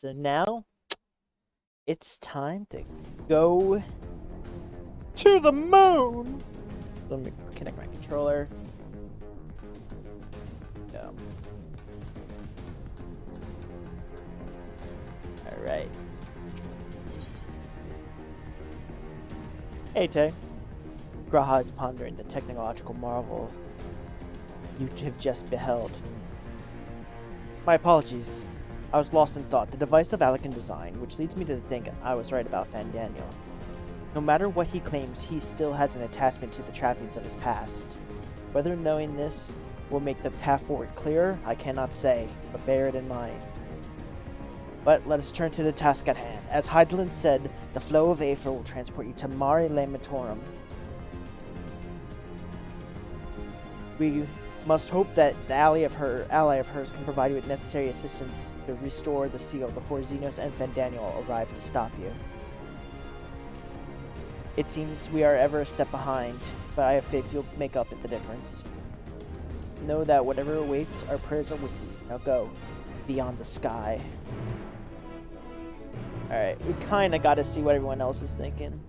So now it's time to go to the moon. Let me connect my controller. Go. All right. Hey, Tay. Graha is pondering the technological marvel you have just beheld. My apologies. I was lost in thought. The device of Alekan design, which leads me to think I was right about Fandaniel. No matter what he claims, he still has an attachment to the trappings of his past. Whether knowing this will make the path forward clearer, I cannot say, but bear it in mind. But let us turn to the task at hand. As Hydaelyn said, the flow of Aether will transport you to Manetorium. We must hope that the ally of hers can provide you with necessary assistance to restore the seal before Xenos and Fandaniel arrive to stop you. It seems we are ever a step behind, but I have faith you'll make up the difference. Know that whatever awaits, our prayers are with you. Now go, beyond the sky. Alright, we kinda gotta see what everyone else is thinking.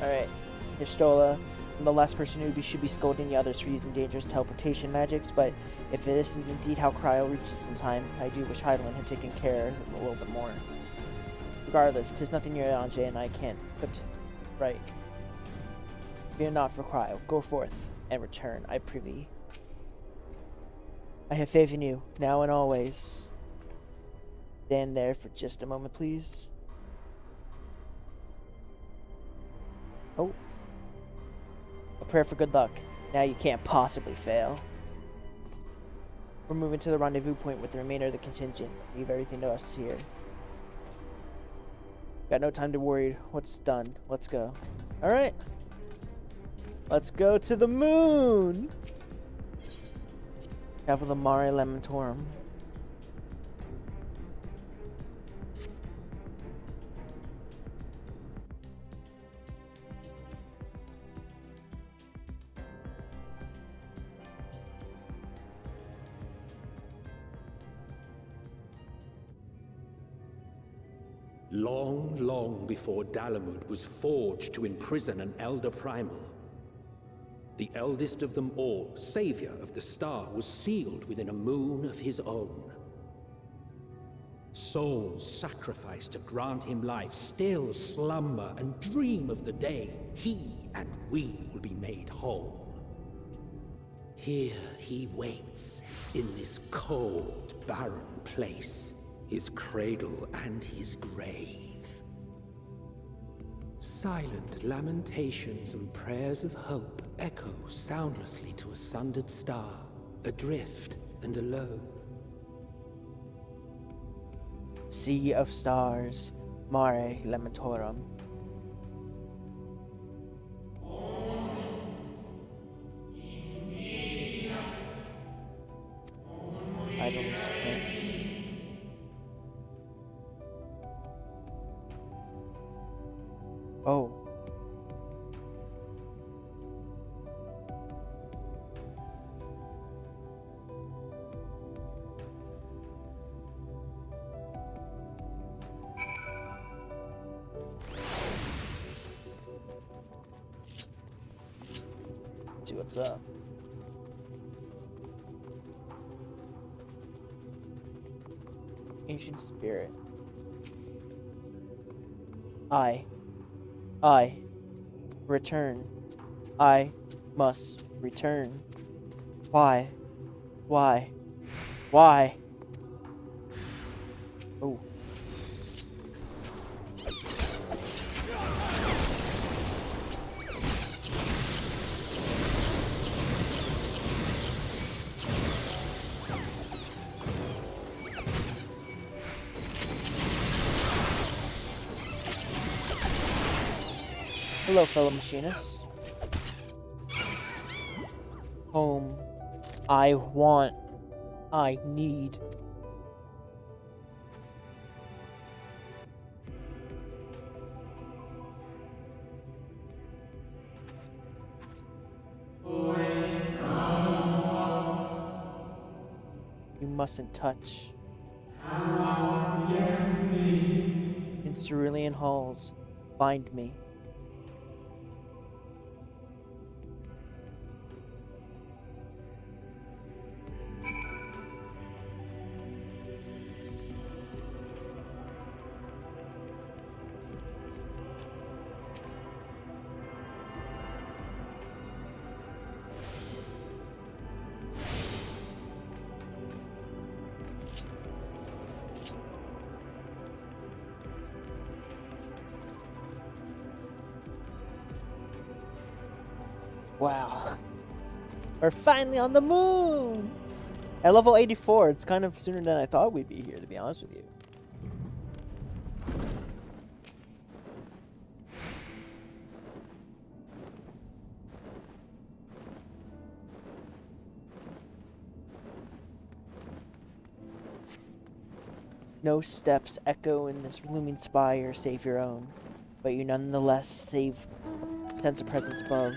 Alright, Histola. I'm the last person who should be scolding the others for using dangerous teleportation magics, but if this is indeed how Cryo reaches in time, I do wish Hydaelyn had taken care of him a little bit more. Regardless, 'tis nothing your Anjay and I can't put right. Fear not for Cryo. Go forth and return, I prithee. I have faith in you, now and always. Stand there for just a moment, please. Oh. A prayer for good luck. Now you can't possibly fail. We're moving to the rendezvous point with the remainder of the contingent. Leave everything to us here. Got no time to worry what's done. Let's go. Alright. Let's go to the moon! Travel to Manetorium. Long, long before Dalamud was forged to imprison an Elder Primal, the eldest of them all, savior of the star, was sealed within a moon of his own. Souls sacrificed to grant him life still slumber and dream of the day he and we will be made whole. Here he waits, in this cold, barren place, his cradle and his grave. Silent lamentations and prayers of hope echo soundlessly to a sundered star, adrift and alone. Sea of Stars, Manetorium. Items. Oh. See what's up. Ancient Spirit. I return. I must return. Why? Why? Why? Oh. Hello, fellow machinists. Home. I want. I need. You mustn't touch. In cerulean halls, find me. Wow. We're finally on the moon! At level 84, it's kind of sooner than I thought we'd be here, to be honest with you. No steps echo in this looming spire save your own, but you nonetheless sense a presence above.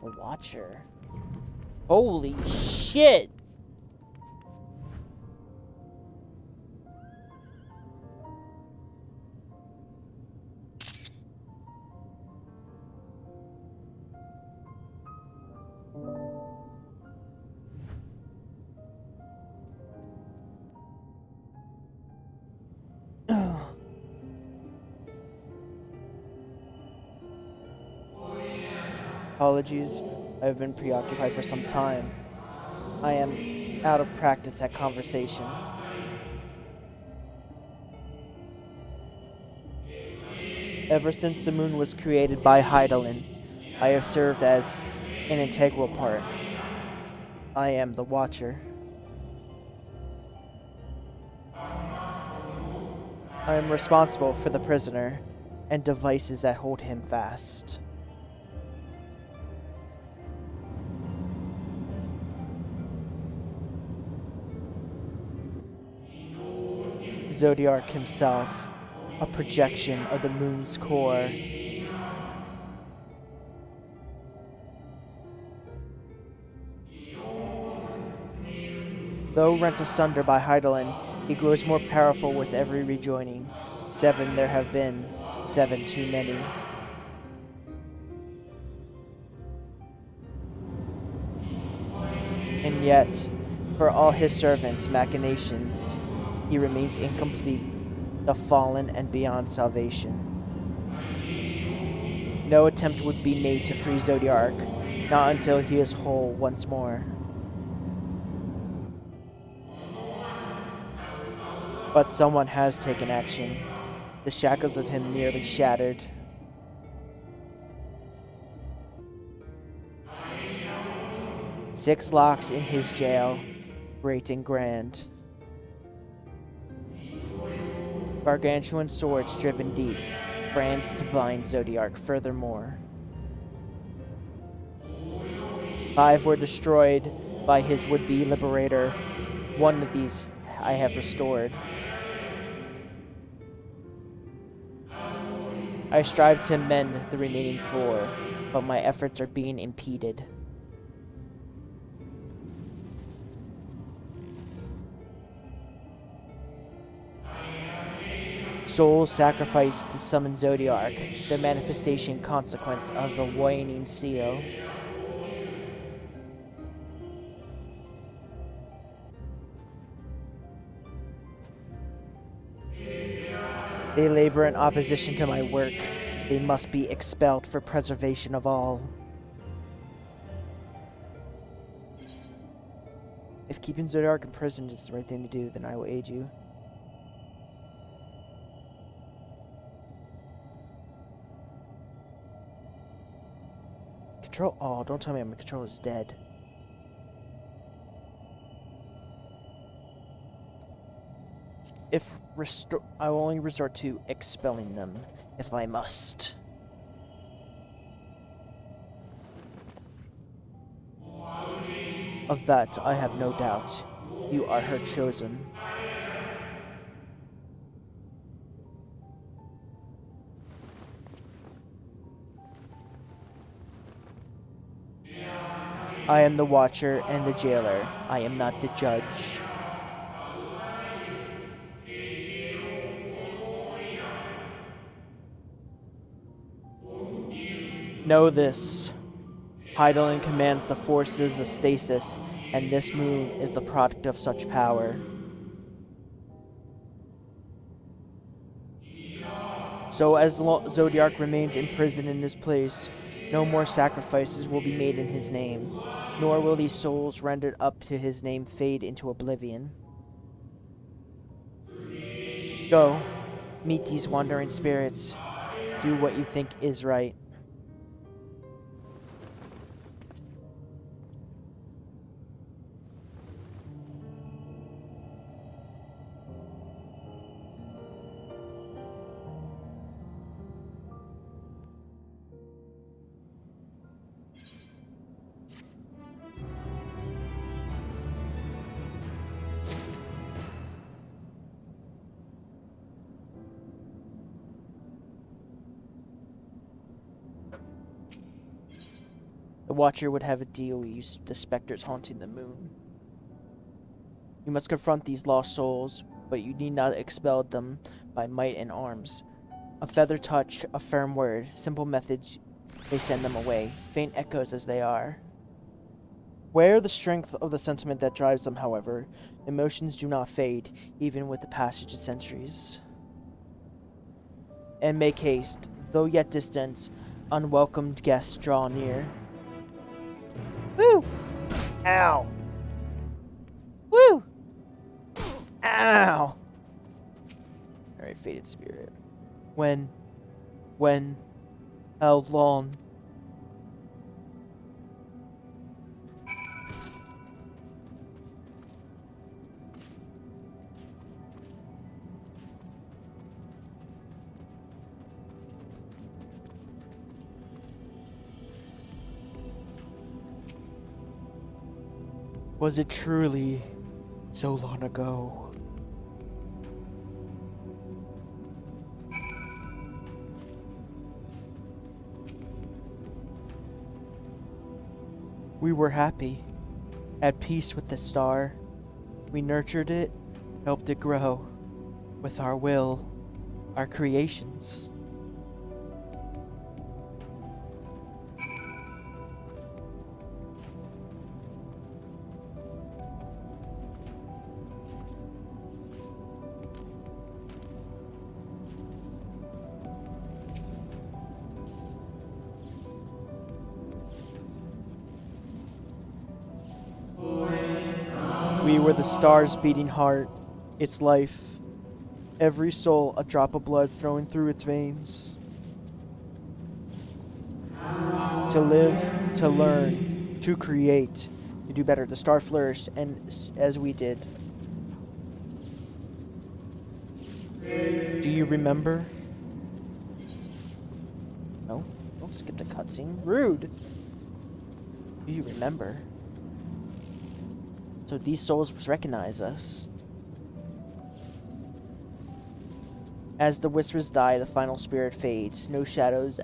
A watcher. Holy shit! Apologies, I've been preoccupied for some time. I am out of practice at conversation. Ever since the moon was created by Hydaelyn, I have served as an integral part. I am the Watcher. I am responsible for the prisoner and devices that hold him fast. Zodiark himself, a projection of the moon's core. Though rent asunder by Hydaelyn, he grows more powerful with every rejoining. 7 there have been, 7 too many. And yet, for all his servants' machinations, he remains incomplete, the fallen and beyond salvation. No attempt would be made to free Zodiark, not until he is whole once more. But someone has taken action. The shackles of him nearly shattered. Six locks in his jail, great and grand. Gargantuan swords driven deep, brands to bind Zodiark furthermore. 5 were destroyed by his would-be liberator. 1 of these I have restored. I strive to mend the remaining 4, but my efforts are being impeded. Souls sacrificed to summon Zodiark, the manifestation consequence of the waning seal. They labor in opposition to my work. They must be expelled for preservation of all. If keeping Zodiark imprisoned is the right thing to do, then I will aid you. Control. Oh, don't tell me my controller is dead. If restore, I will only resort to expelling them if I must. Of that, I have no doubt. You are her chosen. I am the watcher and the jailer. I am not the judge. Know this. Hydaelyn commands the forces of stasis, and this moon is the product of such power. So as Zodiac remains imprisoned in this place, no more sacrifices will be made in his name, nor will these souls rendered up to his name fade into oblivion. Go, meet these wandering spirits. Do what you think is right. The Watcher would have a deal with the specters haunting the moon. You must confront these lost souls, but you need not expel them by might and arms. A feather touch, a firm word, simple methods may send them away, faint echoes as they are. Wear the strength of the sentiment that drives them, however. Emotions do not fade, even with the passage of centuries. And make haste, though yet distant, unwelcomed guests draw near. Woo! Ow! Woo! Ow! Alright, faded spirit. When, how long? Was it truly so long ago? We were happy, at peace with the star. We nurtured it, helped it grow, with our will, our creations. We were the star's beating heart, its life, every soul a drop of blood flowing through its veins. To live, to learn, to create, to do better. The star flourished, and as we did. Do you remember? No, don't skip the cutscene. Rude. Do you remember? So these souls recognize us. As the whispers die, the final spirit fades. No shadows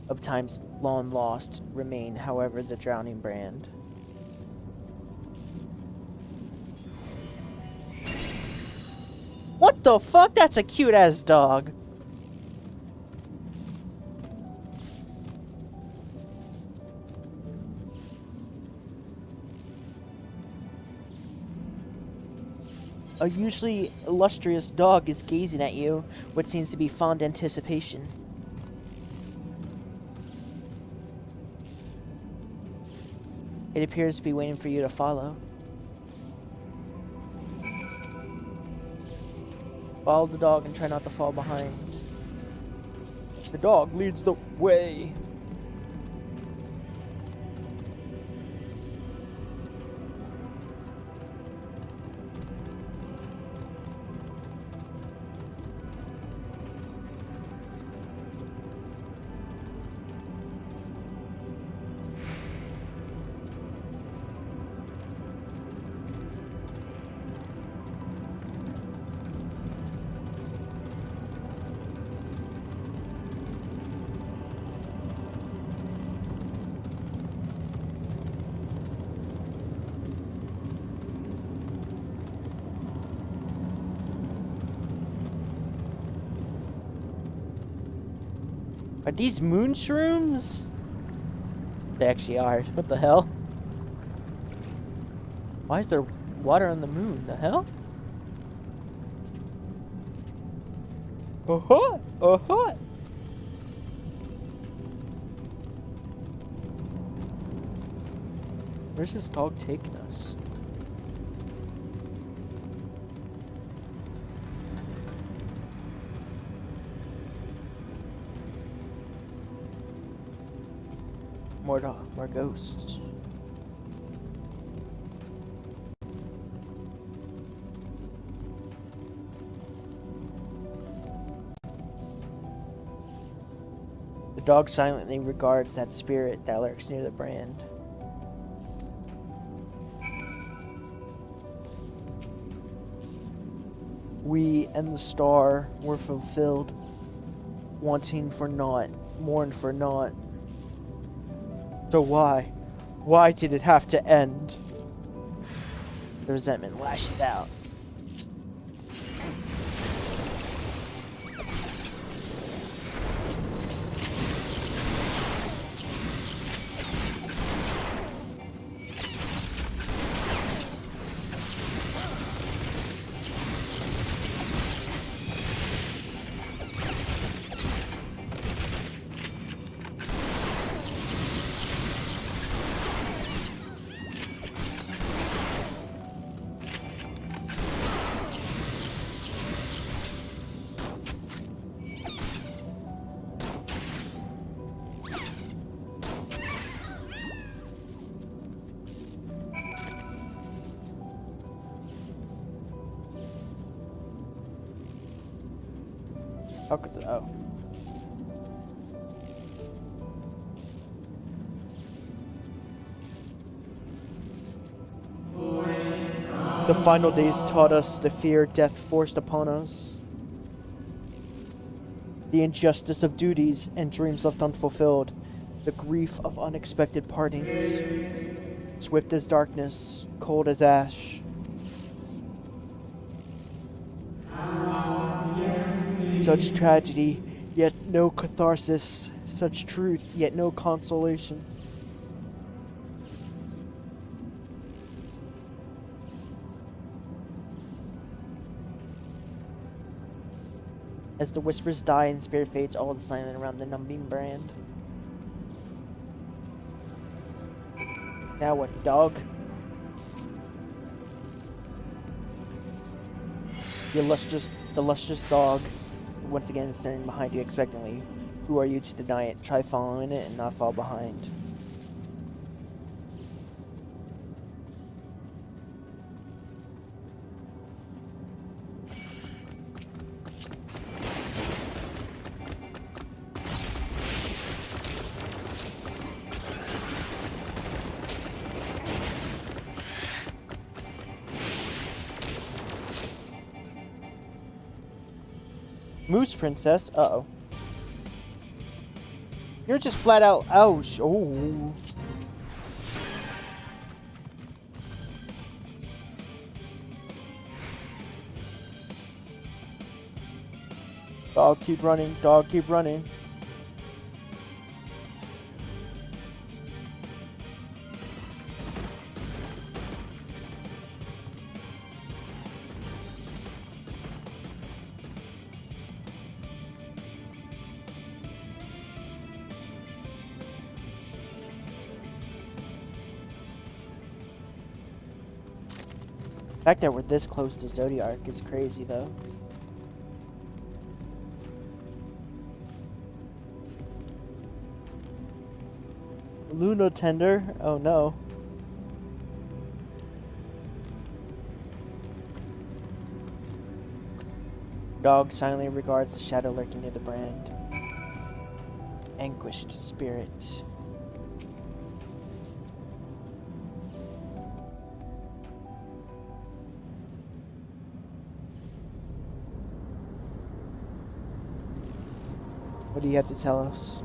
of times long lost remain, however, the drowning brand. What the fuck? That's a cute-ass dog. A usually illustrious dog is gazing at you, what seems to be fond anticipation. It appears to be waiting for you to follow. Follow the dog and try not to fall behind. The dog leads the way. Are these moon shrooms? They actually are. What the hell? Why is there water on the moon? The hell? Oh-ho! Oh-ho! Where's this dog taking us? More ghosts. The dog silently regards that spirit that lurks near the brand. We and the star were fulfilled, wanting for naught, mourned for naught. So why? Why did it have to end? The resentment lashes out. How could oh. The final days taught us the fear death forced upon us. The injustice of duties and dreams left unfulfilled. The grief of unexpected partings. Swift as darkness, cold as ash. Such tragedy, yet no catharsis. Such truth, yet no consolation. As the whispers die and spirit fades, all is silent around the numbing brand. Now what, dog? The lustrous dog once again staring behind you expectantly. Who are you to deny it? Try following it and not fall behind. Moose Princess? Uh-oh. You're just flat out... Ouch. Oh. Dog, keep running. Dog, keep running. The fact that we're this close to Zodiac is crazy, though. Luna Tender? Oh no. Dog silently regards the shadow lurking near the brand. Anguished spirit. What do you have to tell us?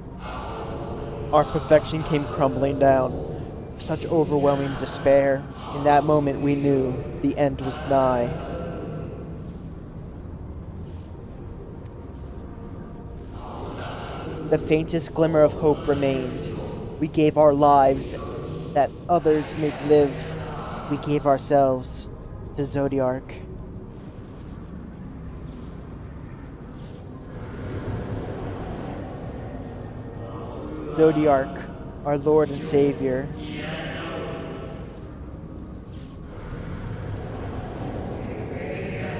Our perfection came crumbling down. Such overwhelming despair. In that moment we knew the end was nigh. the faintest glimmer of hope remained. We gave our lives that others may live. We gave ourselves to Zodiark. Zodiark, our Lord and Savior.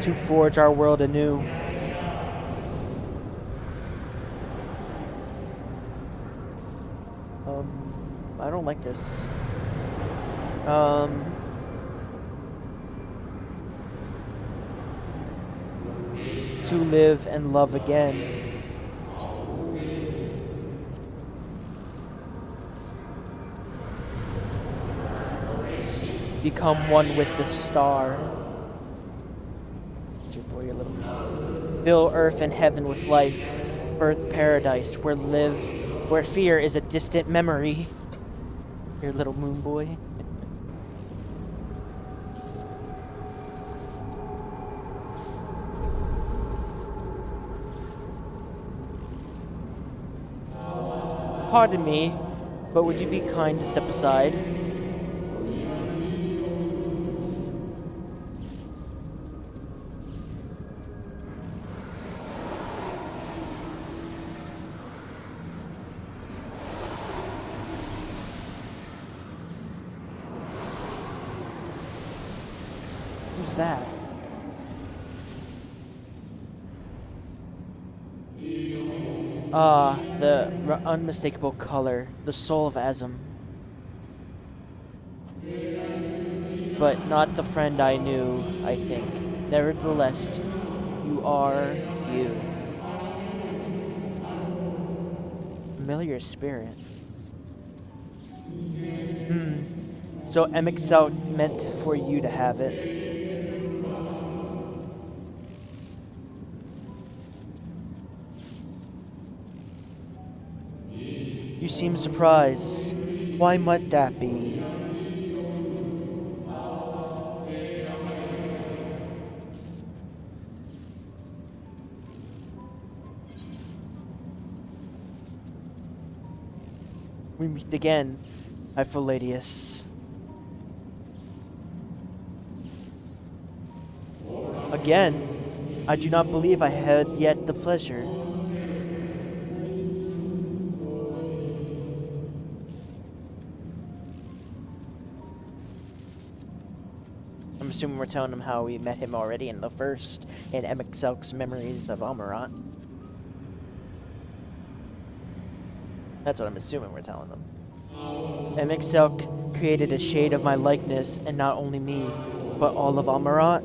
To forge our world anew. I don't like this. To live and love again. Become one with the star. It's your boy, your little. Fill earth and heaven with life. Birth paradise where fear is a distant memory. Your little moon boy. Pardon me, but would you be kind to step aside? Who's that? Ah, the unmistakable color, the soul of Azim. But not the friend I knew, I think. Nevertheless, you are you. Familiar spirit. So FFXIV meant for you to have it. You seem surprised. Why might that be? We meet again, Hypholadius. Again, I do not believe I had yet the pleasure. I'm assuming we're telling him how we met him already in FFXIV's Memories of Amarat. That's what I'm assuming we're telling them. FFXIV created a shade of my likeness, and not only me, but all of Amarat.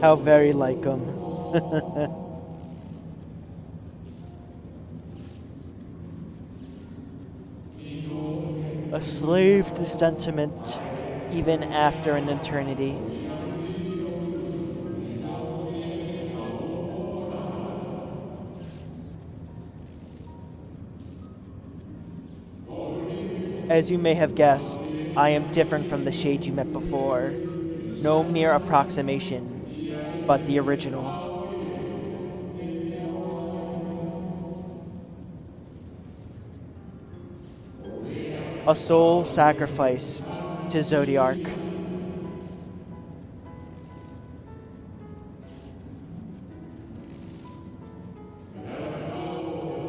How very like him. A slave to sentiment, even after an eternity. As you may have guessed, I am different from the shade you met before. No mere approximation, but the original. A soul sacrificed to Zodiark.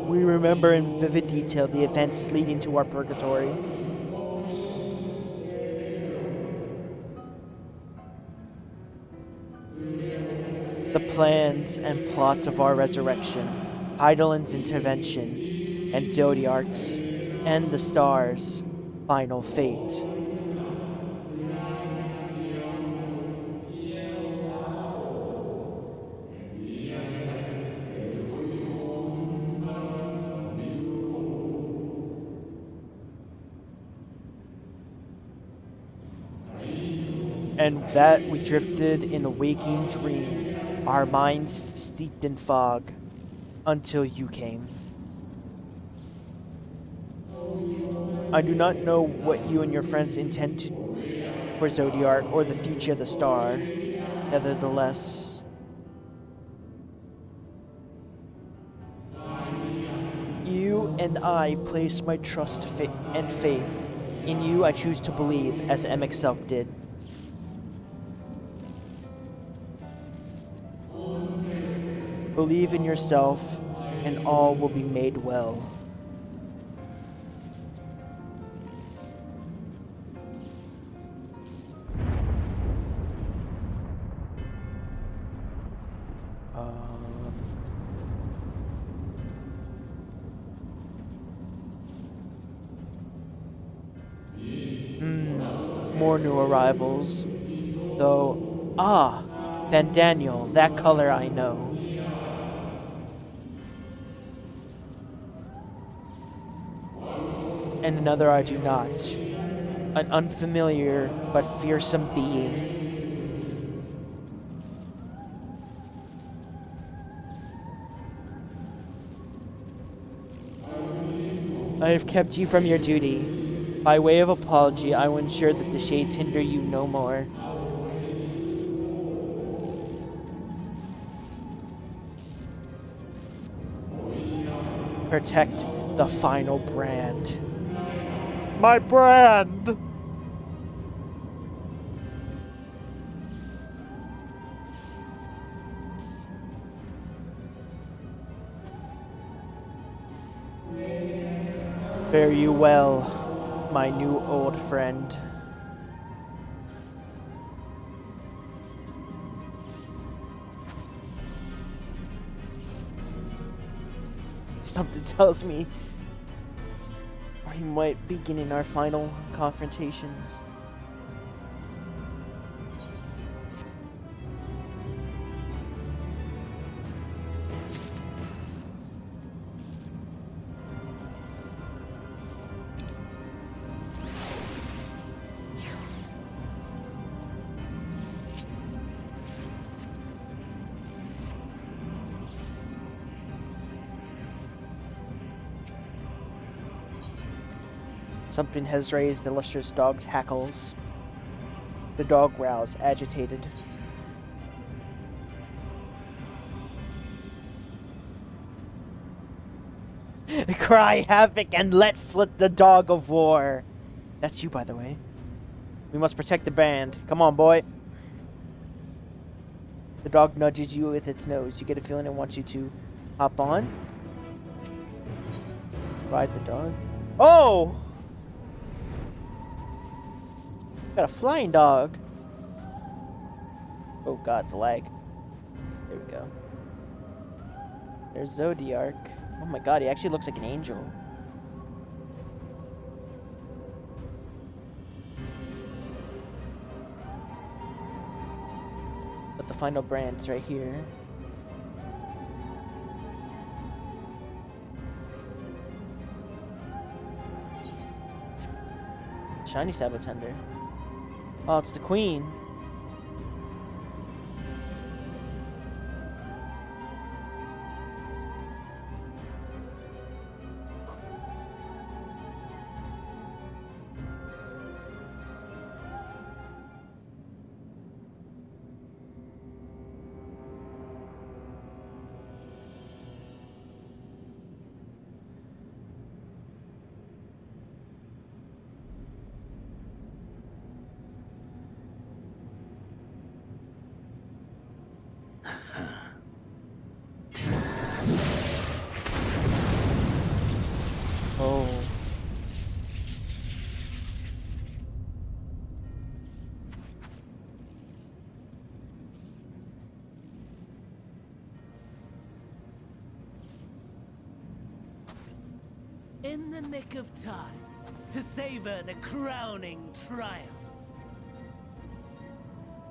We remember in vivid detail the events leading to our purgatory. The plans and plots of our resurrection, Heidelin's intervention, and Zodiark's, and the stars' final fate. And that we drifted in a waking dream, our minds steeped in fog, until you came. I do not know what you and your friends intend for Zodiark or the future of the star. Nevertheless, and I place my trust and faith. In you I choose to believe, as MX did. Believe in yourself, and all will be made well. More new arrivals. Though, then Daniel, that color I know. And another I do not. An unfamiliar but fearsome being. I have kept you from your duty. By way of apology, I will ensure that the shades hinder you no more. Protect the final brand. My brand! Fare you well, my new old friend. Something tells me we might begin in our final confrontations. Something has raised the lustrous dog's hackles. The dog growls, agitated. Cry havoc and let's slit the dog of war. That's you, by the way. We must protect the brand. Come on, boy. The dog nudges you with its nose. You get a feeling it wants you to hop on. Ride the dog. Oh! Got a flying dog. Oh god, the lag. There we go. There's Zodiac. Oh my god, he actually looks like an angel. But the final brand's right here. Shiny Sabotender. Oh, it's the queen. Oh. In the nick of time to savor the crowning triumph.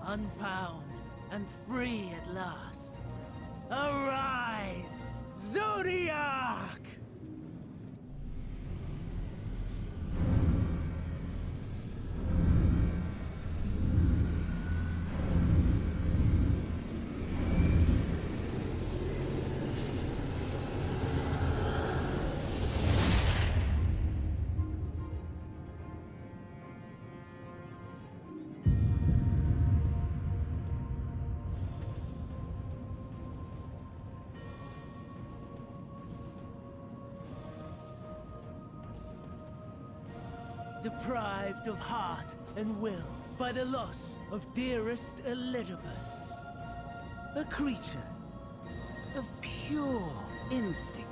Unbound and free at last. Arise, Zodiac! deprived of heart and will by the loss of dearest Elidibus. A creature of pure instinct,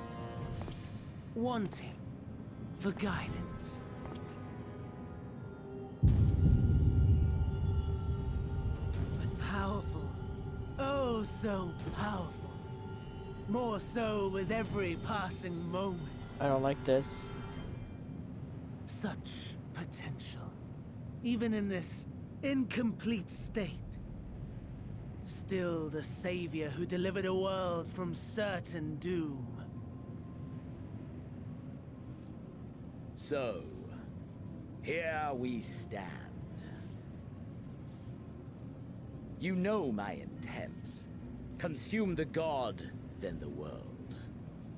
wanting for guidance. But powerful, oh so powerful. More so with every passing moment. I don't like this. Such potential, even in this incomplete state. Still the savior who delivered a world from certain doom. So, here we stand. You know my intent. Consume the god, then the world.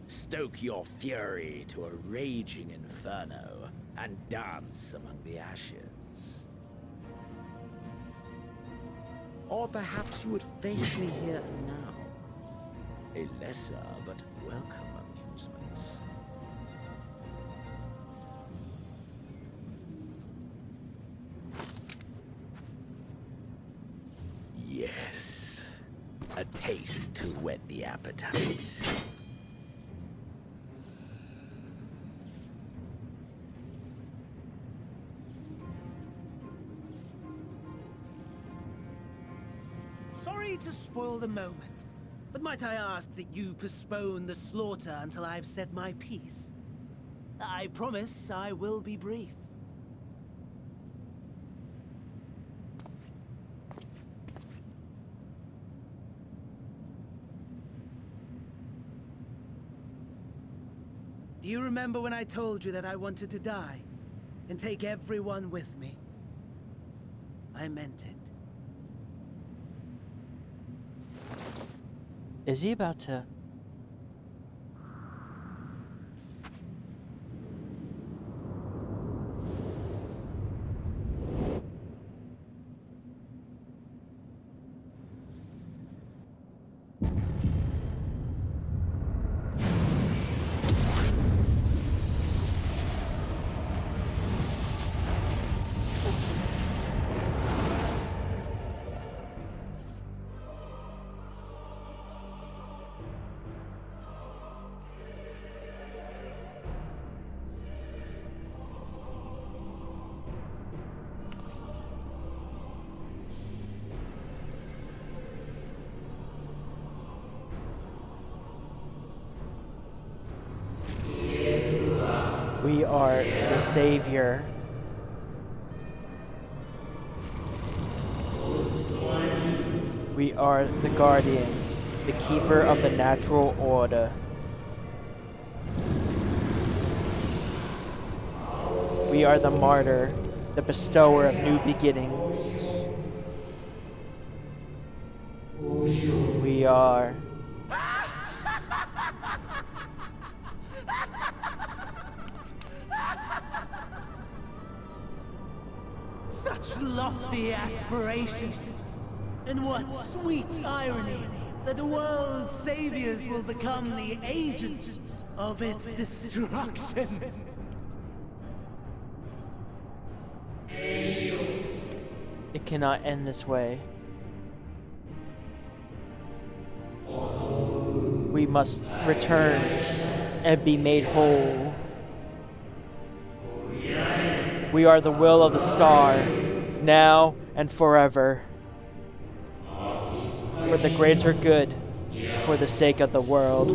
Stoke your fury to a raging inferno, and dance among the ashes. Or perhaps you would face me here and now. A lesser but welcome amusement. Yes. A taste to whet the appetite. Sorry to spoil the moment, but might I ask that you postpone the slaughter until I've said my piece? I promise I will be brief. Do you remember when I told you that I wanted to die and take everyone with me? I meant it. Is he about to... We are the savior. We are the guardian, the keeper of the natural order. We are the martyr, the bestower of new beginnings. We are... Such lofty aspirations! And what sweet irony that the world's saviors will become the agents of its destruction! It cannot end this way. We must return and be made whole. We are the will of the star, now and forever. For the greater good, for the sake of the world.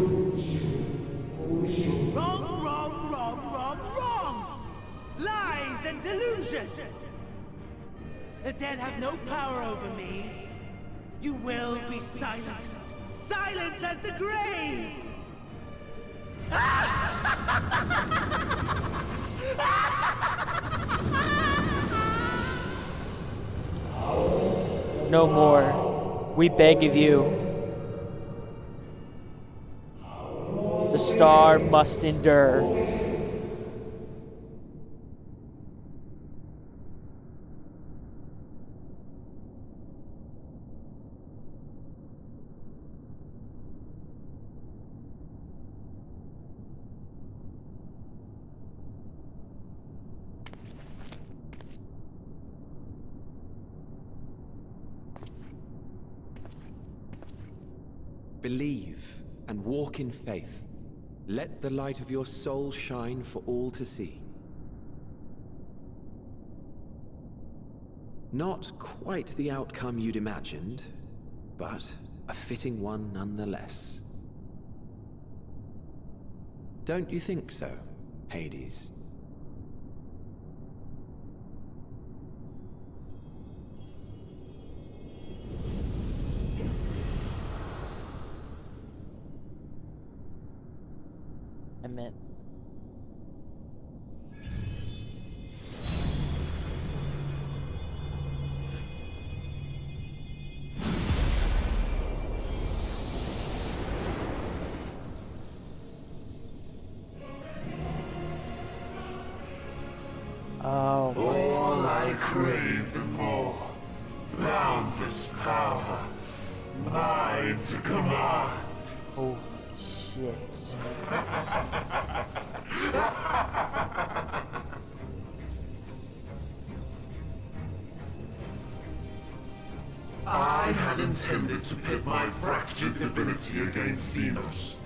Wrong, wrong, wrong, wrong, wrong! Lies and delusion! The dead have no power over me. You will be silent. Silent as the grave! No more, we beg of you. The star must endure. Believe and walk in faith. Let the light of your soul shine for all to see. Not quite the outcome you'd imagined, but a fitting one nonetheless. Don't you think so, Hades? I meant. Oh. All I craved and more. Boundless power. Mine to command. Holy shit. I had intended to pit my fractured divinity against Xenos,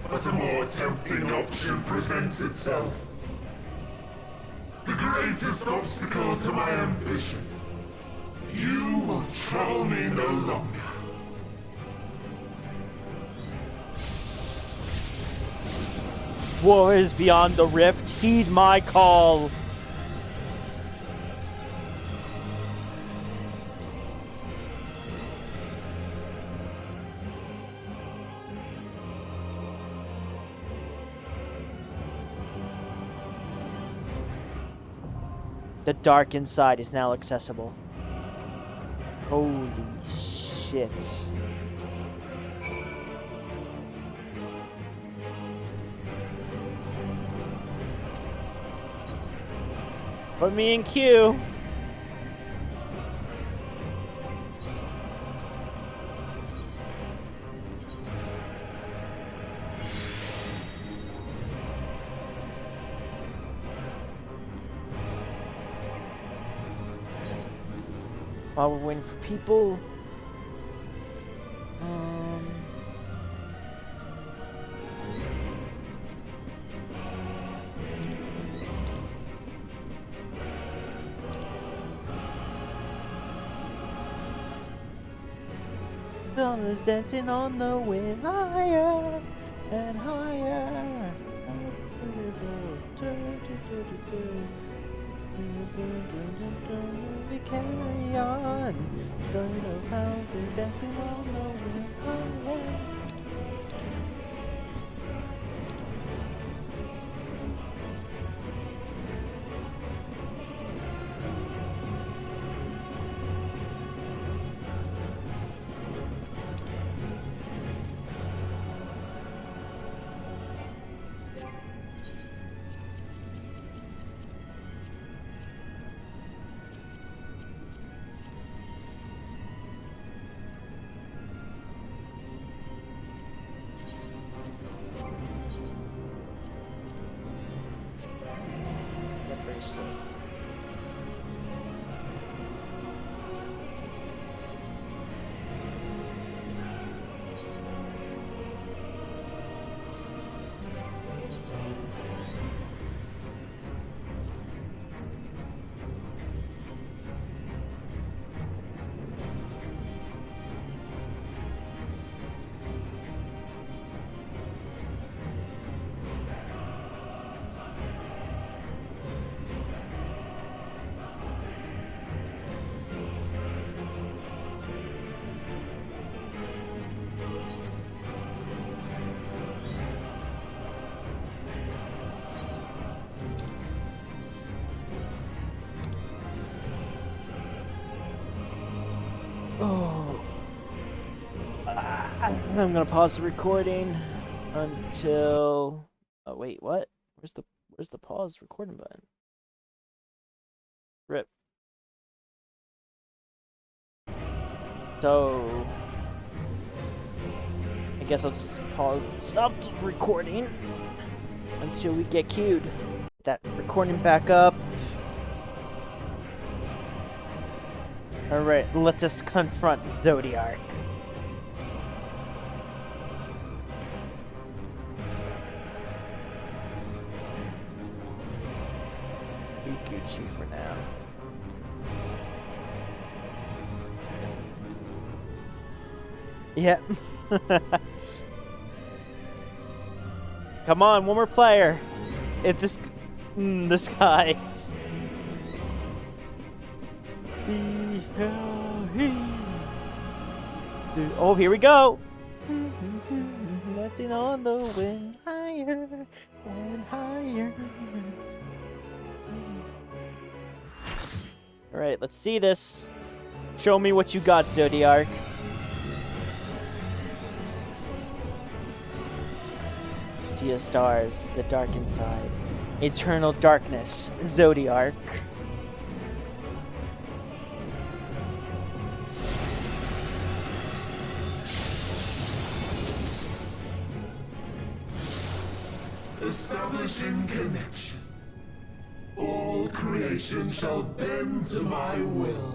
but a more tempting option presents itself. The greatest obstacle to my ambition. You will trouble me no longer. Warriors beyond the rift, heed my call. The dark inside is now accessible. Holy shit. Put me in queue. While we're waiting for people. Sun is dancing on the wind, higher and higher. We carry on. Going of houses dancing on the wind, higher. I'm gonna pause the recording until. Oh wait, what? Where's the pause recording button? Rip. So I guess I'll just stop the recording until we get queued. That recording back up. All right, let us confront Zodiac. you two for now. Yep. Come on, one more player. If this guy. Oh, here we go. Dancing on the wind, higher and higher. All right, let's see this. Show me what you got, Zodiac. Sea of stars, the dark inside. Eternal darkness, Zodiac. Establishing connection. All creation shall bend to my will.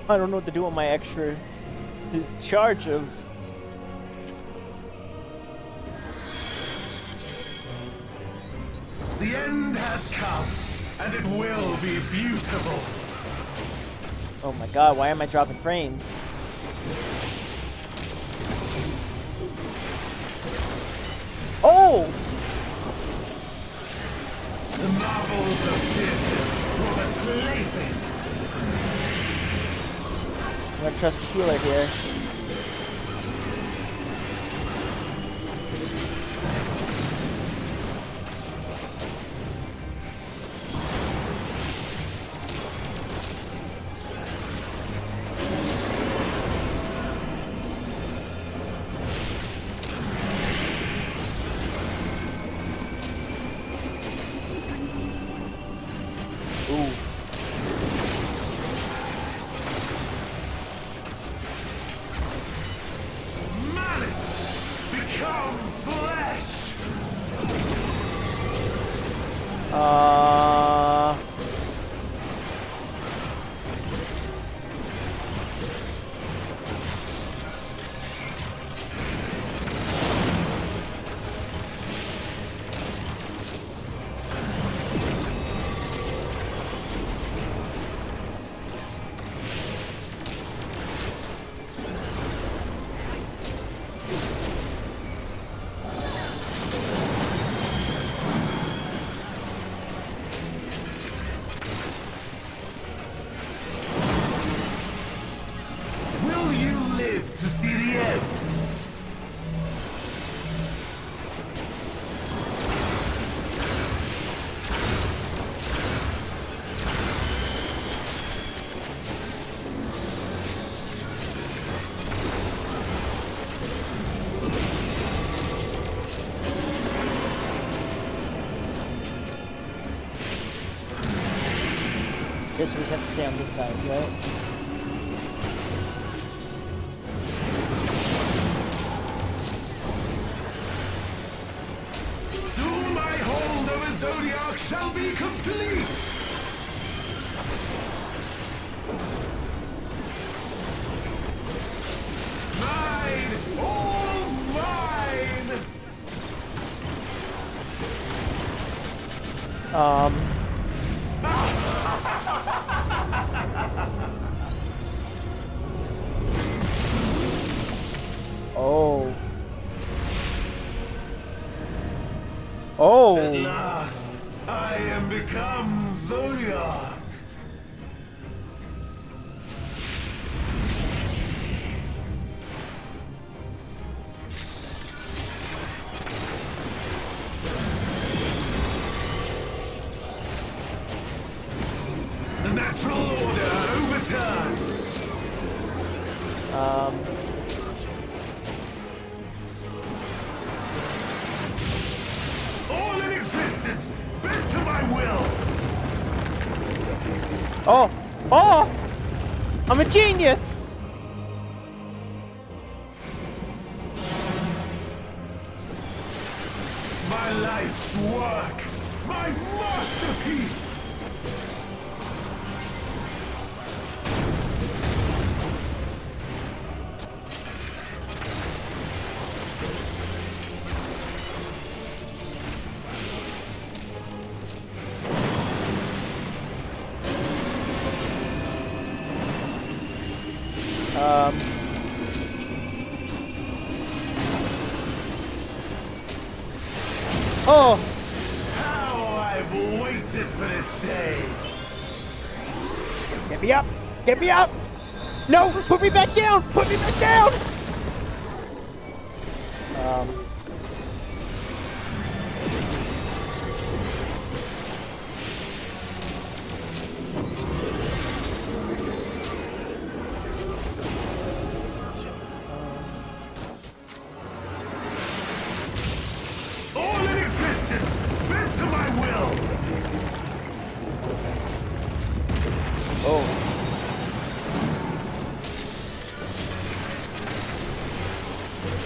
I don't know what to do with my extra charge of. The end has come, and it will be beautiful. Oh my god, why am I dropping frames? Oh! The marvels of Sirius were the playthings. I'm gonna trust the healer here. To see the end. Guess we just have to stay on this side, right? Zodiac shall be complete! Mine! All mine! Oh. Oh! At last, I am become Zodiac! The natural order overturned! All in existence, bent to my will! Oh! Oh! I'm a genius! My life's work My masterpiece! Oh! How I've waited for this day! Get me up! Get me up! No! Put me back down! Put me back down! All in existence, bent to my will! Oh.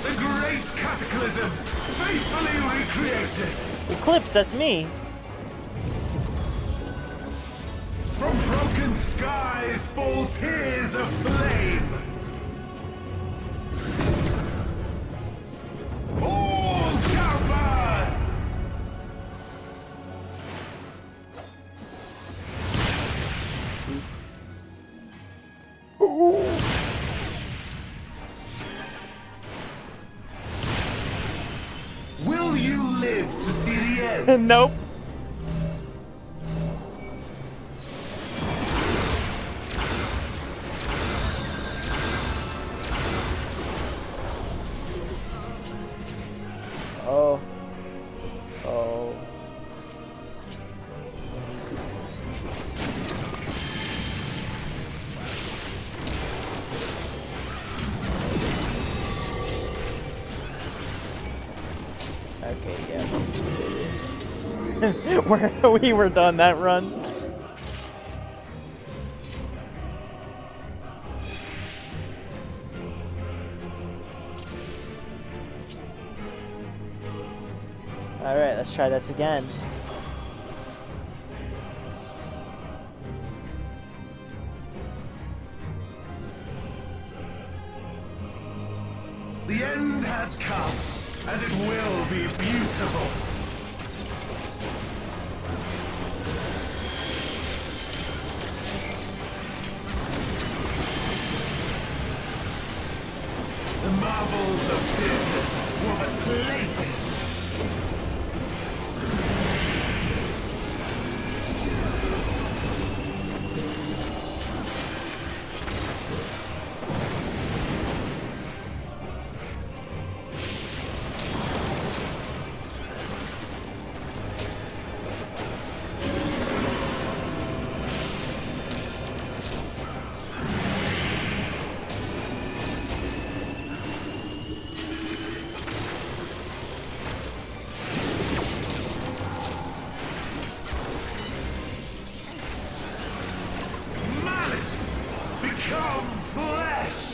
The great cataclysm, faithfully recreated! Eclipse, that's me. From broken skies fall tears of flame! All shall burn! Will you live to see the end? Nope. Oh. Oh. Okay, yeah. we were done that run. Alright, let's try this again. The end has come, and it will be beautiful. The marvels of Sirius were but playthings. Malice, become flesh!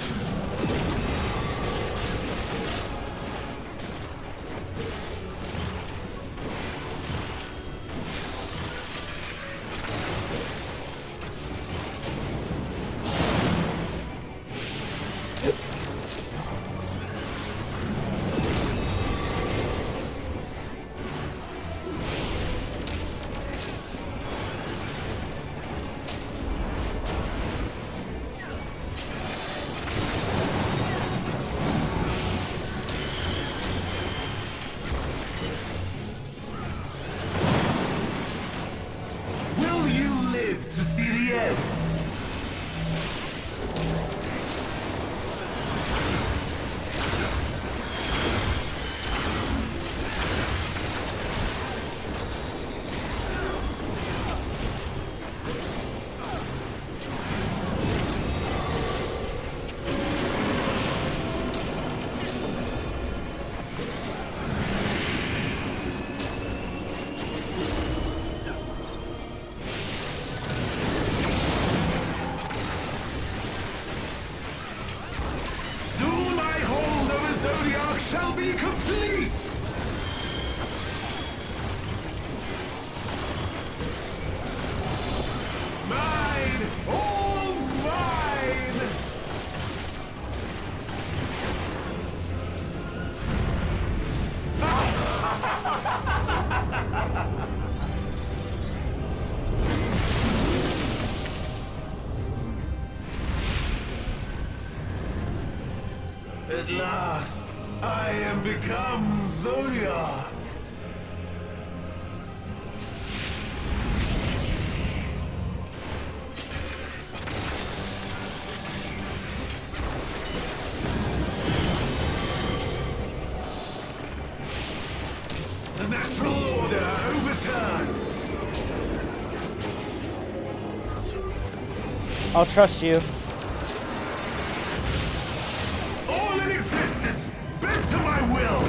Will you live to see the end? Soon my hold of a Zodiac shall be complete! At last, I am become Zoya. The natural order overturned. I'll trust you. All in existence, bent to my will.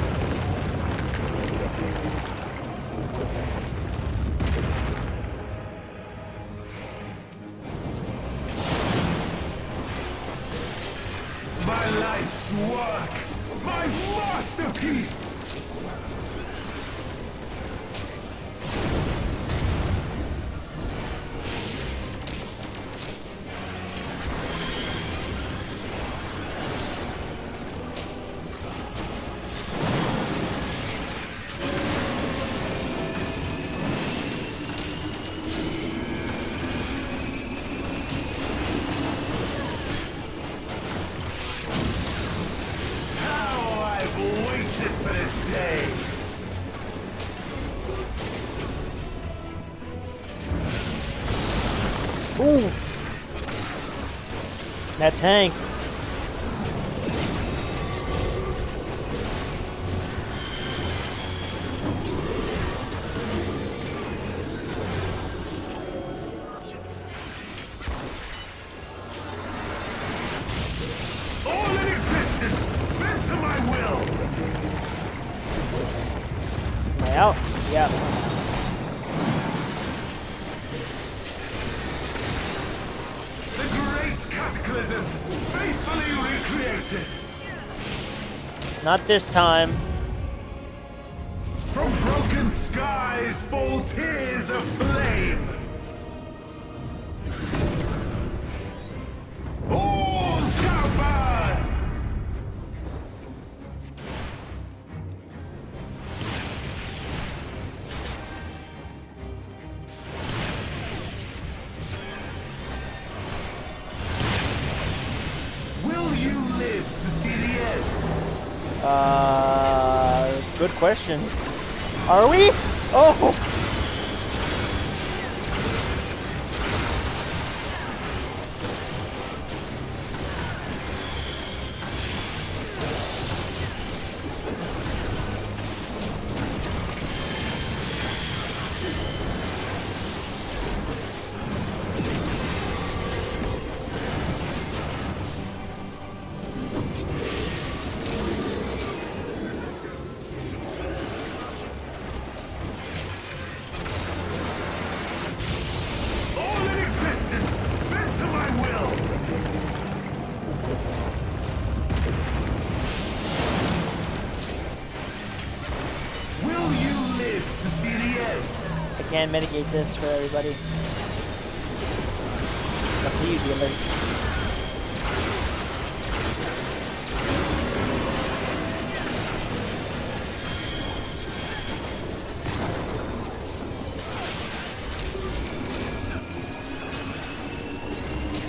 My life's work, my masterpiece. For this day. Ooh. That tank. All in existence, bent to my will. Am I out? Yeah. The great cataclysm, faithfully recreated. Not this time. From broken skies fall tears of flame. All shall burn. Will you live to see the end? Good question. Are we? Oh! All in existence, bent to my will. Will you live to see the end? I can't mitigate this for everybody. Up to you, dealers.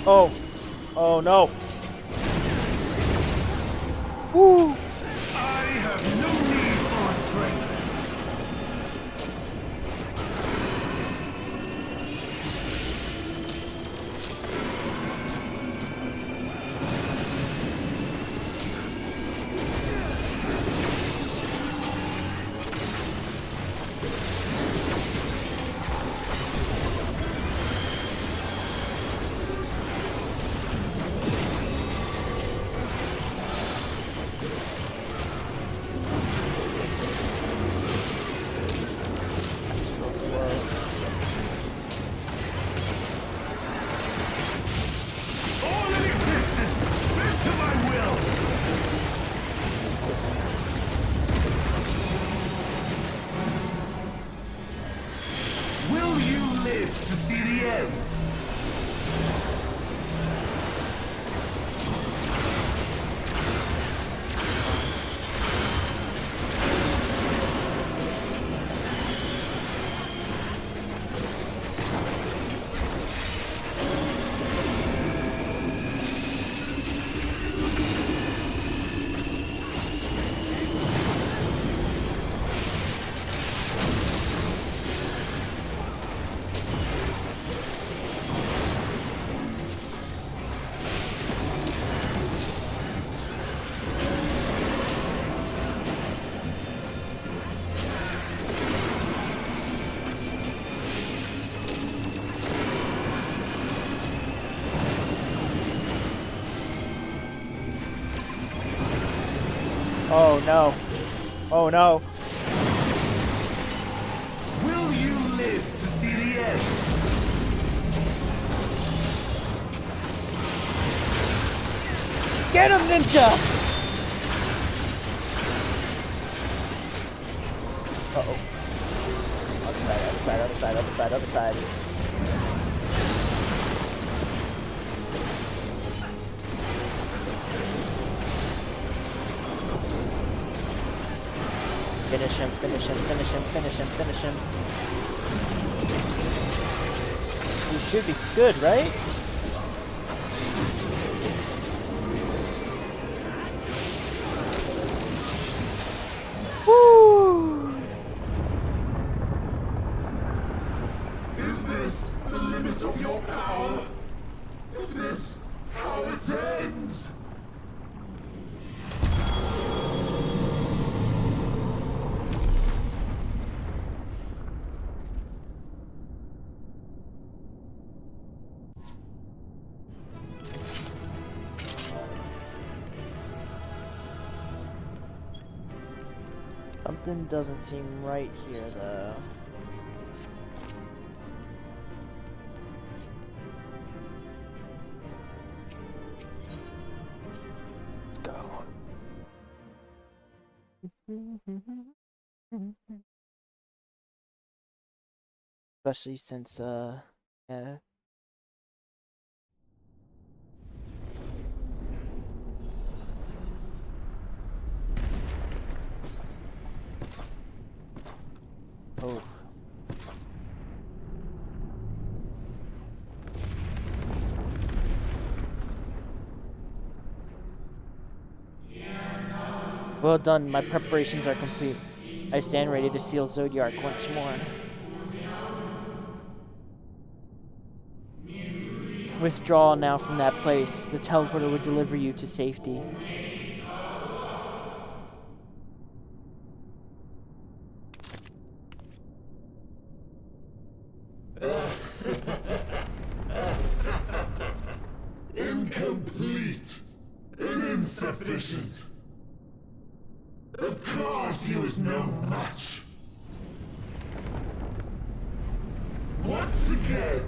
Oh. Oh no. Woo. I have no need for strength. Oh no. Oh no. Will you live to see the end? Get him, ninja! Uh-oh. Other side, other side, other side, other side, other side. Finish him, finish him, finish him, finish him, finish him. You should be good, right? Woo! Is this the limit of your power? Is this how it ends? Something doesn't seem right here, though. Let's go. Especially since, yeah. Oh. Well done, my preparations are complete. I stand ready to seal Zodiac once more. Withdraw now from that place. The teleporter will deliver you to safety. Incomplete and insufficient. Of course he was no match. Once again,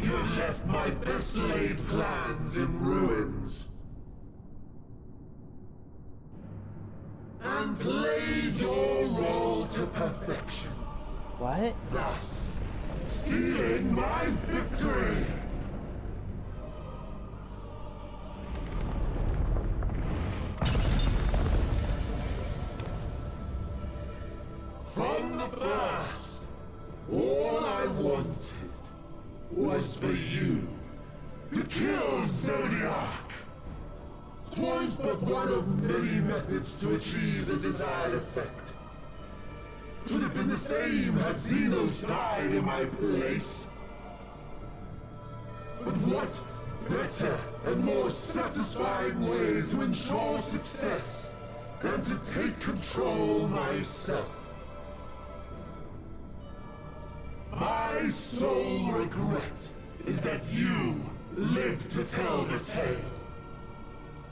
you have left my best laid plans in ruins. And played your role to perfection. What? Thus, sealing my victory. From the first, all I wanted was for you to kill Zodiac. 'Twas but one of many methods to achieve the desired effect. 'Twould have been the same had Xenos died in my place. But what better and more satisfying way to ensure success than to take control myself? My sole regret is that you live to tell the tale.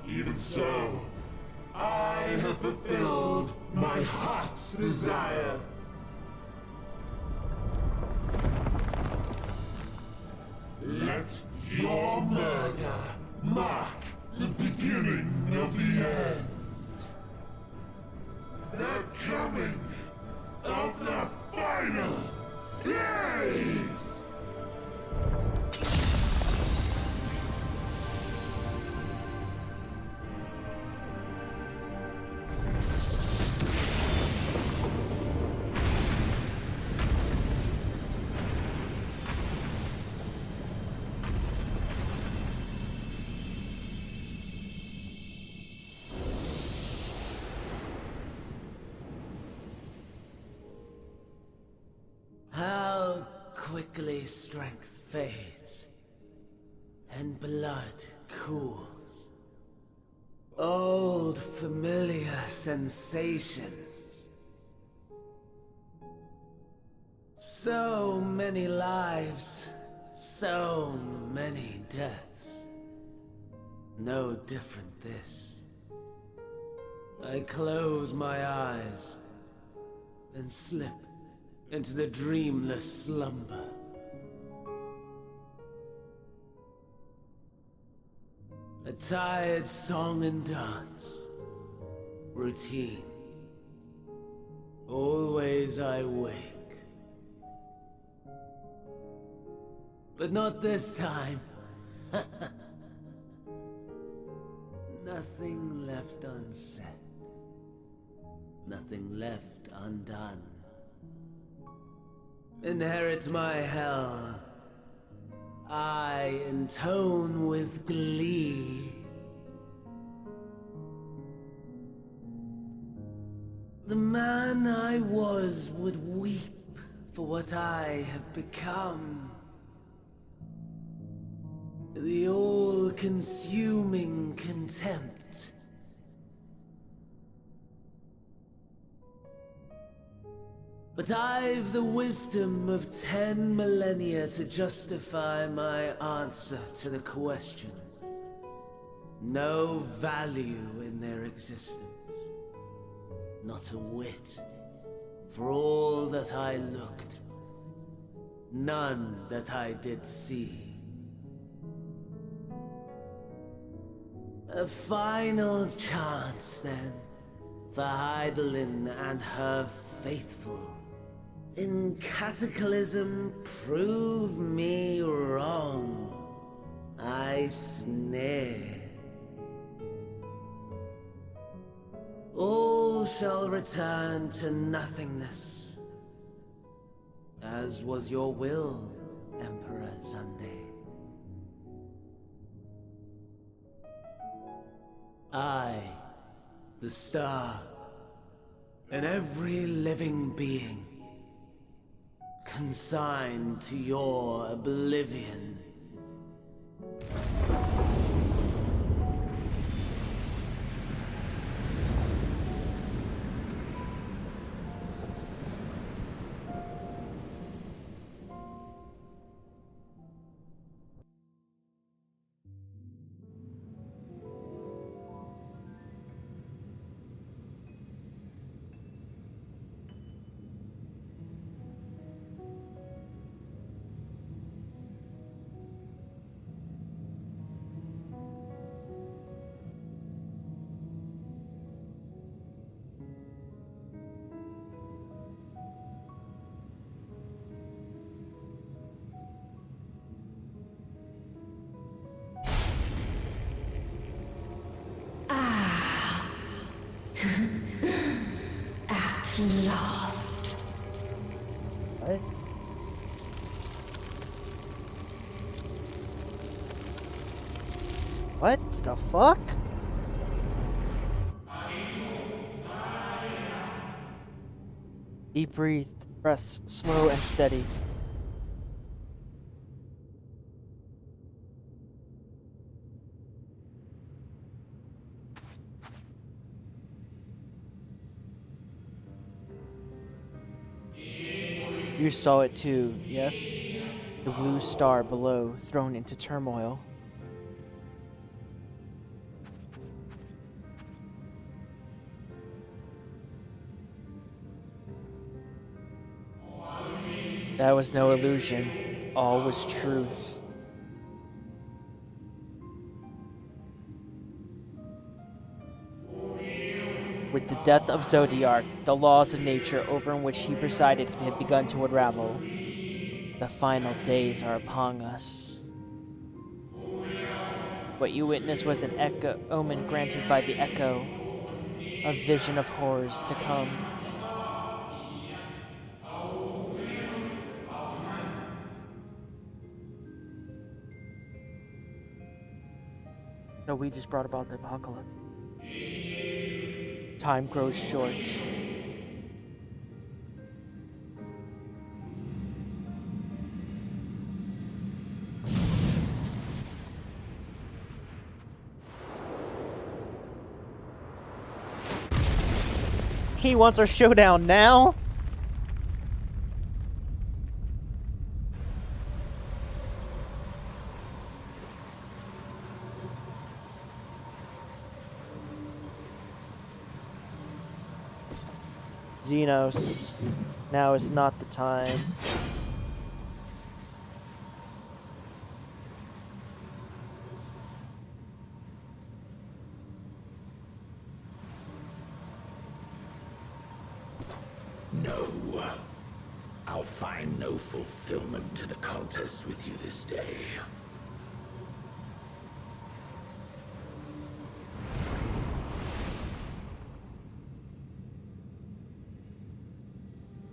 Even so, I have fulfilled my heart's desire. Let your murder mark the beginning of the end. The coming of the final day! How quickly strength fades, and blood cools. Old familiar sensations. So many lives, so many deaths. No different this. I close my eyes and slip into the dreamless slumber. A tired song and dance. Routine. Always I wake. But not this time. Nothing left unsaid. Nothing left undone. Inherit my hell. I intone with glee. The man I was would weep for what I have become. The all-consuming contempt. But I've the wisdom of 10 millennia to justify my answer to the question. No value in their existence. Not a whit. For all that I looked. None that I did see. A final chance, then, for Heidelin and her faithful. In Cataclysm, prove me wrong. I sneer. All shall return to nothingness, as was your will, Emperor Sunday. I, the star, and every living being, consigned to your oblivion. At last. What? What the fuck? Deep breaths, slow and steady. You saw it too, yes? The blue star below, thrown into turmoil. That was no illusion. All was truth. With the death of Zodiac, the laws of nature over which he presided had begun to unravel. The final days are upon us. What you witnessed was an omen granted by the Echo, a vision of horrors to come. So we just brought about the apocalypse. Time grows short. He wants our showdown now? Xenos, now is not the time. No. I'll find no fulfillment in a contest with you this day.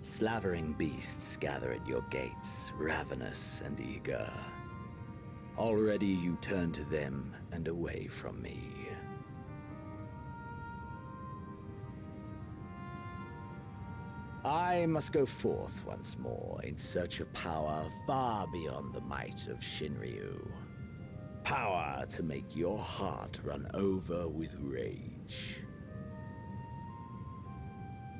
Slavering beasts gather at your gates, ravenous and eager. Already you turn to them and away from me. I must go forth once more in search of power far beyond the might of Shinryu. Power to make your heart run over with rage.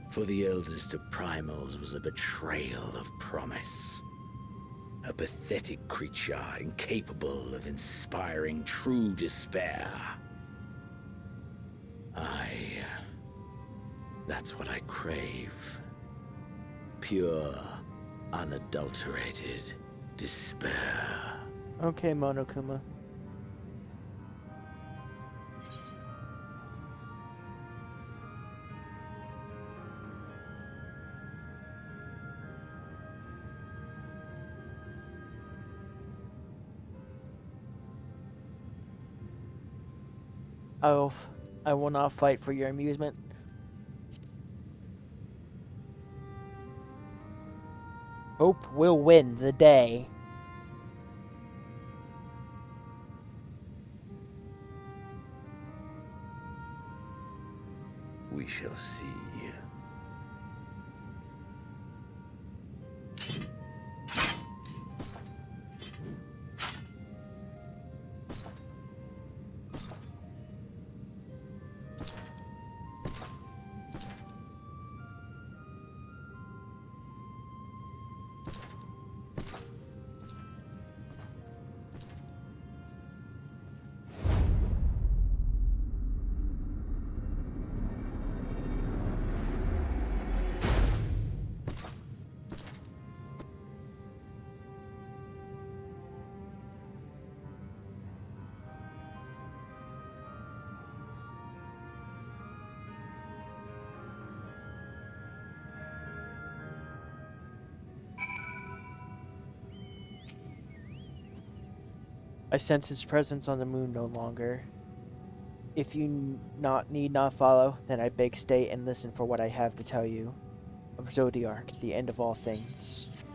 For the eldest of primals was a betrayal of promise. A pathetic creature incapable of inspiring true despair. That's what I crave. Pure, unadulterated despair. Okay, Monokuma. I will not fight for your amusement. Hope will win the day. We shall see. I sense his presence on the moon no longer. If you need not follow, then I beg stay and listen for what I have to tell you. Of Zodiark, the end of all things.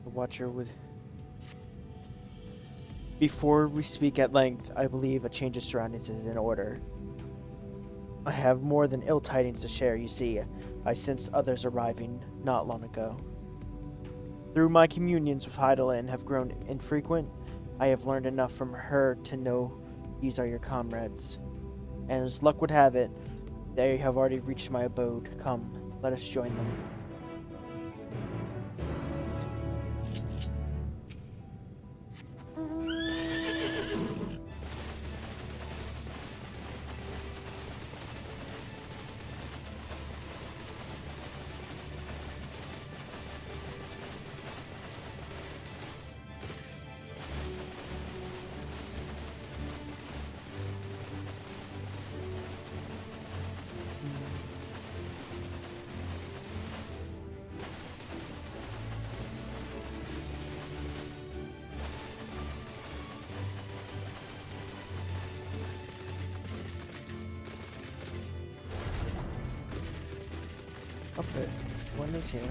The Watcher would... Before we speak at length, I believe a change of surroundings is in order. I have more than ill tidings to share, you see. I sensed others arriving not long ago. Through my communions with Heidelin have grown infrequent, I have learned enough from her to know these are your comrades. And as luck would have it, they have already reached my abode. Come, let us join them. Okay, one is here.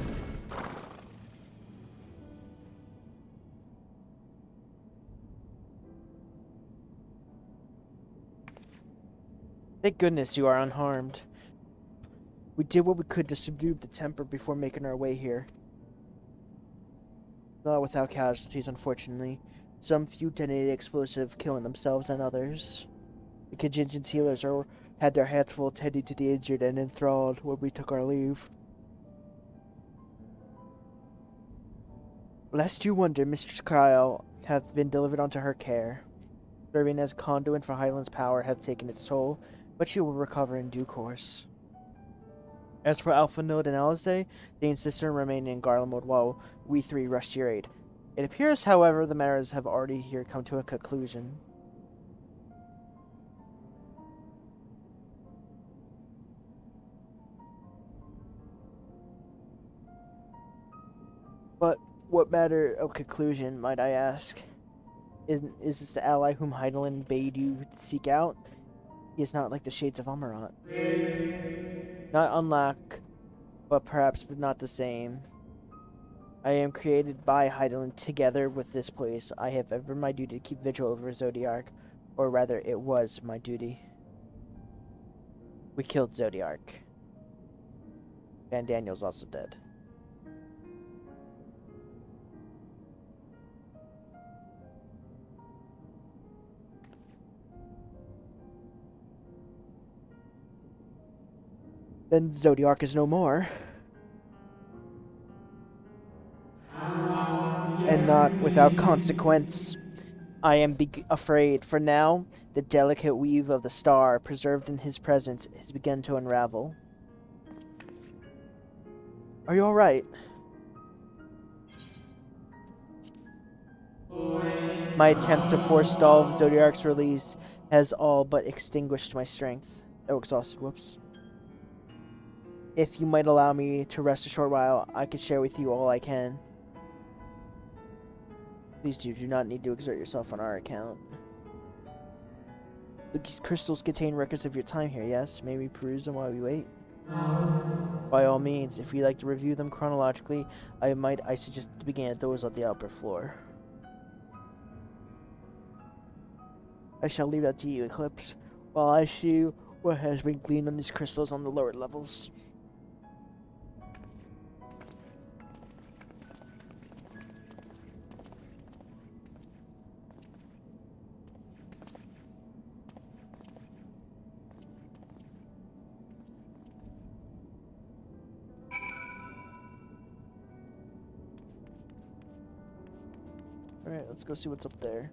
Thank goodness you are unharmed. We did what we could to subdue the temper before making our way here. Not without casualties, unfortunately. Some few detonated explosive, killing themselves and others. The contingent healers had their hands full tending to the injured and enthralled when we took our leave. Lest you wonder, Mistress Kyle hath been delivered unto her care. serving as conduit for Highland's power have taken its toll, but she will recover in due course. As for Alpha Node and Alisaie, they insist on remaining in Garlemald while we three rush to your aid. It appears, however, the matters have already here come to a conclusion. But what matter of conclusion, might I ask? Is this the ally whom Heidelin bade you seek out? He is not like the Shades of Amarat. Not unlike, but perhaps not the same. I am created by Heidelin. Together with this place, I have ever my duty to keep vigil over Zodiark, or rather, it was my duty. We killed Zodiark. Van Daniel's also dead. Then Zodiark is no more. And not without consequence. I am afraid, for now, the delicate weave of the star, preserved in his presence, has begun to unravel. Are you alright? My attempts to forestall Zodiark's release has all but extinguished my strength. Oh, exhausted, whoops. If you might allow me to rest a short while, I could share with you all I can. Please do not need to exert yourself on our account. These crystals contain records of your time here, yes? May we peruse them while we wait? By all means, if you'd like to review them chronologically, I suggest to begin at those on the upper floor. I shall leave that to you, Eclipse, while I see what has been gleaned on these crystals on the lower levels. Alright, let's go see what's up there.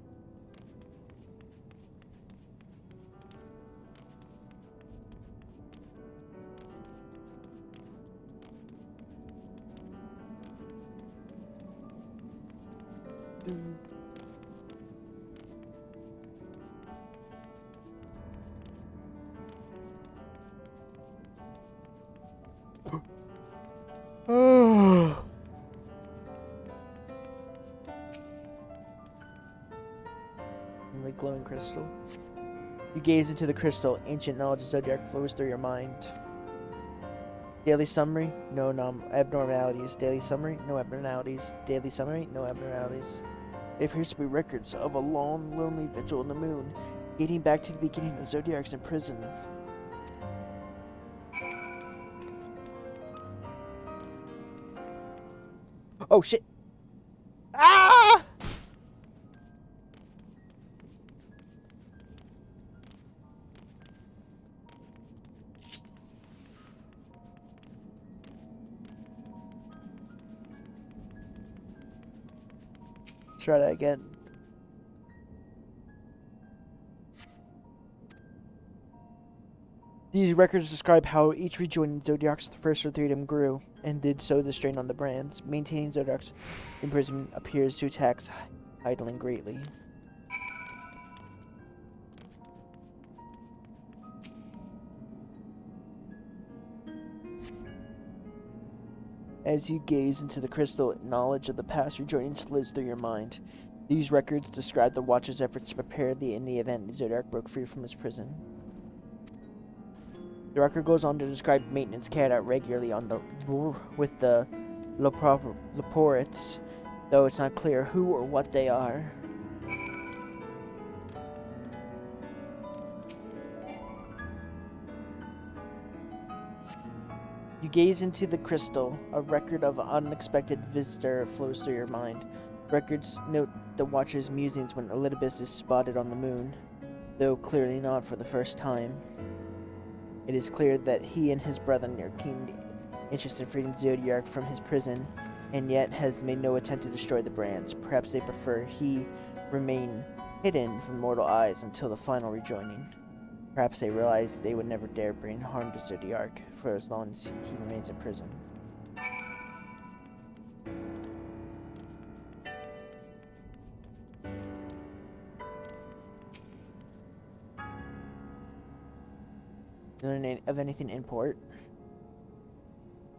The glowing crystal. You gaze into the crystal. Ancient knowledge of Zodiark flows through your mind. Daily summary, no abnormalities. Daily summary, no abnormalities. Daily summary, no abnormalities. It appears to be records of a long, lonely vigil in the moon, dating back to the beginning of Zodiark's in prison. Oh shit! Ah! Let's try that again. These records describe how each rejoining Zodiark's first freedom grew, and did so the strain on the brands. Maintaining Zodiark's imprisonment appears to tax Heidelin greatly. As you gaze into the crystal, knowledge of the past rejoinings flows through your mind. These records describe the Watcher's efforts to prepare in the event Zodiark broke free from his prison. The record goes on to describe maintenance carried out regularly on with the Leporites, though it's not clear who or what they are. You gaze into the crystal. A record of an unexpected visitor flows through your mind. Records note the Watcher's musings when Elidibus is spotted on the moon, though clearly not for the first time. It is clear that he and his brethren are keen interested in freeing Zodiark from his prison, and yet has made no attempt to destroy the brands. Perhaps they prefer he remain hidden from mortal eyes until the final rejoining. Perhaps they realized they would never dare bring harm to Zodiark for as long as he remains in prison. None of anything import.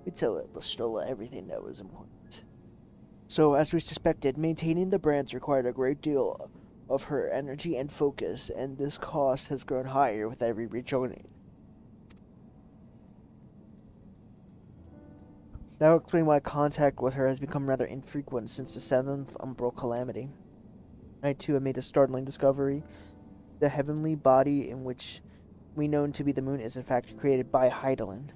We tell Lestrola everything that was important. So, as we suspected, maintaining the brands required a great deal of her energy and focus, and this cost has grown higher with every rejoining. That will explain why contact with her has become rather infrequent since the 7th Umbral Calamity. I too have made a startling discovery. The heavenly body in which we know to be the moon is in fact created by Heidelin.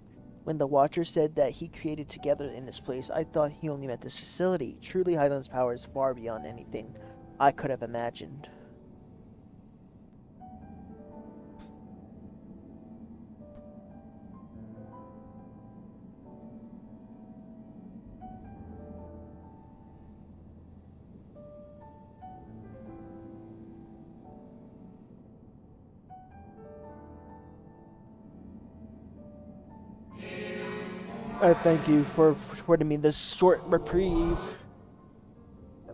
When the Watcher said that he created together in this place, I thought he only meant this facility. Truly, Heidelin's power is far beyond anything I could have imagined. I thank you for affording me this short reprieve.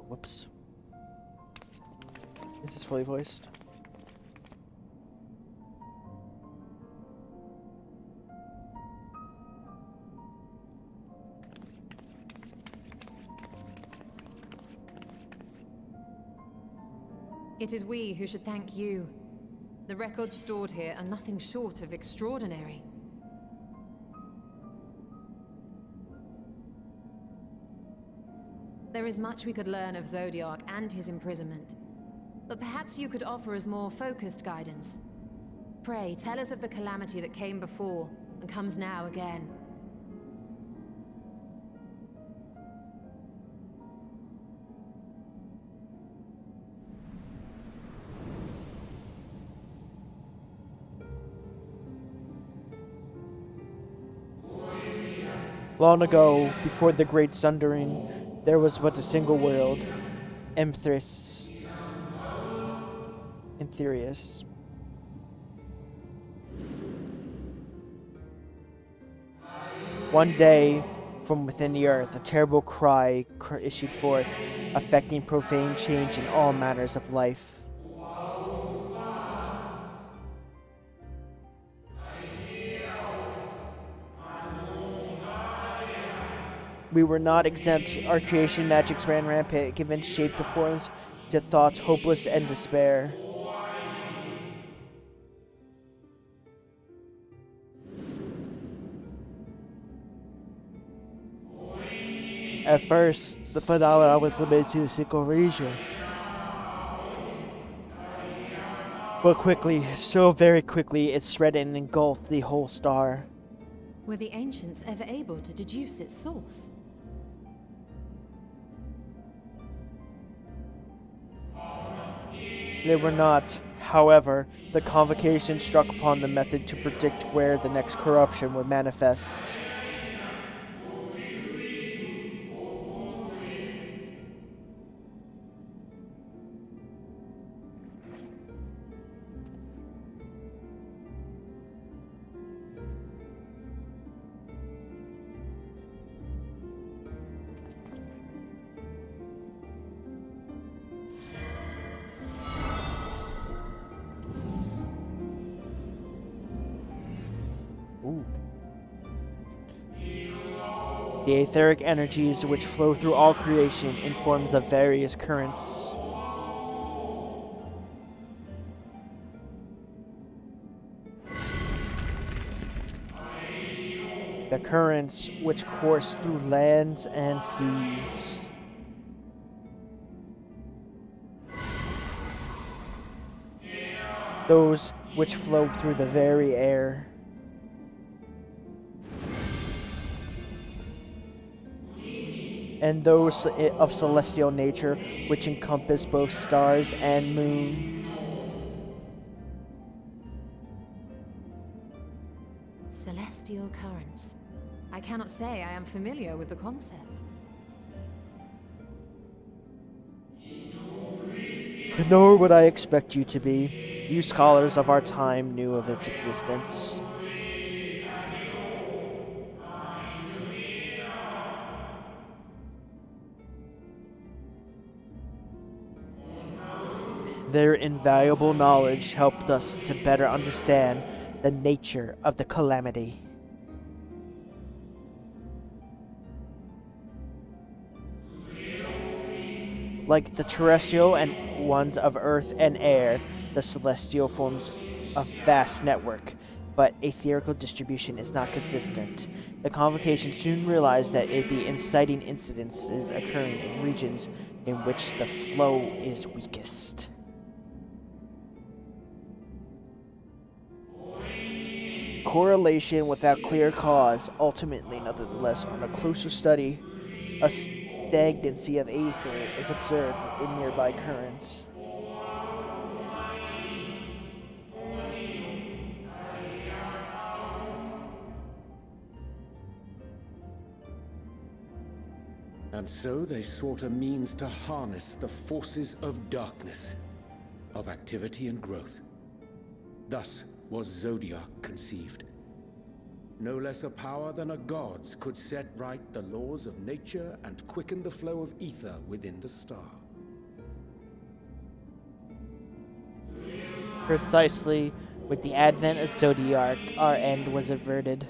Whoops. Is this fully voiced? It is we who should thank you. The records stored here are nothing short of extraordinary. There is much we could learn of Zodiark and his imprisonment, but perhaps you could offer us more focused guidance. Pray, tell us of the calamity that came before and comes now again. Long ago, before the Great Sundering, there was but a single world, Emthris. Emtherius. One day, from within the earth, a terrible cry issued forth, affecting profane change in all matters of life. We were not exempt. Our creation magics ran rampant, giving shape to forms, to thoughts hopeless and despair. At first, the phenomena was limited to a single region. But quickly, so very quickly, it spread and engulfed the whole star. Were the ancients ever able to deduce its source? They were not. However, the convocation struck upon the method to predict where the next corruption would manifest. Ooh. The etheric energies which flow through all creation in forms of various currents. The currents which course through lands and seas. Those which flow through the very air. And those of celestial nature, which encompass both stars and moon. Celestial currents. I cannot say I am familiar with the concept. Nor would I expect you to be. You scholars of our time knew of its existence. Their invaluable knowledge helped us to better understand the nature of the calamity. Like the terrestrial and ones of earth and air, the celestial forms a vast network, but etherical distribution is not consistent. The convocation soon realized that the inciting incidences occurring in regions in which the flow is weakest. Correlation without clear cause, ultimately, nonetheless, on a closer study, a stagnancy of aether is observed in nearby currents. And so they sought a means to harness the forces of darkness, of activity and growth. Thus was Zodiac conceived. No less a power than a god's could set right the laws of nature and quicken the flow of ether within the star. Precisely, with the advent of Zodiac, our end was averted.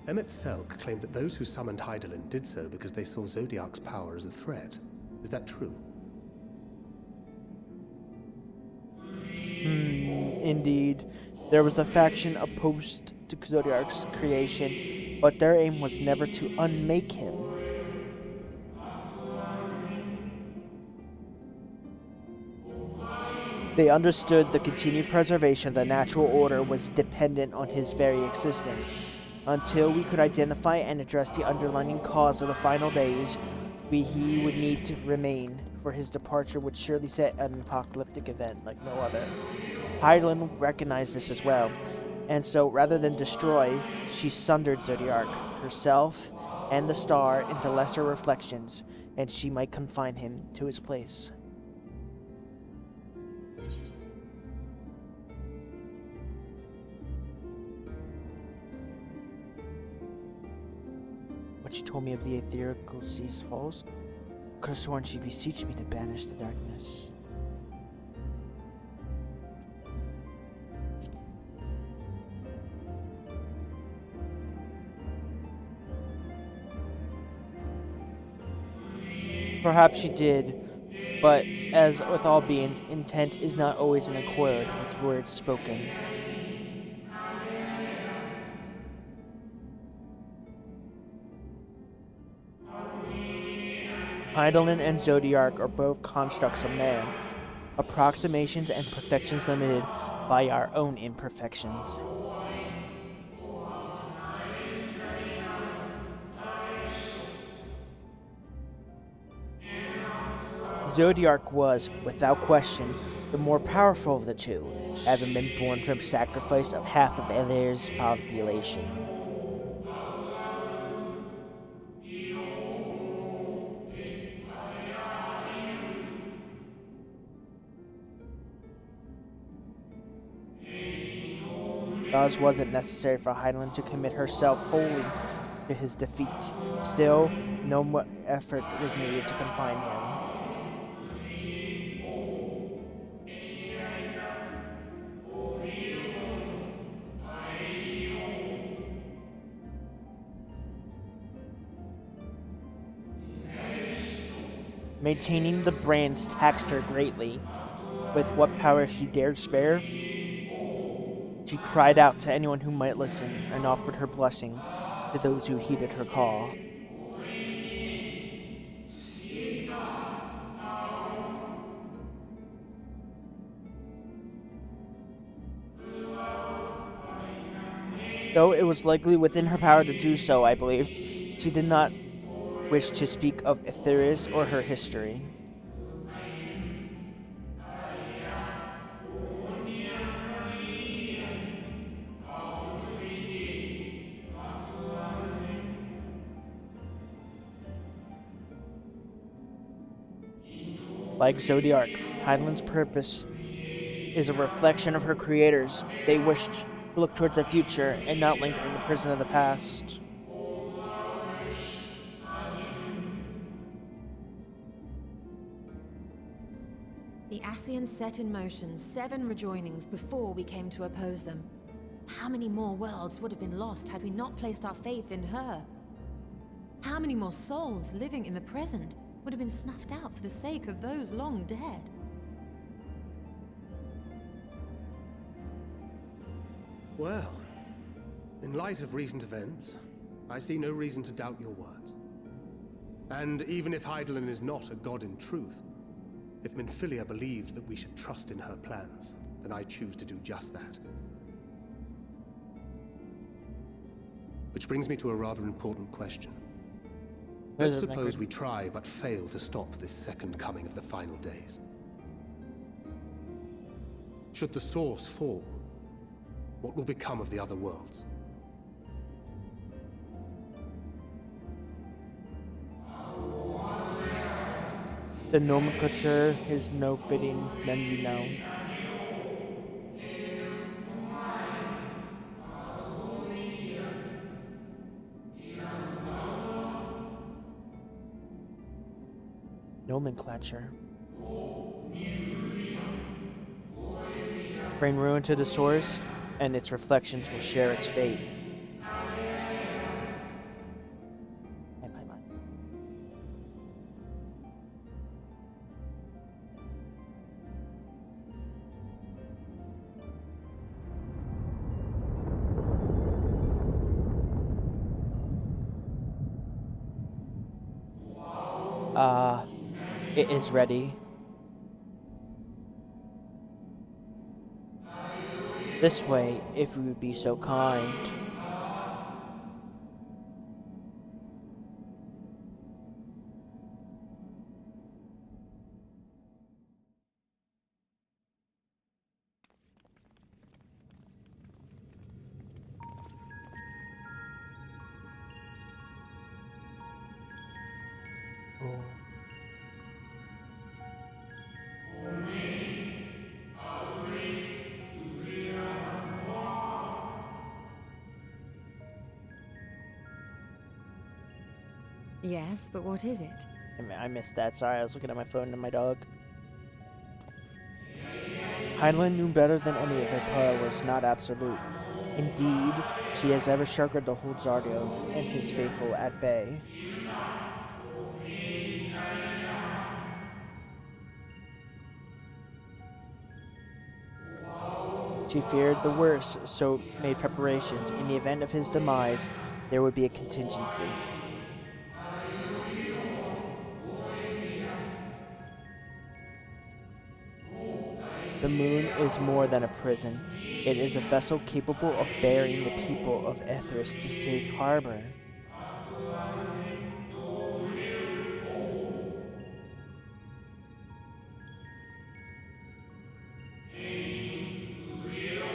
Emmett Selk claimed that those who summoned Hydaelyn did so because they saw Zodiac's power as a threat. Is that true? Indeed. There was a faction opposed to Zodiac's creation, but their aim was never to unmake him. They understood the continued preservation of the natural order was dependent on his very existence. Until we could identify and address the underlying cause of the final days, he would need to remain, for his departure would surely set an apocalyptic event like no other. Hydaelyn recognized this as well, and so rather than destroy, she sundered Zodiac, herself, and the star into lesser reflections, and she might confine him to his place. What she told me of the etherical sea's falls, could have sworn she beseeched me to banish the darkness. Perhaps she did, but as with all beings, intent is not always in accord with words spoken. Hydaelyn and Zodiac are both constructs of man, approximations and perfections limited by our own imperfections. Zodiac was, without question, the more powerful of the two, having been born from sacrifice of half of Aether's population. Thus wasn't necessary for Hydaelyn to commit herself wholly to his defeat. Still, no effort was needed to confine him. Maintaining the brands taxed her greatly. With what power she dared spare, she cried out to anyone who might listen and offered her blessing to those who heeded her call. Though it was likely within her power to do so, I believe, she did not wish to speak of Aetheris or her history. Like Zodiark, Hydaelyn's purpose is a reflection of her creators. They wished to look towards the future and not linger in the prison of the past. The Ascians set in motion 7 rejoinings before we came to oppose them. How many more worlds would have been lost had we not placed our faith in her? How many more souls living in the present would have been snuffed out for the sake of those long dead? Well, in light of recent events, I see no reason to doubt your words. And even if Hydaelyn is not a god in truth, if Minfilia believed that we should trust in her plans, then I choose to do just that. Which brings me to a rather important question. Let's suppose we try but fail to stop this second coming of the final days. Should the source fall, what will become of the other worlds? The nomenclature is no fitting than you know. Nomenclature. Bring ruin to the source, and its reflections will share its fate. It is ready. This way, if you would be so kind. Yes, but what is it? I missed that. Sorry, I was looking at my phone and my dog. Hydaelyn knew better than any of their power was not absolute. Indeed, she has ever sheltered the whole Zardiov and his faithful at bay. She feared the worst, so made preparations. In the event of his demise, there would be a contingency. The moon is more than a prison. It is a vessel capable of bearing the people of Ethris to safe harbor.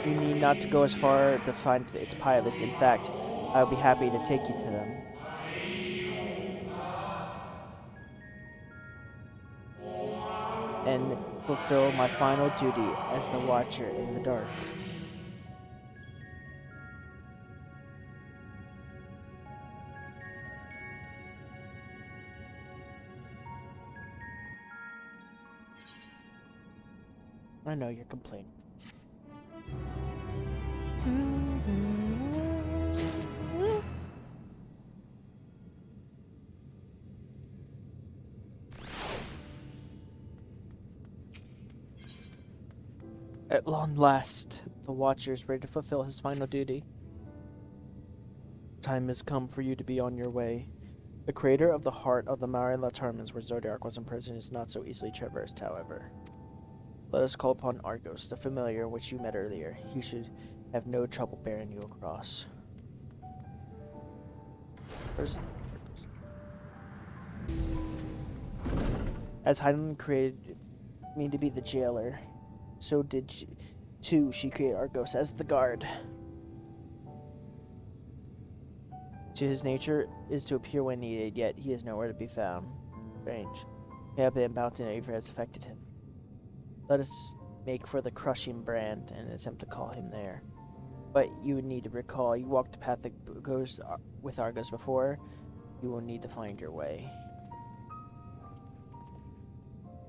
You need not to go as far to find its pilots. In fact, I will be happy to take you to them. And fulfill my final duty as the Watcher in the dark. I know you're complaining. At long last, the Watcher is ready to fulfill his final duty. Time has come for you to be on your way. The crater of the heart of the Larum where Zodiark was imprisoned is not so easily traversed, however. Let us call upon Argos, the familiar which you met earlier. He should have no trouble bearing you across. Where's Argos? As Hydaelyn created me to be the jailer, so did she, too, she created Argos as the guard. To his nature is to appear when needed, yet he is nowhere to be found. Strange. Habit and bouncing over has affected him. Let us make for the crushing brand and attempt to call him there. But you would need to recall, you walked the path that goes with Argos before. You will need to find your way.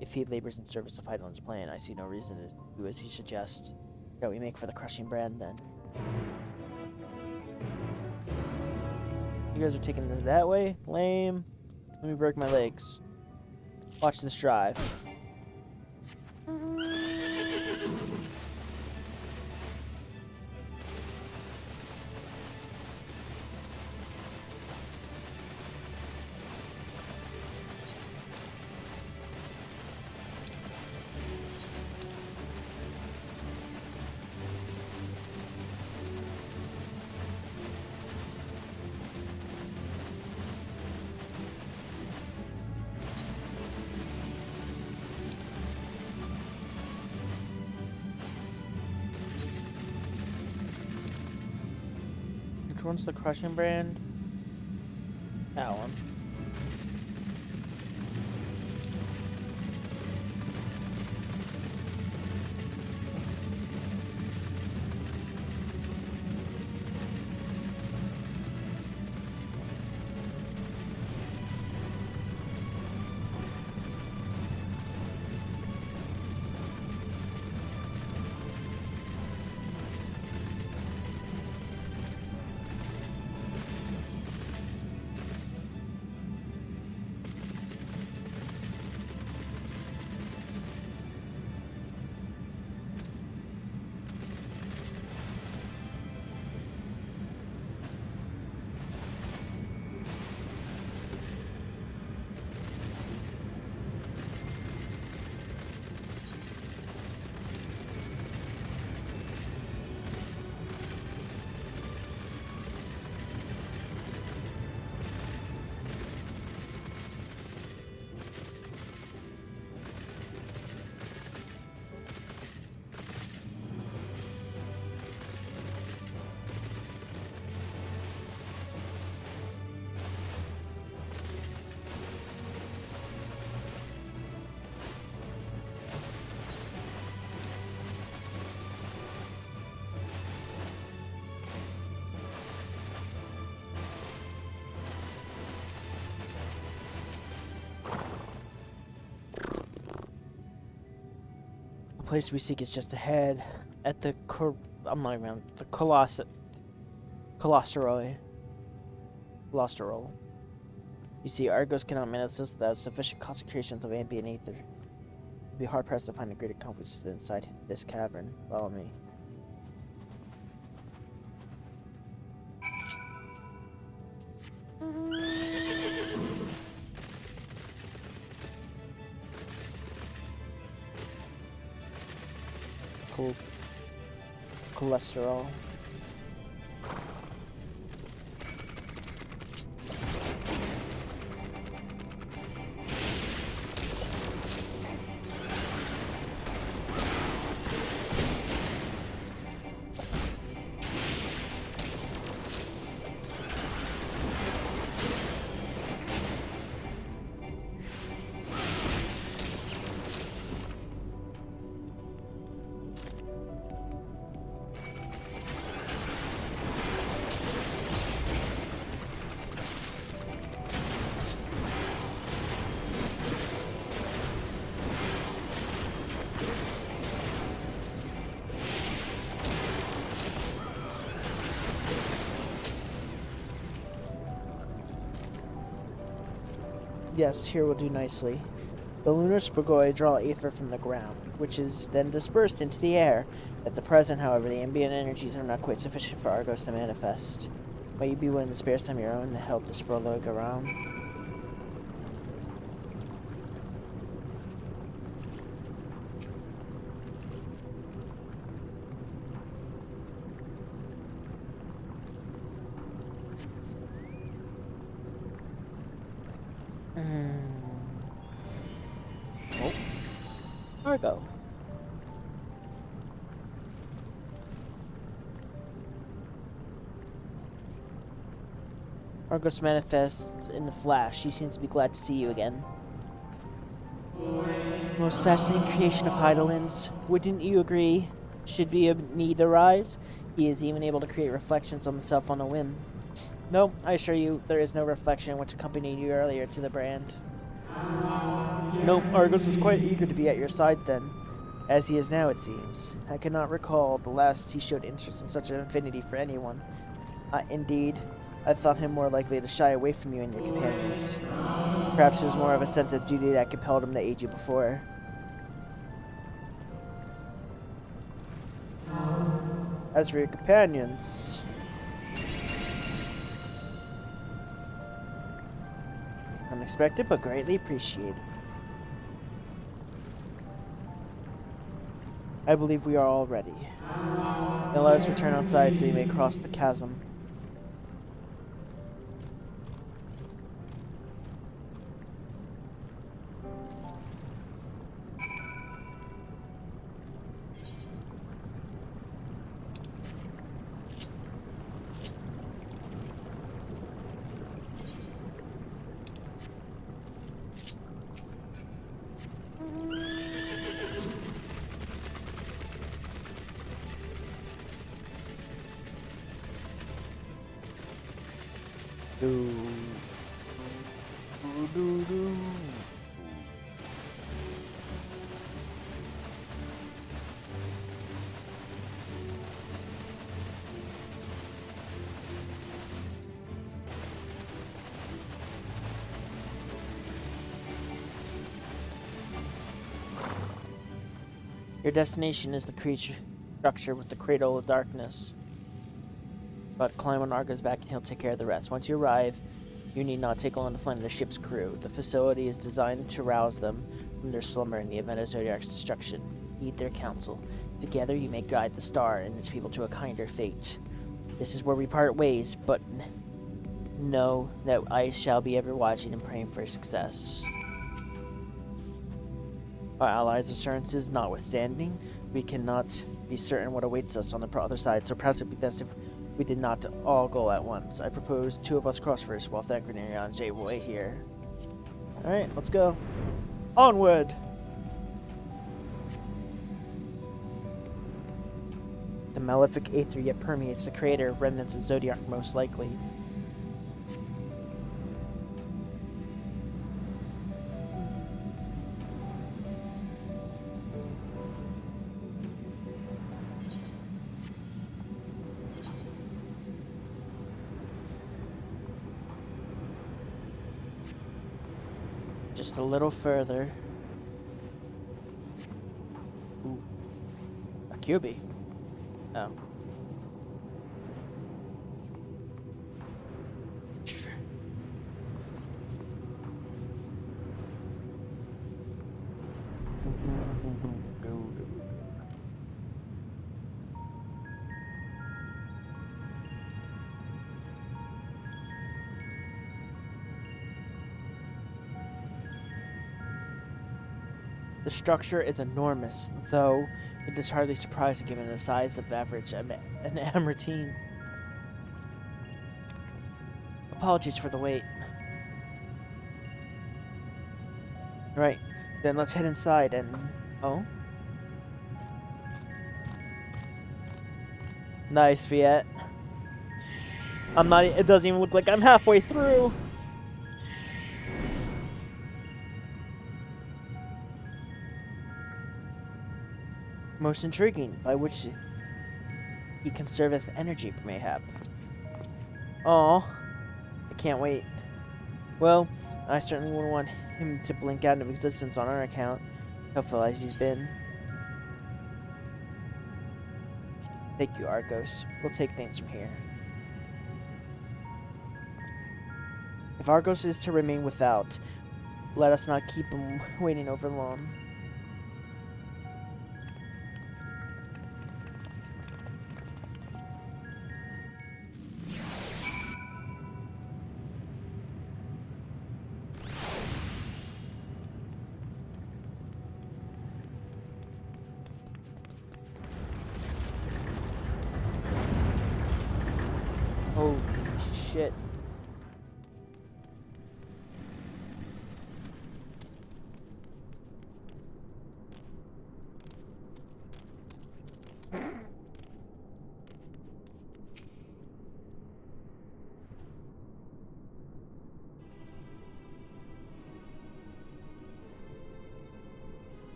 If he labors in service of Heidel's plan, I see no reason to do as he suggests. Shall we make for the crushing brand then? You guys are taking this that way? Lame. Let me break my legs. Watch this drive. Which one's the crushing brand? That one. The place we seek is just ahead, at the Colosseroi. You see, Argos cannot manage us without sufficient concentrations of ambient ether. You'd be hard pressed to find a greater confidence inside this cavern. Follow me. Cholesterol. Yes, here will do nicely. The lunar spigoi draw ether from the ground, which is then dispersed into the air. At the present, however, the ambient energies are not quite sufficient for Argos to manifest. Might you be willing to spare some of your own to help the Sprolog around? Oh. Argo. Argos manifests in the flash. She seems to be glad to see you again. Most fascinating creation of Heidelin's. Wouldn't you agree? Should be a need arise, he is even able to create reflections of himself on a whim. No, I assure you, there is no reflection which accompanied you earlier to the brand. No, Argos was quite eager to be at your side then, as he is now, it seems. I cannot recall the last he showed interest in such an affinity for anyone. Indeed, I thought him more likely to shy away from you and your companions. Perhaps it was more of a sense of duty that compelled him to aid you before. As for your companions... Unexpected, but greatly appreciated. I believe we are all ready. Now let us return outside so you may cross the chasm. Your destination is the creature structure with the Cradle of Darkness. But climb on Argo's back and he'll take care of the rest. Once you arrive, you need not take along the flight of the ship's crew. The facility is designed to rouse them from their slumber in the event of Zodiac's destruction. Heed their counsel. Together you may guide the star and its people to a kinder fate. This is where we part ways, but know that I shall be ever watching and praying for success. Our allies' assurances notwithstanding, we cannot be certain what awaits us on the other side, so perhaps it would be best if we did not all go at once. I propose 2 of us cross first while Thancred and Jay will wait here. Alright, let's go. Onward! The malefic aether yet permeates the crater, remnants of Zodiac most likely. Just a little further. Ooh. A QB. Oh. The structure is enormous, though it is hardly surprising given the size of average an Amartine. Apologies for the wait. Right, then let's head inside and... Oh? Nice, Fiat. I'm not... It doesn't even look like I'm halfway through! Most intriguing, by which he conserveth energy, mayhap. Aw, I can't wait. Well, I certainly wouldn't want him to blink out of existence on our account, helpful as he's been. Thank you, Argos. We'll take things from here. If Argos is to remain without, let us not keep him waiting over long. Holy shit.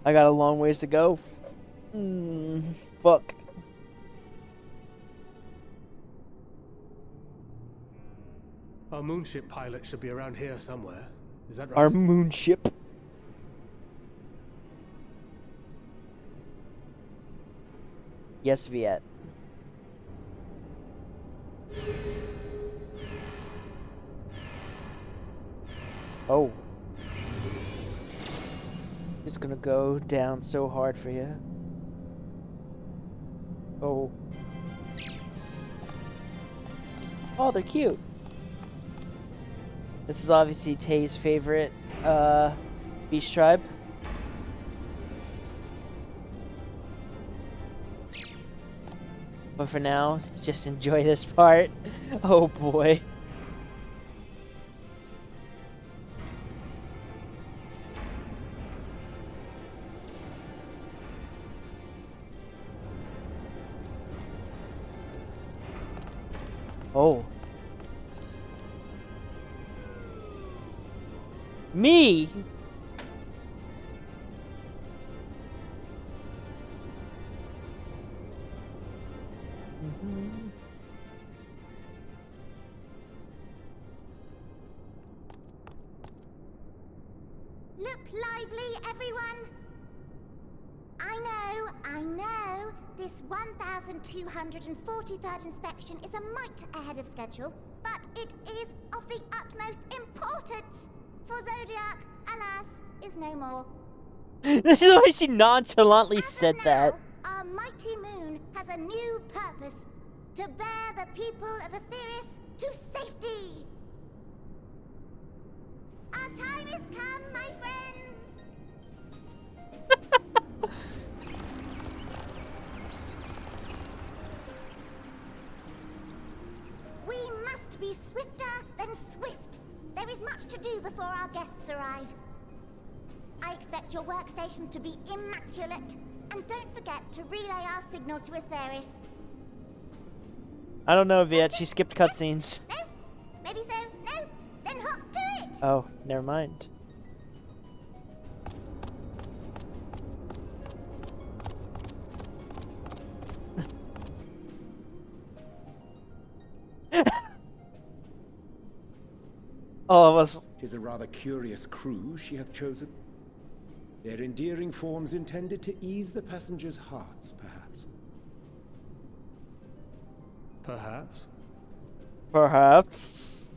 I got a long ways to go. Fuck. Our moonship pilot should be around here somewhere. Is that right? Our moonship. Yes, Viet. Oh. It's gonna go down so hard for you. Oh. Oh, they're cute. This is obviously Tay's favorite beast tribe. But for now, just enjoy this part. Oh boy. Oh. Me? Look lively, everyone! I know, this 1243rd inspection is a mite ahead of schedule, but it is of the utmost importance, for Zodiac, alas, is no more. This is why she nonchalantly As of said now, that. Our mighty moon has a new purpose, to bear the people of Aetheris to safety. Our time has come, my friends! We must be swifter than swift. There is much to do before our guests arrive. I expect your workstations to be immaculate, and don't forget to relay our signal to Aetheris. I don't know, Viet. She skipped cutscenes. No? Maybe so? No? Then hop to it! Oh, never mind. All of us. 'Tis a rather curious crew she hath chosen. Their endearing forms intended to ease the passengers' hearts, perhaps. Perhaps. Perhaps.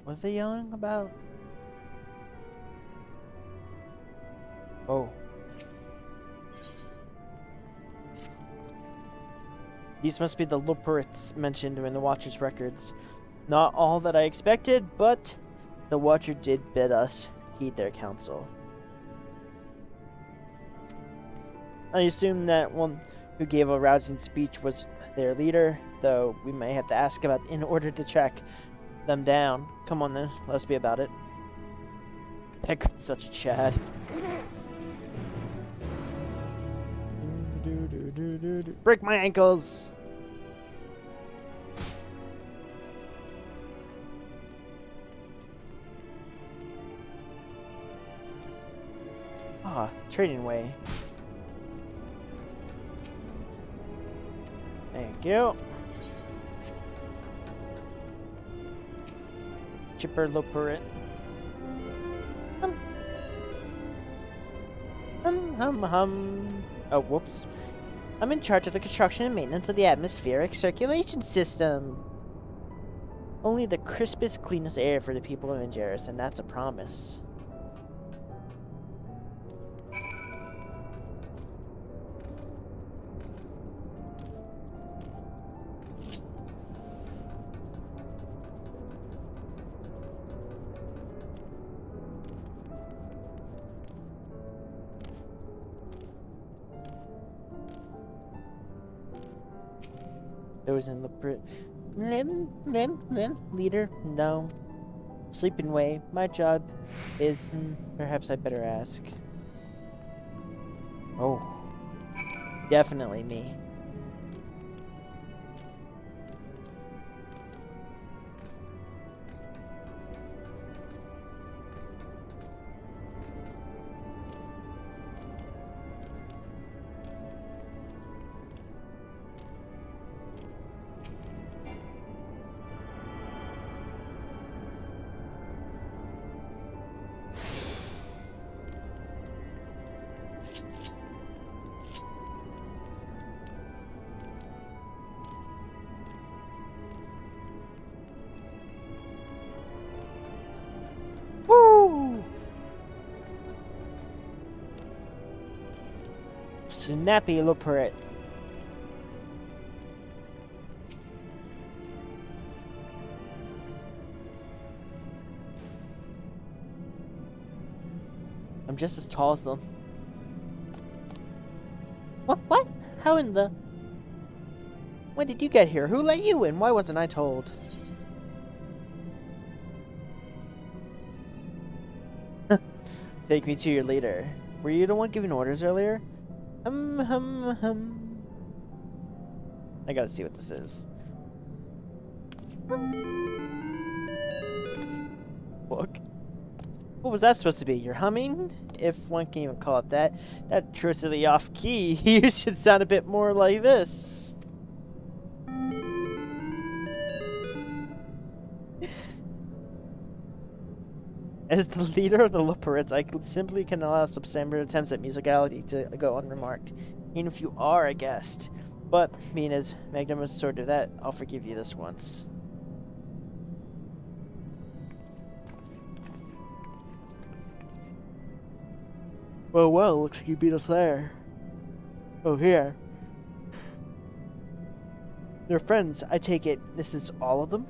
What are they yelling about? Oh. These must be the Luperits mentioned in the Watcher's records. Not all that I expected, but the Watcher did bid us heed their counsel. I assume that one who gave a rousing speech was their leader, though we may have to ask about in order to track them down. Come on then, let's be about it. That guy's such a Chad. Break my ankles! Ah, trading way. Thank you. Chipper Loperit. Oh, whoops. I'm in charge of the construction and maintenance of the atmospheric circulation system. Only the crispest, cleanest air for the people of Angeris, and that's a promise. There was in the leader? No. Sleeping way. My job is... perhaps I better ask. Oh. Definitely me. Woo! Snappy Luperet. I'm just as tall as them. What? How in the... When did you get here? Who let you in? Why wasn't I told? Take me to your leader. Were you the one giving orders earlier? I gotta see what this is. Look. What was that supposed to be? You're humming? If one can even call it that. That's truly off key. You should sound a bit more like this. As the leader of the Luperits, I simply cannot allow some standard attempts at musicality to go unremarked, even if you are a guest. But, being as magnanimous sort of that, I'll forgive you this once. Well, looks like you beat us there. Oh, here. They're friends, I take it. This is all of them?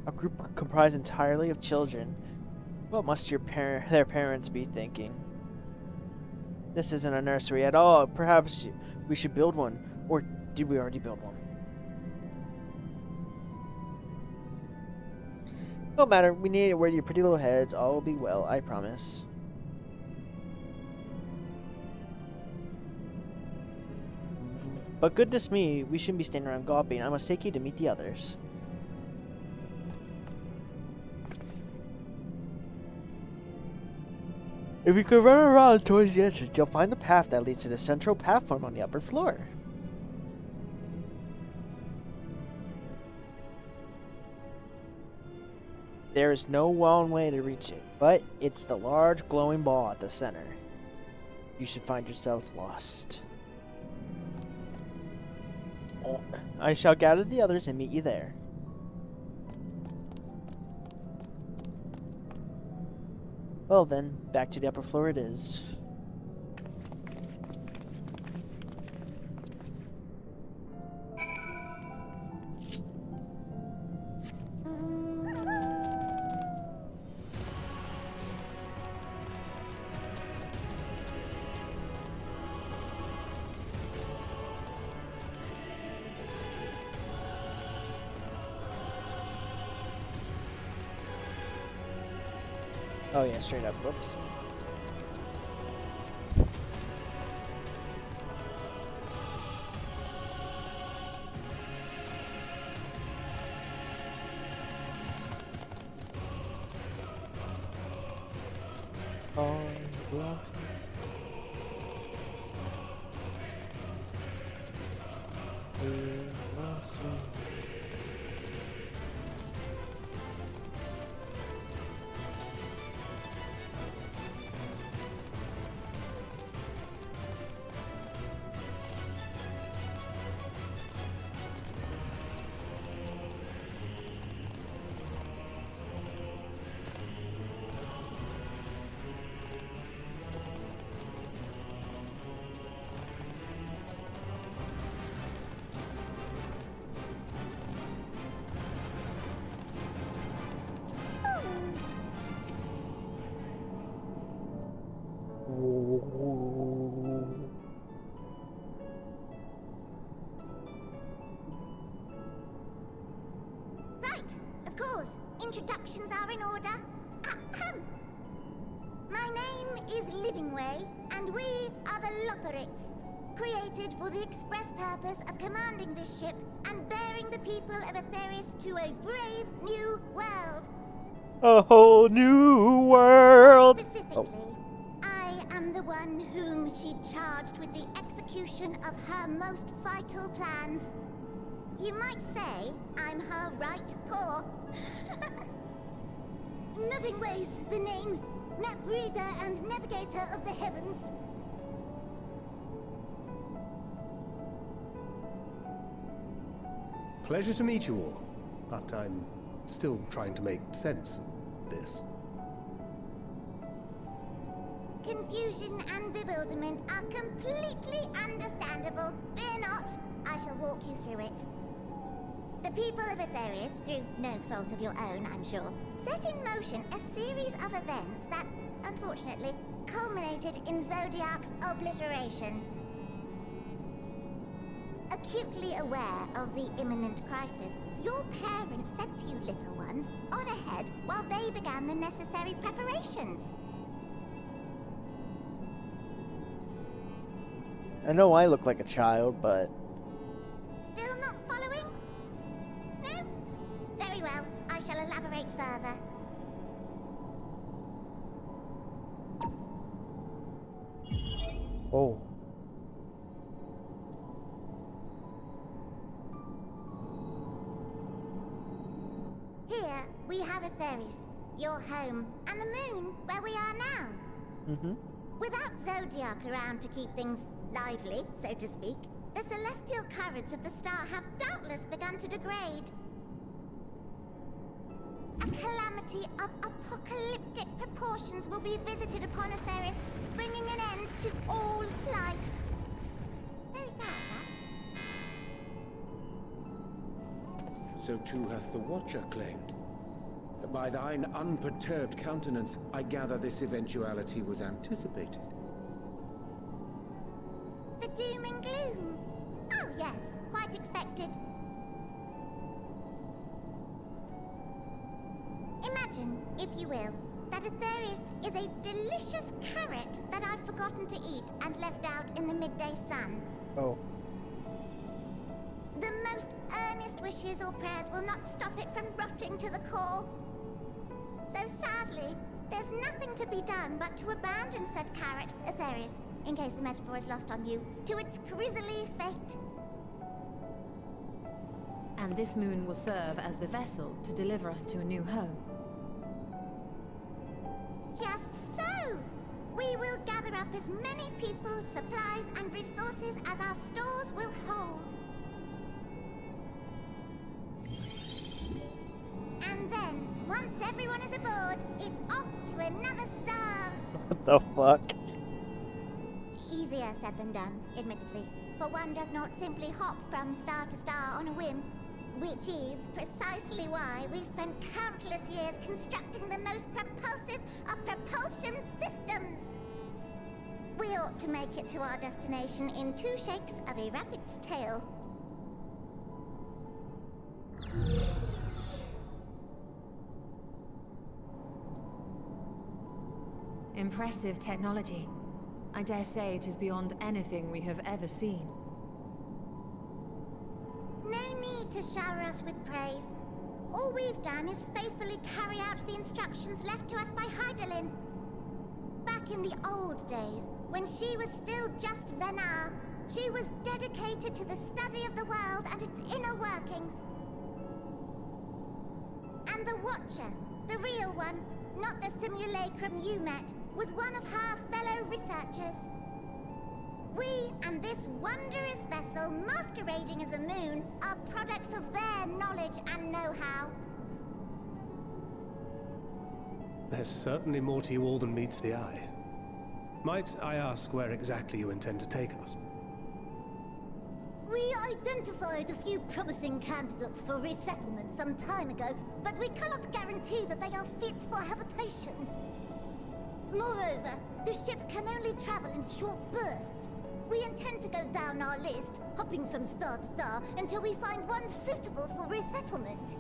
A group comprised entirely of children. What must their parents be thinking? This isn't a nursery at all. Perhaps we should build one. Or did we already build one? No matter. We need to wear your pretty little heads. All will be well, I promise. But goodness me, we shouldn't be standing around gawping. I must take you to meet the others. If you could run around towards the entrance, you'll find the path that leads to the central platform on the upper floor. There is no one way to reach it, but it's the large glowing ball at the center. You should find yourselves lost. I shall gather the others and meet you there. Well then, back to the upper floor it is. Oh yeah, straight up, whoops. Oh, yeah. course, introductions are in order. Ahem. My name is Livingway, and we are the Loporits, created for the express purpose of commanding this ship and bearing the people of Atheris to a brave new world. A whole new world! Specifically, I am the one whom she charged with the execution of her most vital plans. You might say I'm her right paw. Livingway's the name. Map reader and navigator of the heavens. Pleasure to meet you all, but I'm still trying to make sense of this. Confusion and bewilderment are completely understandable. Fear not, I shall walk you through it. The people of Atheris, through no fault of your own, I'm sure, set in motion a series of events that, unfortunately, culminated in Zodiac's obliteration. Acutely aware of the imminent crisis, your parents sent you little ones on ahead while they began the necessary preparations. I know I look like a child, but... Still not following? No? Very well, I shall elaborate further. Oh. Here, we have Atheris, your home, and the moon, where we are now. Mm-hmm. Without Zodiac around to keep things lively, so to speak, the celestial currents of the star have doubtless begun to degrade. A calamity of apocalyptic proportions will be visited upon Atheris, bringing an end to all life. Very sad, that. So too hath the Watcher claimed. By thine unperturbed countenance, I gather this eventuality was anticipated. The doom and gloom. Oh yes, quite expected. Imagine, if you will, that Atheris is a delicious carrot that I've forgotten to eat and left out in the midday sun. Oh. The most earnest wishes or prayers will not stop it from rotting to the core. So sadly, there's nothing to be done but to abandon said carrot, Atheris, in case the metaphor is lost on you, to its grisly fate. And this moon will serve as the vessel to deliver us to a new home. Just so! We will gather up as many people, supplies, and resources as our stores will hold. And then, once everyone is aboard, it's off to another star. What the fuck? Easier said than done, admittedly, for one does not simply hop from star to star on a whim, which is precisely why we've spent countless years constructing the most propulsive of propulsion systems. We ought to make it to our destination in 2 shakes of a rabbit's tail. Impressive technology. I dare say it is beyond anything we have ever seen. No need to shower us with praise. All we've done is faithfully carry out the instructions left to us by Hydaelyn. Back in the old days, when she was still just Venar, she was dedicated to the study of the world and its inner workings. And the Watcher, the real one, not the simulacrum you met, was one of her fellow researchers. We and this wondrous vessel masquerading as a moon are products of their knowledge and know-how. There's certainly more to you all than meets the eye. Might I ask where exactly you intend to take us? We identified a few promising candidates for resettlement some time ago, but we cannot guarantee that they are fit for habitation. Moreover, the ship can only travel in short bursts. We intend to go down our list, hopping from star to star, until we find one suitable for resettlement.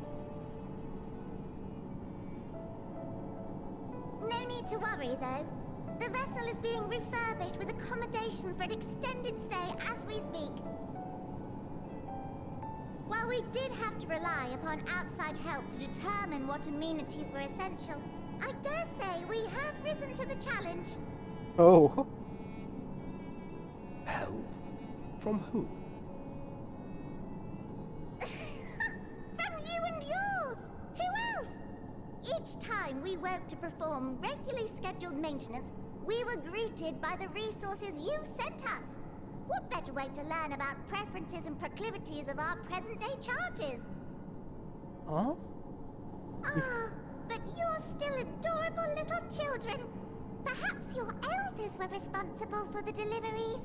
need to worry, though. The vessel is being refurbished with accommodation for an extended stay as we speak. While we did have to rely upon outside help to determine what amenities were essential, I dare say we have risen to the challenge. Oh. Help? From who? From you and yours! Who else? Each time we woke to perform regularly scheduled maintenance, we were greeted by the resources you sent us. What better way to learn about preferences and proclivities of our present-day charges? Huh? Ah, but you're still adorable little children. Perhaps your elders were responsible for the deliveries.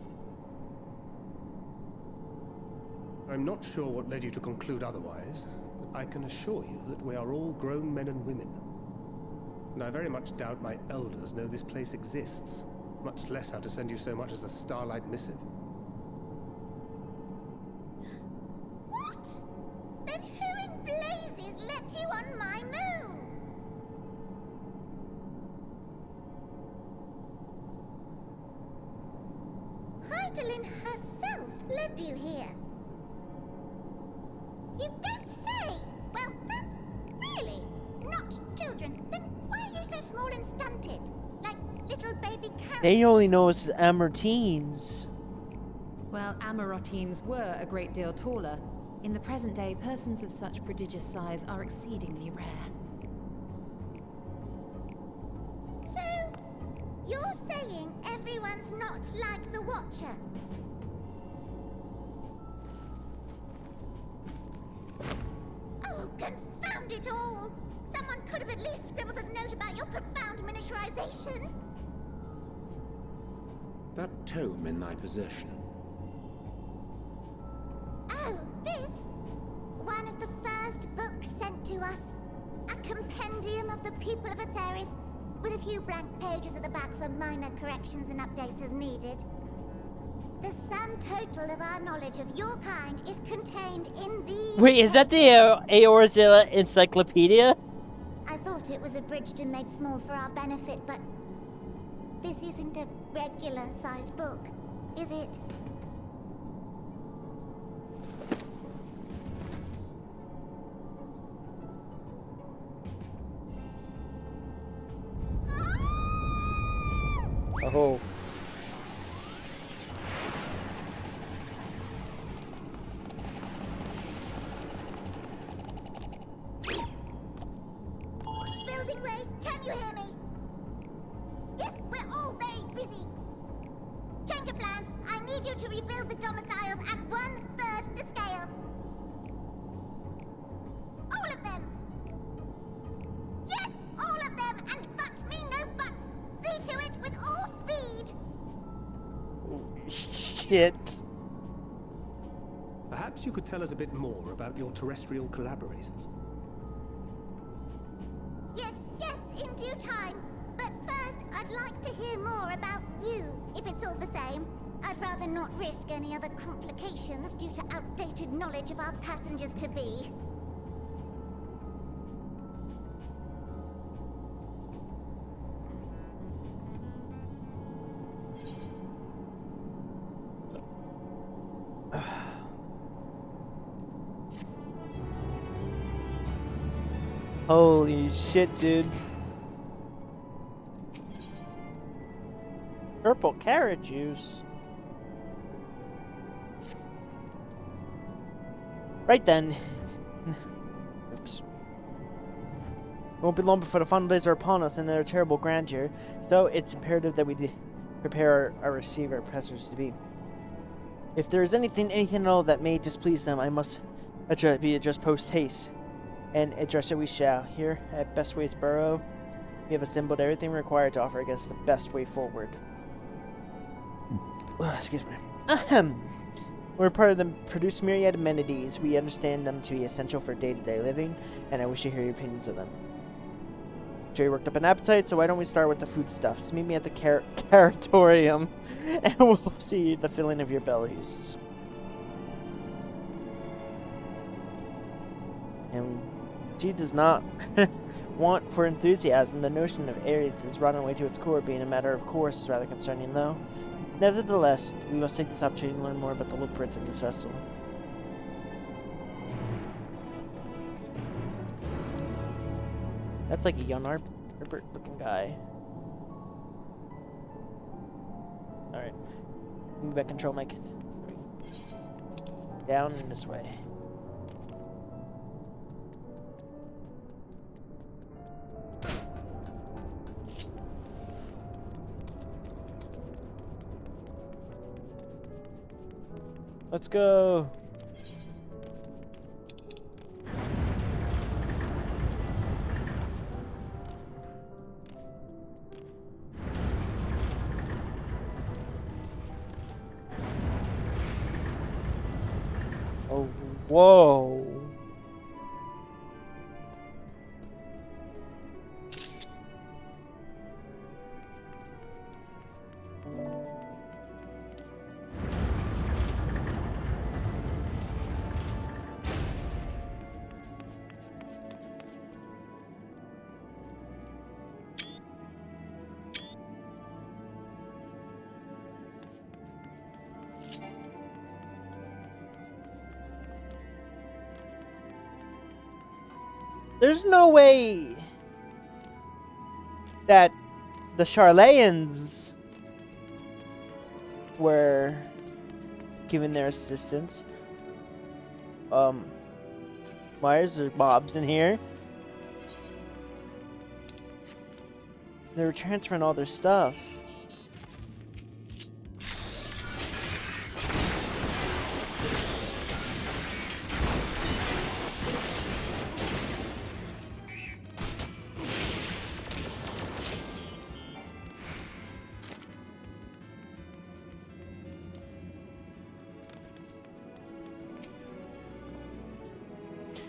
I'm not sure what led you to conclude otherwise, but I can assure you that we are all grown men and women. And I very much doubt my elders know this place exists, much less how to send you so much as a starlight missive. What? Then who in blazes let you on my moon? Heidelin herself led you here. You don't say! Well, that's really not children. Then why are you so small and stunted? Like little baby carrots? They only know us Amartines. Well, Amarotines were a great deal taller. In the present day, persons of such prodigious size are exceedingly rare. So, you're saying everyone's not like the Watcher? Oh, confound it all! Someone could have at least scribbled a note about your profound miniaturization. That tome in thy possession. Oh, this? One of the first books sent to us. A compendium of the people of Aetheris, with a few blank pages at the back for minor corrections and updates as needed. The sum total of our knowledge of your kind is contained in these... Wait, is that the Eorzilla Encyclopedia? I thought it was abridged and made small for our benefit, but... this isn't a regular-sized book, is it? Oh. Building way, can you hear me? Yes, we're all very busy. Change of plans. I need you to rebuild the domiciles at 1/3 the scale. All of them. Yes, all of them, and but me no buts. See to it with all speed. Shit. Perhaps you could tell us a bit more about your terrestrial collaborators. Yes, in due time. But first, I'd like to hear more about you, if it's all the same. I'd rather not risk any other complications due to outdated knowledge of our passengers-to-be. Holy shit, dude. Purple carrot juice. Right then. Oops. It won't be long before the final days are upon us in their terrible grandeur, so it's imperative that we prepare our receiver pressers to be. If there is anything at all that may displease them, I must be addressed post haste. And address it we shall. Here at Bestway's Burrow, we have assembled everything required to offer against the best way forward. Excuse me. Ahem. We're part of the produce myriad amenities. We understand them to be essential for day-to-day living, and I wish to hear your opinions of them. Jerry worked up an appetite, so why don't we start with the foodstuffs? Meet me at the Manetorium, and we'll see the filling of your bellies. And she does not want for enthusiasm, the notion of Aerith is rotten away to its core, being a matter of course is rather concerning, though. Nevertheless, we must take this opportunity to learn more about the blueprints in this vessel. That's like a young Herbert looking guy. Alright. Move back control mic. Down and this way. Let's go. Oh, whoa. There's no way that the Charlayans were giving their assistance. Why is there mobs in here? They were transferring all their stuff.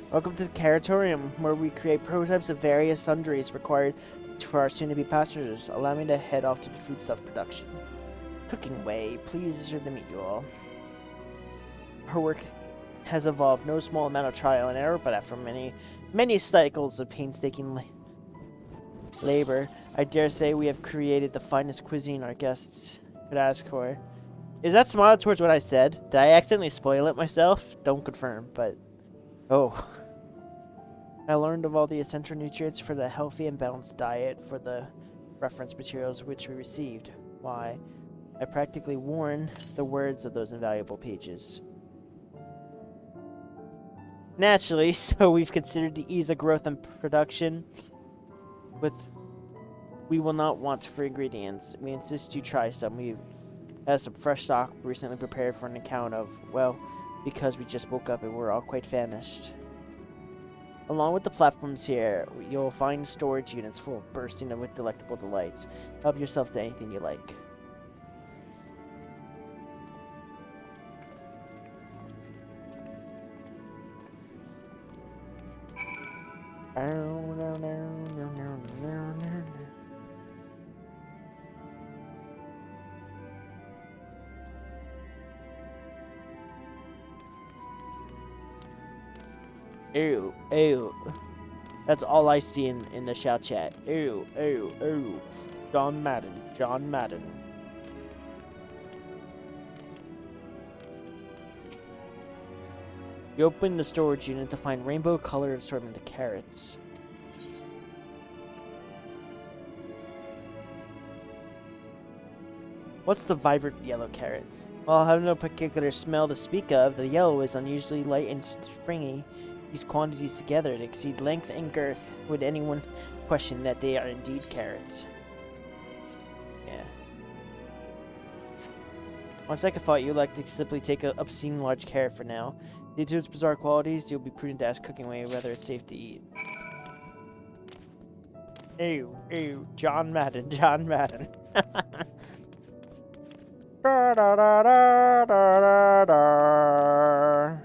Welcome to the Manetorium, where we create prototypes of various sundries required for our soon-to-be passengers. Allow me to head off to the foodstuff production. Cooking way, pleased to meet you all. Her work has involved no small amount of trial and error, but after many cycles of painstaking labor, I dare say we have created the finest cuisine our guests could ask for. Is that smile towards what I said? Did I accidentally spoil it myself? Don't confirm, but... Oh. I learned of all the essential nutrients for the healthy and balanced diet for the reference materials which we received. Why, I practically worn the words of those invaluable pages. Naturally, so we've considered to ease the growth and production. We will not want free ingredients. We insist you try some. We have some fresh stock recently prepared for an account of, well, because we just woke up and we're all quite famished. Along with the platforms here, you'll find storage units full of bursting with delectable delights. Help yourself to anything you like. Ew, ew. That's all I see in the shout chat. Ew, ew, ew. John Madden, John Madden. You open the storage unit to find rainbow-colored assortment of carrots. What's the vibrant yellow carrot? While having no particular smell to speak of, the yellow is unusually light and springy. These quantities together exceed length and girth. Would anyone question that they are indeed carrots? Yeah. On second thought, you'd like to simply take an obscene large carrot for now. Due to its bizarre qualities, you'll be prudent to ask cooking way whether it's safe to eat. Ew, ew, John Madden, John Madden. Da, da, da, da, da, da.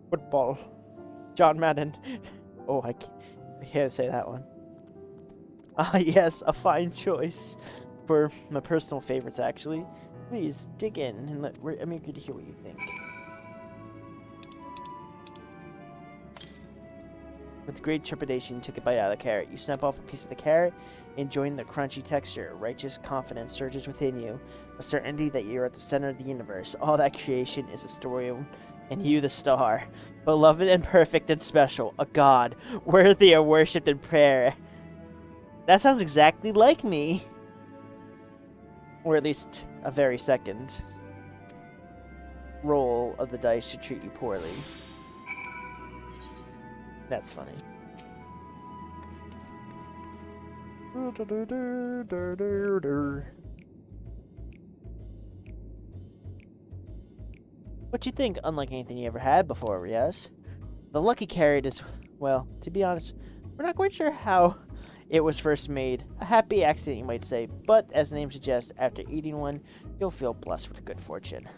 Football. John Madden. Oh, I can't say that one. Ah, yes, a fine choice. were my personal favorites, actually. Please dig in, and I'm eager to hear what you think. With great trepidation, you took a bite out of the carrot. You snap off a piece of the carrot, enjoying the crunchy texture. Righteous confidence surges within you, a certainty that you're at the center of the universe. All that creation is a story, and you the star. Beloved and perfect and special, a god, worthy of worship and prayer. That sounds exactly like me. Or at least a very second roll of the dice should treat you poorly. That's funny. What you think? Unlike anything you ever had before, yes? The lucky carrot is, well, to be honest, we're not quite sure how it was first made. A happy accident, you might say, but as the name suggests, after eating one, you'll feel blessed with good fortune.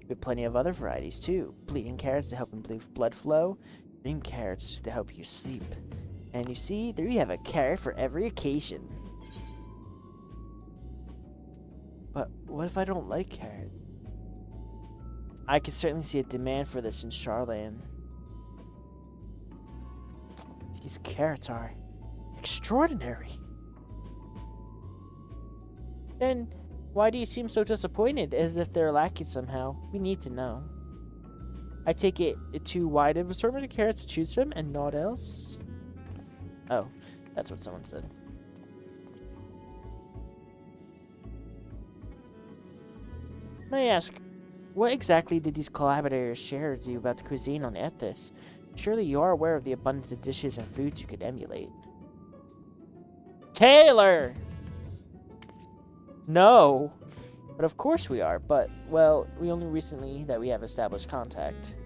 We have plenty of other varieties too. Bleeding carrots to help improve blood flow, dream carrots to help you sleep. And you see, there you have a carrot for every occasion. But what if I don't like carrots? I could certainly see a demand for this in Charland. These carrots are extraordinary. Then why do you seem so disappointed, as if they're lacking somehow? We need to know. I take it too wide of assortment of carrots to choose from, and naught else? Oh, that's what someone said. May I ask, what exactly did these collaborators share with you about the cuisine on Ethos? Surely you are aware of the abundance of dishes and foods you could emulate. Taylor! No! But of course we are, but, well, we only recently that we have established contact.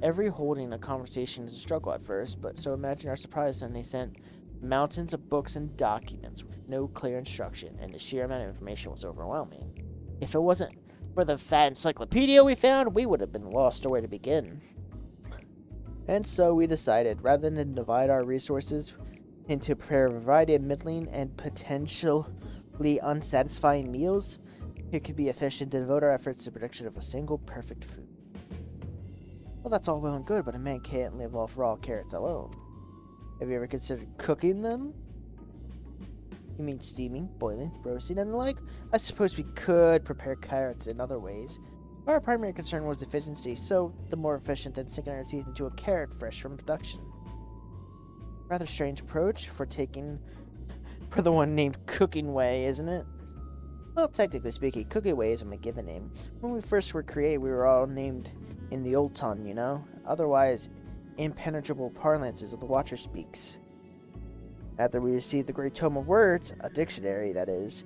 Every holding a conversation is a struggle at first, but so imagine our surprise when they sent mountains of books and documents with no clear instruction, and the sheer amount of information was overwhelming. If it wasn't for the fat encyclopedia we found, we would have been lost to where to begin. And so we decided, rather than divide our resources into prepare a variety of middling and potentially unsatisfying meals, it could be efficient to devote our efforts to the production of a single perfect food. Well, that's all well and good, but a man can't live off raw carrots alone. Have you ever considered cooking them? You mean steaming, boiling, roasting, and the like? I suppose we could prepare carrots in other ways. But our primary concern was efficiency, so the more efficient than sinking our teeth into a carrot fresh from production. Rather strange approach for the one named Cooking Way, isn't it? Well, technically speaking, Cooking Way isn't a given name. When we first were created, we were all named in the old tongue, you know? Otherwise, impenetrable parlances of the Watcher speaks. After we received the Great Tome of Words, a dictionary, that is,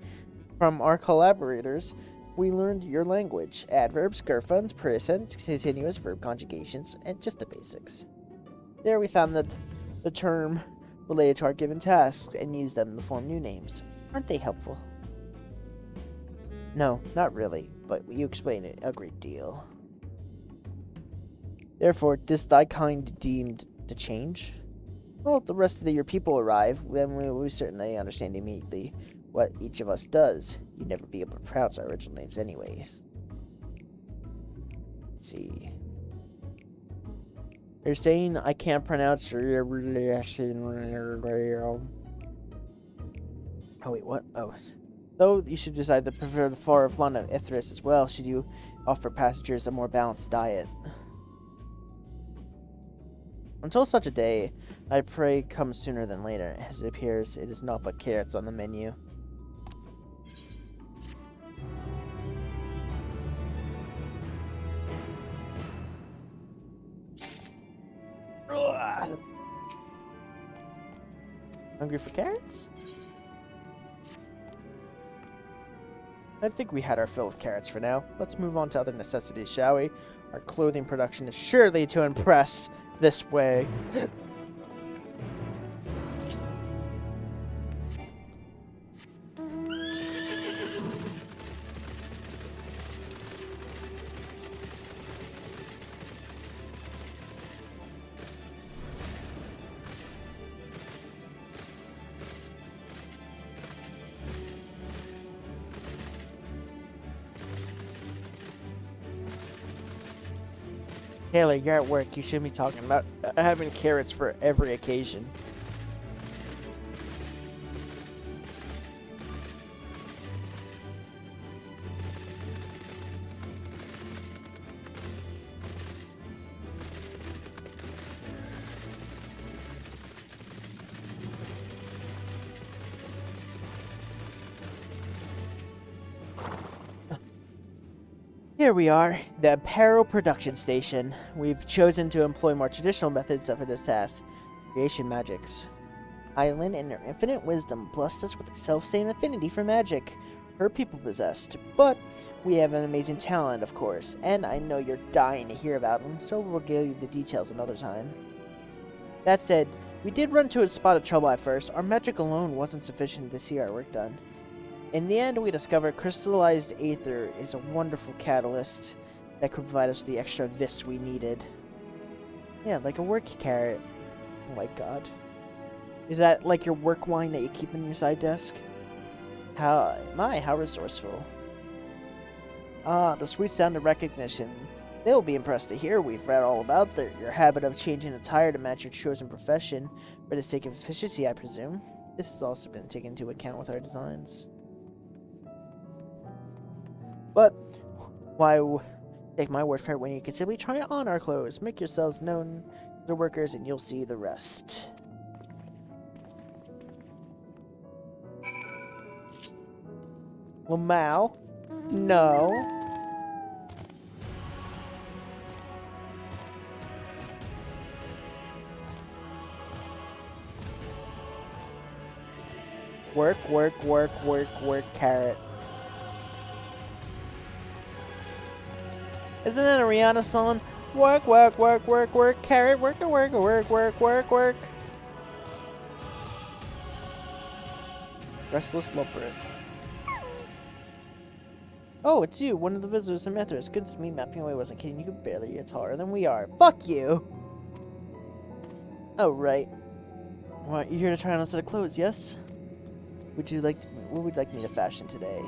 from our collaborators, we learned your language, adverbs, gerunds, present, continuous, verb conjugations, and just the basics. There we found the term related to our given tasks and used them to form new names. Aren't they helpful? No, not really, but you explain it a great deal. Therefore, this thy kind deemed to change? Well, if the rest of your people arrive, then we will certainly understand immediately what each of us does. You'd never be able to pronounce our original names anyways. Let's see. You're saying I can't pronounce your relation. Oh wait, what? Oh. Though you should decide to prefer the far flung of Ithris as well, should you offer passengers a more balanced diet. Until such a day, I pray comes sooner than later. As it appears, it is not but carrots on the menu. Ugh. Hungry for carrots? I think we had our fill of carrots for now. Let's move on to other necessities, shall we? Our clothing production is surely to impress this way. Taylor, you're at work. You shouldn't be talking about having carrots for every occasion. Here we are, the Apparel Production Station. We've chosen to employ more traditional methods for this task. Creation magics. Island, in her infinite wisdom, blessed us with a self-same affinity for magic. Her people possessed. But we have an amazing talent, of course, and I know you're dying to hear about them, so we'll give you the details another time. That said, we did run into a spot of trouble at first. Our magic alone wasn't sufficient to see our work done. In the end, we discovered crystallized aether is a wonderful catalyst that could provide us with the extra vis we needed. Yeah, like a work carrot. Oh my god. Is that like your work wine that you keep in your side desk? How resourceful. Ah, the sweet sound of recognition. They'll be impressed to hear we've read all about your habit of changing attire to match your chosen profession, for the sake of efficiency, I presume. This has also been taken into account with our designs. But why take my word for it when you can simply try on our clothes? Make yourselves known to the workers and you'll see the rest. Well, Mao? No. Work, carrot. Isn't that a Rihanna song? Work, carrot, work. Restless leopard. Oh, it's you, one of the visitors from Ethers. Good to me, mapping away wasn't kidding. You could barely get taller than we are. Fuck you! Oh, right. What, you here to try on a set of clothes, yes? What would you like me to fashion today?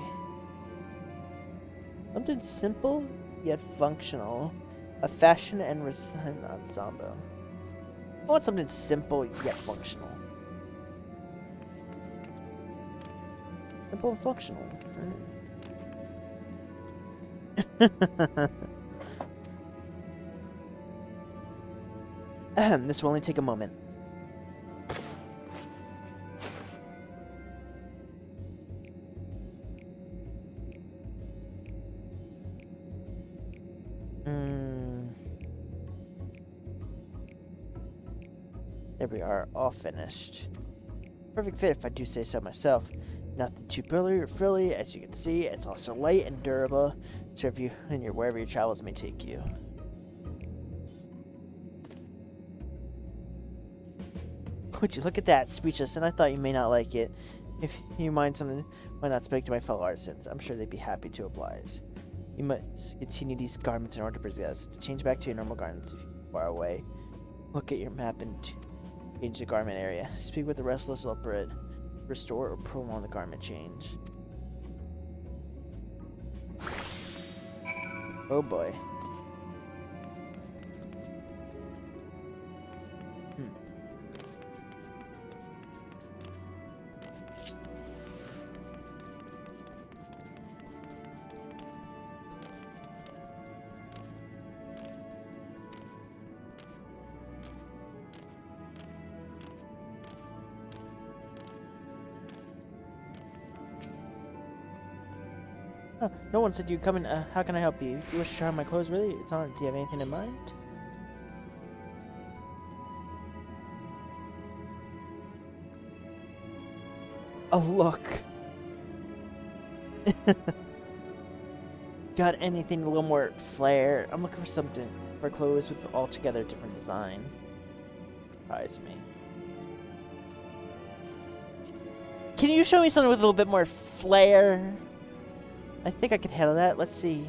Something simple, yet functional. A fashion and resign ensemble. I want something simple, yet functional. Simple and functional. This will only take a moment. There we are, all finished. Perfect fit if I do say so myself. Nothing too burly or frilly, as you can see. It's also light and durable, serve you in wherever your travels may take you. Would you look at that, speechless, and I thought you may not like it. If you mind something, why not speak to my fellow artisans? I'm sure they'd be happy to oblige. You must continue these garments in order to possess. To change back to your normal garments if you're far away. Look at your map and change the garment area. Speak with the restless leopard. Restore or prolong the garment change. Oh boy. Oh, no one said you'd come in. How can I help you? You wish to try on my clothes, really? It's on. Do you have anything in mind? Oh, look. Got anything a little more flair? I'm looking for something for clothes with altogether different design. Surprise me. Can you show me something with a little bit more flair? I think I can handle that. Let's see.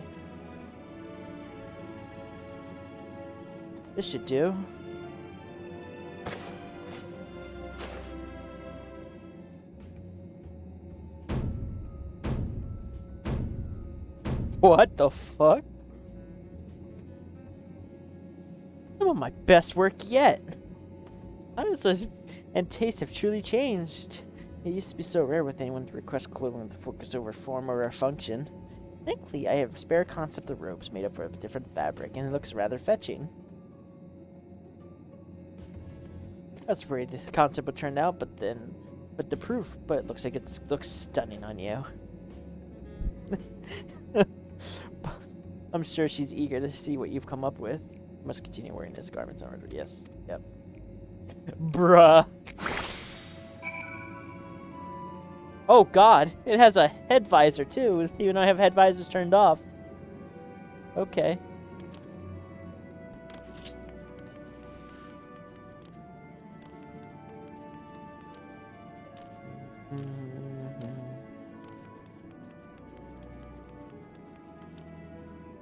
This should do. What the fuck? Some of my best work yet. Honestly, and tastes have truly changed. It used to be so rare with anyone to request clothing to focus over form or function. Thankfully, I have a spare concept of robes made up of a different fabric, and it looks rather fetching. I was worried the concept would turn out, but the proof, but it looks like it looks stunning on you. I'm sure she's eager to see what you've come up with. Must continue wearing his garments on order. Yes. Yep. Bruh. Oh god, it has a head visor too, even though I have head visors turned off. Okay.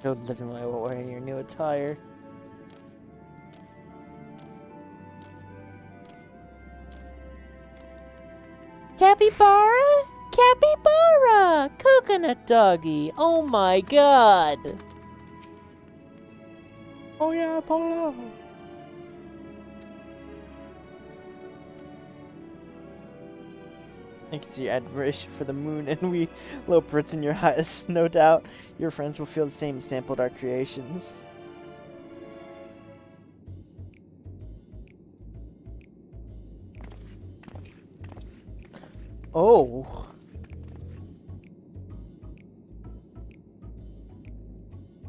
Go living my while wearing your new attire. Capybara? Capybara! Coconut doggy! Oh my god! Oh yeah, Polo! I can see your admiration for the moon and we little Brits in your eyes. No doubt your friends will feel the same as sampled our creations. Oh.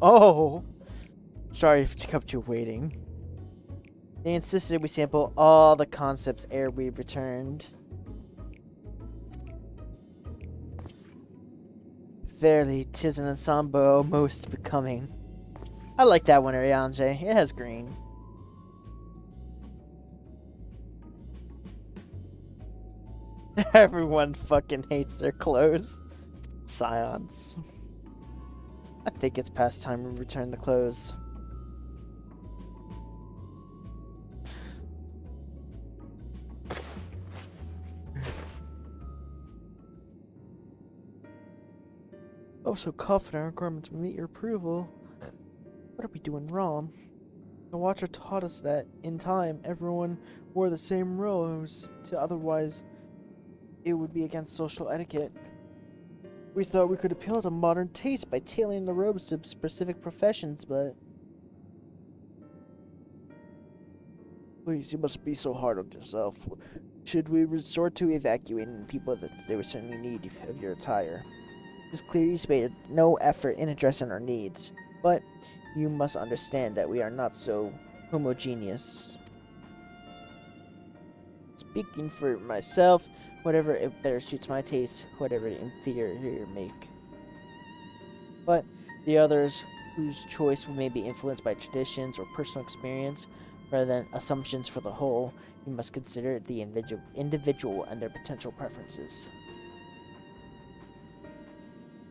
Oh. Sorry to kept you waiting. They insisted we sample all the concepts ere we returned. Verily, 'tis an ensemble most becoming. I like that one, Ariange. It has green. Everyone fucking hates their clothes. Scions. I think it's past time we return the clothes. Oh, so confident our garments will meet your approval. What are we doing wrong? The Watcher taught us that, in time, everyone wore the same robes, otherwise it would be against social etiquette. We thought we could appeal to modern taste by tailoring the robes to specific professions, but... Please, you must be so hard on yourself. Should we resort to evacuating people that they would certainly need of your attire? It's clear you spared no effort in addressing our needs, but you must understand that we are not so homogeneous. Speaking for myself, whatever it better suits my taste, whatever inferior make. But the others, whose choice may be influenced by traditions or personal experience, rather than assumptions for the whole, you must consider the individual and their potential preferences.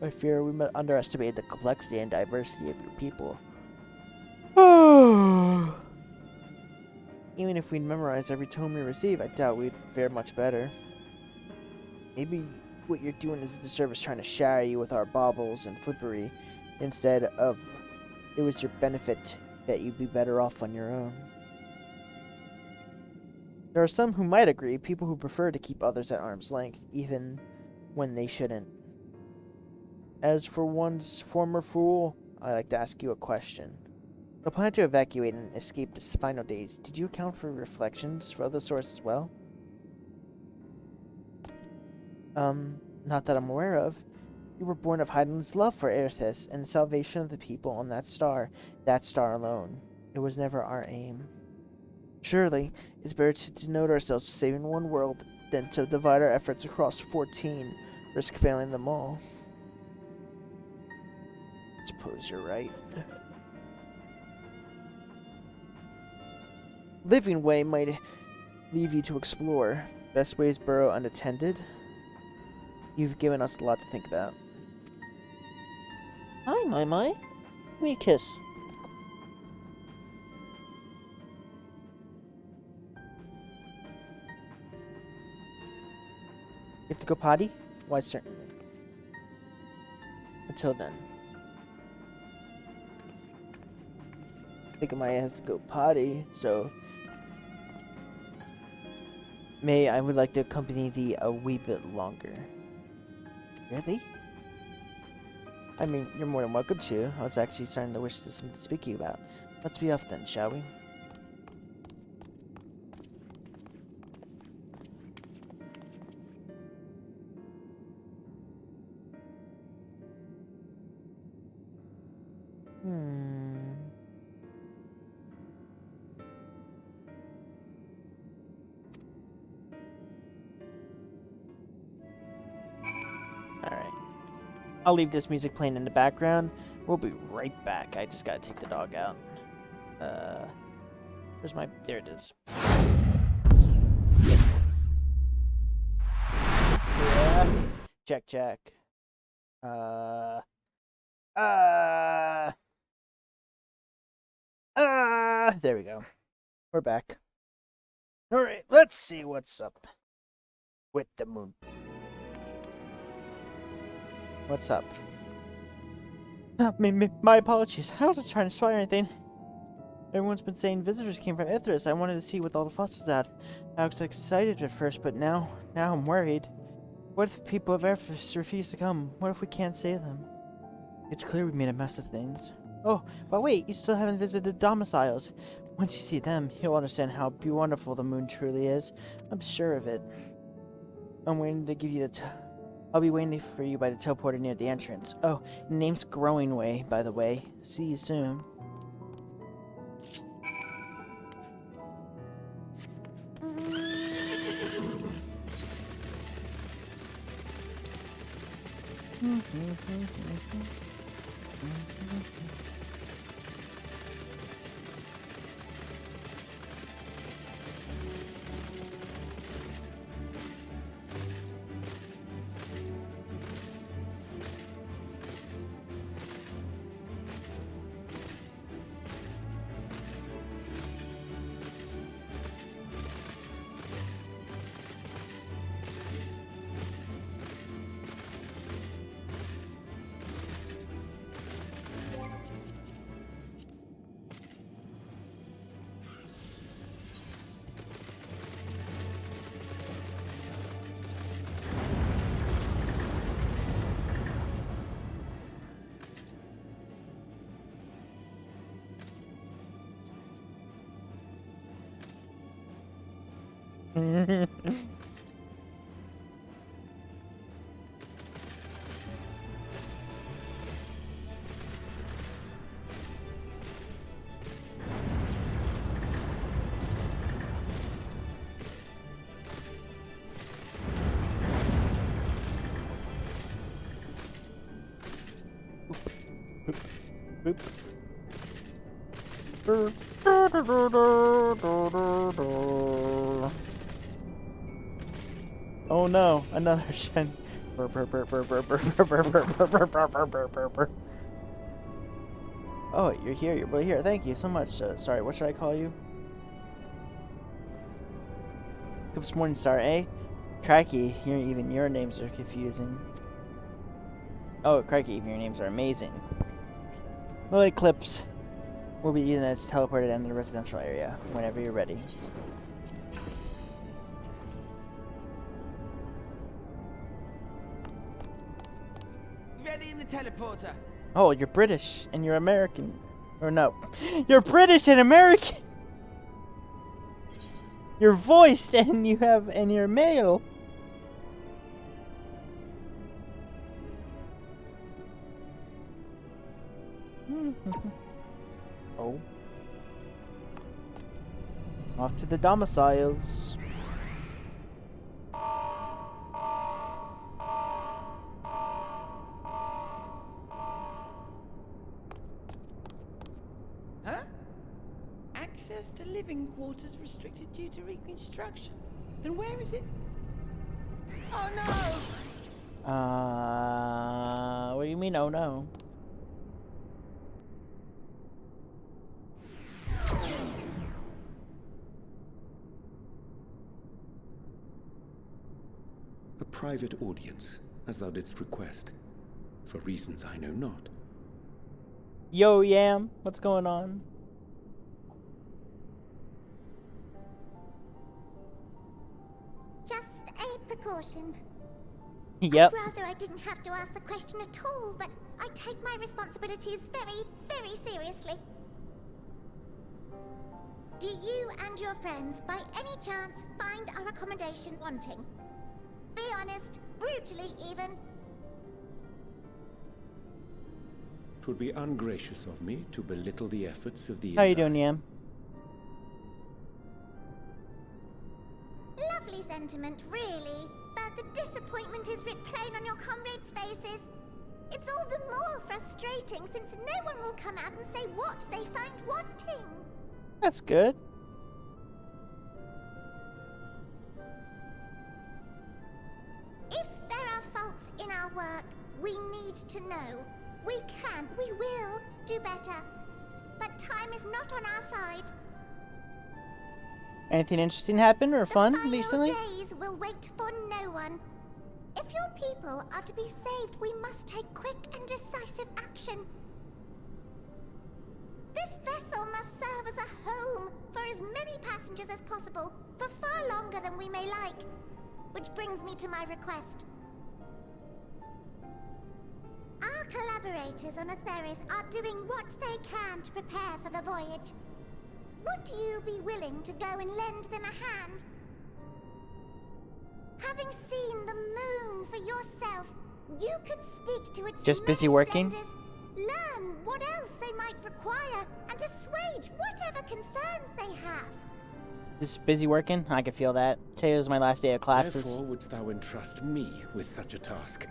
I fear we must underestimate the complexity and diversity of your people. Even if we memorized every tome we receive, I doubt we'd fare much better. Maybe what you're doing is a disservice trying to shower you with our baubles and flippery, instead of it was your benefit that you'd be better off on your own. There are some who might agree, people who prefer to keep others at arm's length, even when they shouldn't. As for one's former fool, I'd like to ask you a question. The plan to evacuate and escape the final days, did you account for reflections for other sources as well? Not that I'm aware of. You were born of Hydaelyn's love for Aerithis and the salvation of the people on that star alone. It was never our aim. Surely, it's better to denote ourselves to saving one world than to divide our efforts across 14, risk failing them all. Suppose you're right. Living way might leave you to explore. Best ways burrow unattended. You've given us a lot to think about. Hi, my. Give me a kiss. You have to go potty? Why, certainly. Until then. I think Maya has to go potty, so May, I would like to accompany thee a wee bit longer. Really? I mean, you're more than welcome to. I was actually starting to wish there's something to speak to you about. Let's be off then, shall we? Alright. I'll leave this music playing in the background. We'll be right back. I just gotta take the dog out. Where's my... There it is. Yeah. Check, check. There we go. We're back. Alright, let's see what's up with the moon. What's up? My apologies. I wasn't trying to spy or anything. Everyone's been saying visitors came from Ithris. I wanted to see what all the fuss was at. I was excited at first, but now I'm worried. What if the people of Ithris refuse to come? What if we can't save them? It's clear we made a mess of things. Oh, but wait, you still haven't visited the domiciles. Once you see them, you'll understand how wonderful the moon truly is. I'm sure of it. I'm waiting to give you I'll be waiting for you by the teleporter near the entrance. Oh, name's Growing Way, by the way. See you soon. Boop. Oh no, another Shen. Oh, you're here. You're really here. Thank you so much. Sorry, what should I call you? Eclipse Morningstar, eh? Crikey, even your names are confusing. Oh, crikey, even your names are amazing. Well, Eclipse, we'll be using it as teleported into the residential area whenever you're ready. Ready in the teleporter. Oh, you're British and you're American. Or no, you're British and American. You're voiced and you're male. Oh. Off to the domiciles. Huh? Access to living quarters restricted due to reconstruction. Then where is it? Oh no! What do you mean, oh no? A private audience, as thou didst request, for reasons I know not. Yo, Yam, what's going on? caution. Yep. I'd rather I didn't have to ask the question at all, but I take my responsibilities very, very seriously. Do you and your friends, by any chance, find our accommodation wanting? Be honest, brutally even. It would be ungracious of me to belittle the efforts of the... How you doing, Yam? Lovely sentiment, really. But the disappointment is writ plain on your comrades' faces. It's all the more frustrating since no one will come out and say what they find wanting. That's good. If there are faults in our work, we need to know. We can, we will do better. But time is not on our side. Anything interesting happened or fun The final recently? days will wait for no one. If your people are to be saved, we must take quick and decisive action. This vessel must serve as a home for as many passengers as possible, for far longer than we may like. Which brings me to my request. Our collaborators on Atheris are doing what they can to prepare for the voyage. Would you be willing to go and lend them a hand? Having seen the moon for yourself, you could speak to its Just busy many working? splendors, learn what else they might require, and assuage whatever concerns they have. Just busy working? I can feel that. Today was my last day of classes. Therefore wouldst thou entrust me with such a task?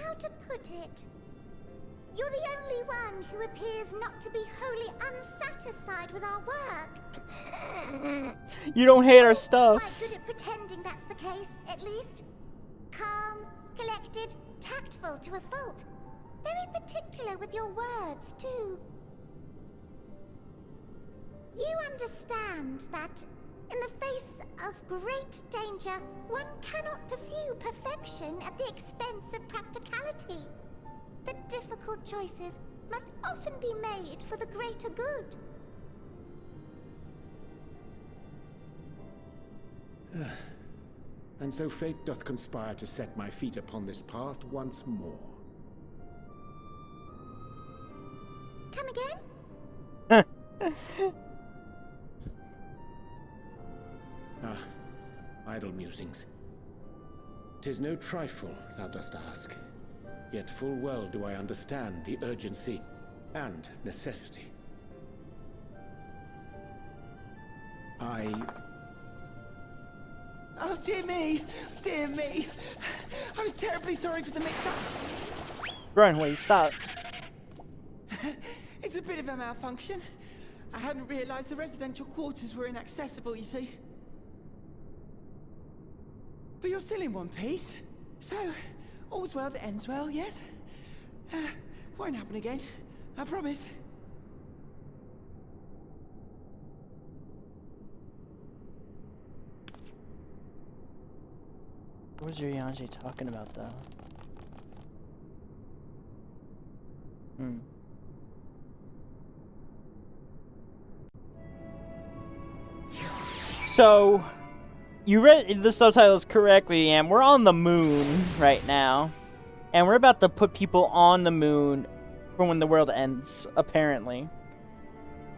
How to put it? You're the only one who appears not to be wholly unsatisfied with our work. You don't hate our stuff. Quite good at pretending that's the case, at least. Calm, collected, tactful to a fault. Very particular with your words, too. You understand that, in the face of great danger, one cannot pursue perfection at the expense of practicality. That difficult choices must often be made for the greater good. And so fate doth conspire to set my feet upon this path once more. Come again? Idle musings. 'Tis no trifle, thou dost ask. Yet full well do I understand the urgency and necessity. Oh, dear me! Dear me! I'm terribly sorry for the mix-up. Run, wait, stop. It's a bit of a malfunction. I hadn't realized the residential quarters were inaccessible, you see. But you're still in one piece. So, all's well that ends well, yes? Won't happen again. I promise. What was Urianger talking about, though? So, you read the subtitles correctly, and we're on the moon right now. And we're about to put people on the moon for when the world ends, apparently.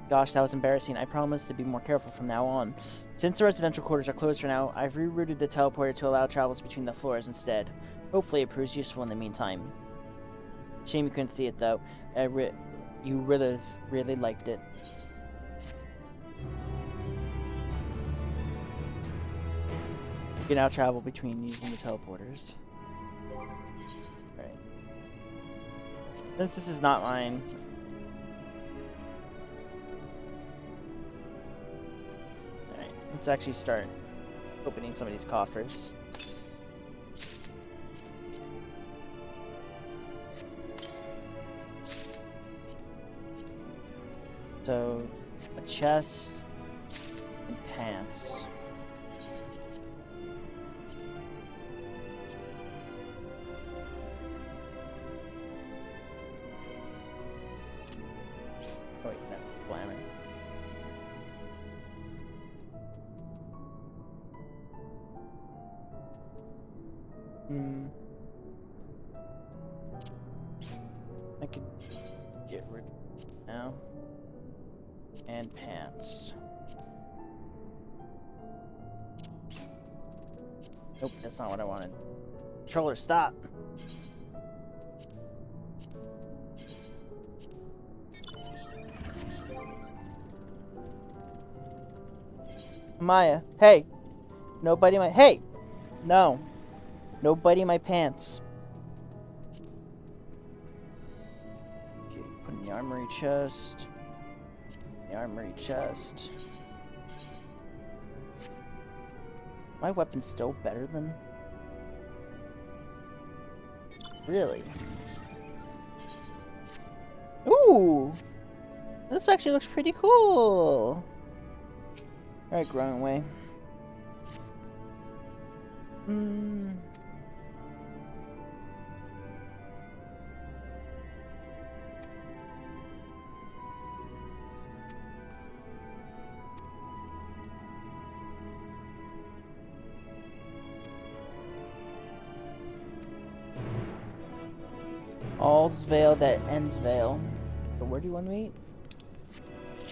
Gosh, that was embarrassing. I promise to be more careful from now on. Since the residential quarters are closed for now, I've rerouted the teleporter to allow travels between the floors instead. Hopefully it proves useful in the meantime. Shame you couldn't see it, though. You really liked it. You can now travel between using the teleporters. Right. Since this is not mine... Alright, let's actually start opening some of these coffers. So, a chest and pants. Oh wait, no, glamour. could get rid now. And pants. Nope, that's not what I wanted. Controller, stop! Maya, hey! Nobody my- Hey! No. Nobody my pants. Okay, put in the armory chest. The armory chest. My weapon's still better than... Really? Ooh! This actually looks pretty cool! Alright, growing way. All's veil that ends veil. So where do you want to meet?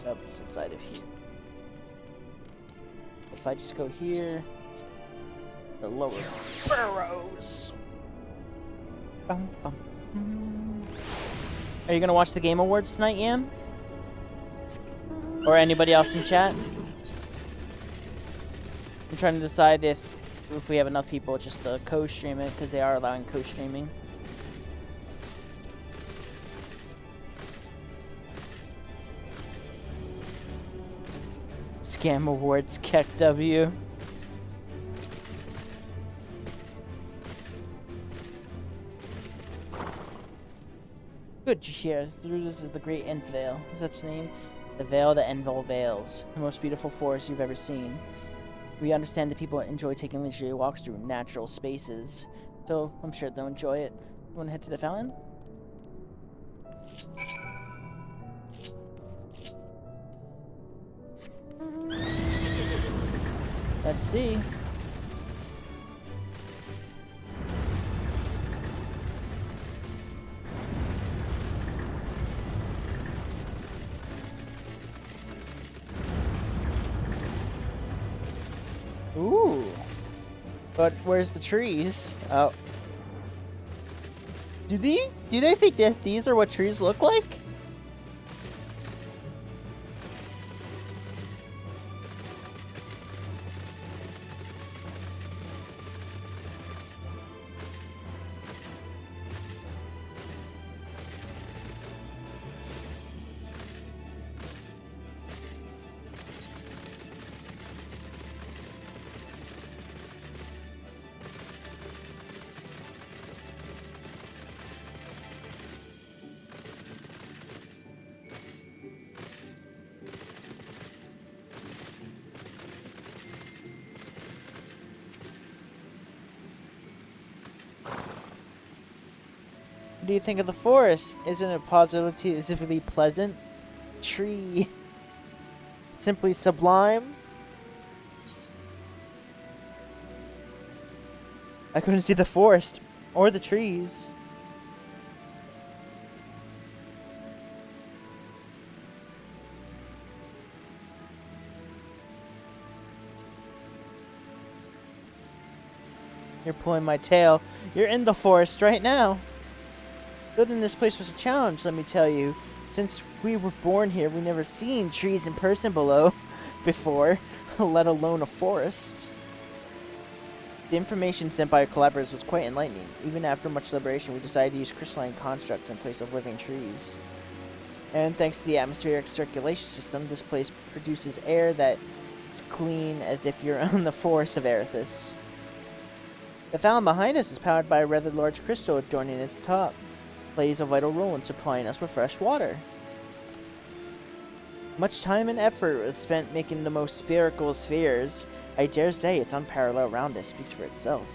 Oh, it's inside of here. If I just go here, the lower burrows. Bum, bum. Are you gonna watch the Game Awards tonight, Yam? Or anybody else in chat? I'm trying to decide if we have enough people just to co-stream it, because they are allowing co-streaming. Scam Awards, Keck W. Good to share. Through this is the Great Ends Veil. Is that its name? The veil that ends all veils. The most beautiful forest you've ever seen. We understand that people enjoy taking leisurely walks through natural spaces, so I'm sure they'll enjoy it. You want to head to the fountain? Let's see. Ooh. But where's the trees? Oh. Do they think that these are what trees look like? What do you think of the forest? Isn't it positively pleasant? Tree. Simply sublime? I couldn't see the forest or the trees. You're pulling my tail. You're in the forest right now. Building this place was a challenge, let me tell you. Since we were born here, we never seen trees in person before, let alone a forest. The information sent by our collaborators was quite enlightening. Even after much deliberation, we decided to use crystalline constructs in place of living trees. And thanks to the atmospheric circulation system, this place produces air that's clean as if you're on the forest of Erithus. The fountain behind us is powered by a rather large crystal adorning its top. Plays a vital role in supplying us with fresh water. Much time and effort was spent making the most spherical spheres. I dare say its unparalleled roundness speaks for itself.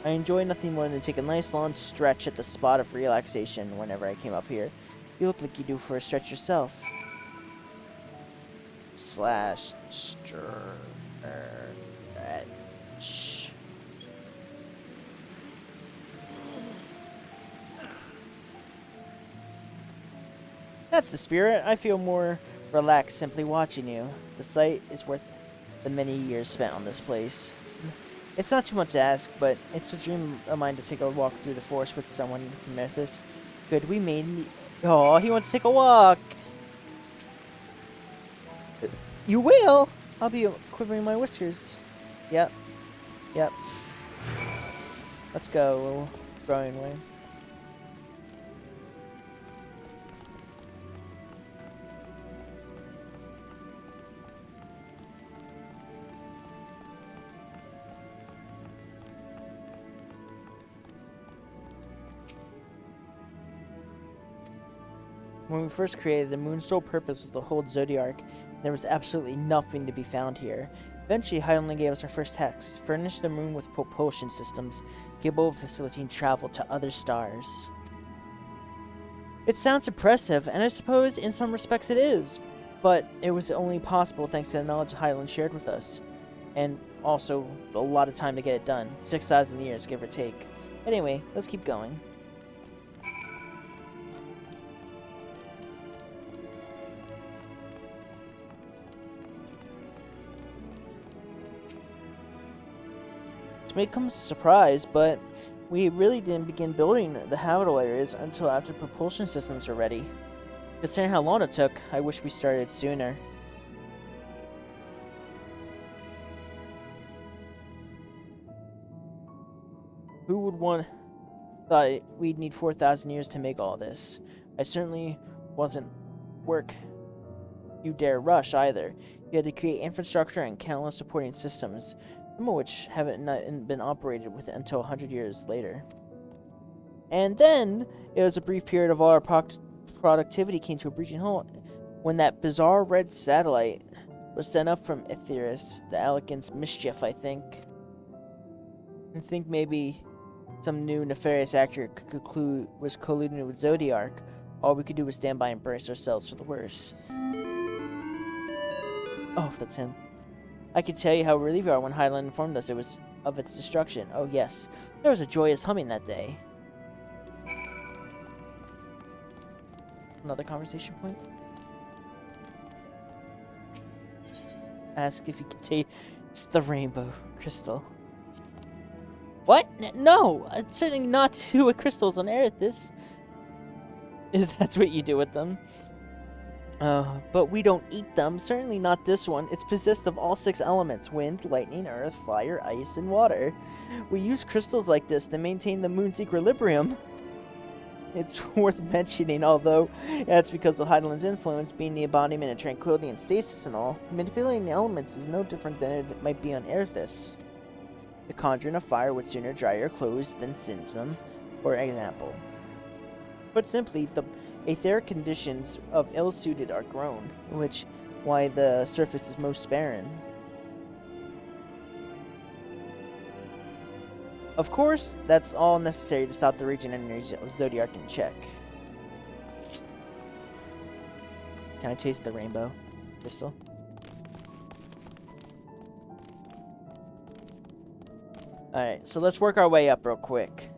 I enjoy nothing more than to take a nice long stretch at the spot of relaxation whenever I came up here. You look like you do for a stretch yourself. Slash stretch. That's the spirit. I feel more relaxed simply watching you. The sight is worth the many years spent on this place. It's not too much to ask, but it's a dream of mine to take a walk through the forest with someone from Earthis. Good, we made it. Oh, he wants to take a walk. You will? I'll be quivering my whiskers. Yep. Yep. Let's go, little growing way. When we first created, the moon's sole purpose was to hold Zodiark. There was absolutely nothing to be found here. Eventually, Hydaelyn gave us our first text, furnished the moon with propulsion systems capable of facilitating travel to other stars. It sounds impressive, and I suppose in some respects it is, but it was only possible thanks to the knowledge Hydaelyn shared with us, and also a lot of time to get it done, 6,000 years, give or take. Anyway, let's keep going. May come as a surprise, but we really didn't begin building the habitable areas until after propulsion systems were ready. Considering how long it took, I wish we started sooner. Who would thought we'd need 4,000 years to make all this? I certainly wasn't work you dare rush either. You had to create infrastructure and countless supporting systems, some of which haven't been operated with until 100 years later. And then, it was a brief period of all our productivity came to a breaching halt when that bizarre red satellite was sent up from Etheris, the Alicant's mischief, I think. And think maybe some new nefarious actor was colluding with Zodiark. All we could do was stand by and brace ourselves for the worst. Oh, that's him. I could tell you how relieved we are when Hydaelyn informed us it was of its destruction. Oh yes, there was a joyous humming that day. Another conversation point? Ask if you can taste the rainbow crystal. What? No! It's certainly not to do with crystals on Earthis. That's what you do with them. But we don't eat them. Certainly not this one. It's possessed of all 6 elements: wind, lightning, earth, fire, ice, and water. We use crystals like this to maintain the moon's equilibrium. It's worth mentioning, although that's because of Hydaelyn's influence, being the embodiment of tranquility and stasis and all. Manipulating the elements is no different than it might be on Earthis. The conjuring of fire would sooner dry your clothes than singe them, for example. Put simply, the etheric conditions of ill-suited are grown, why the surface is most barren. Of course, that's all necessary to stop the region and Zodiark in check. Can I taste the rainbow crystal? Alright, so let's work our way up real quick.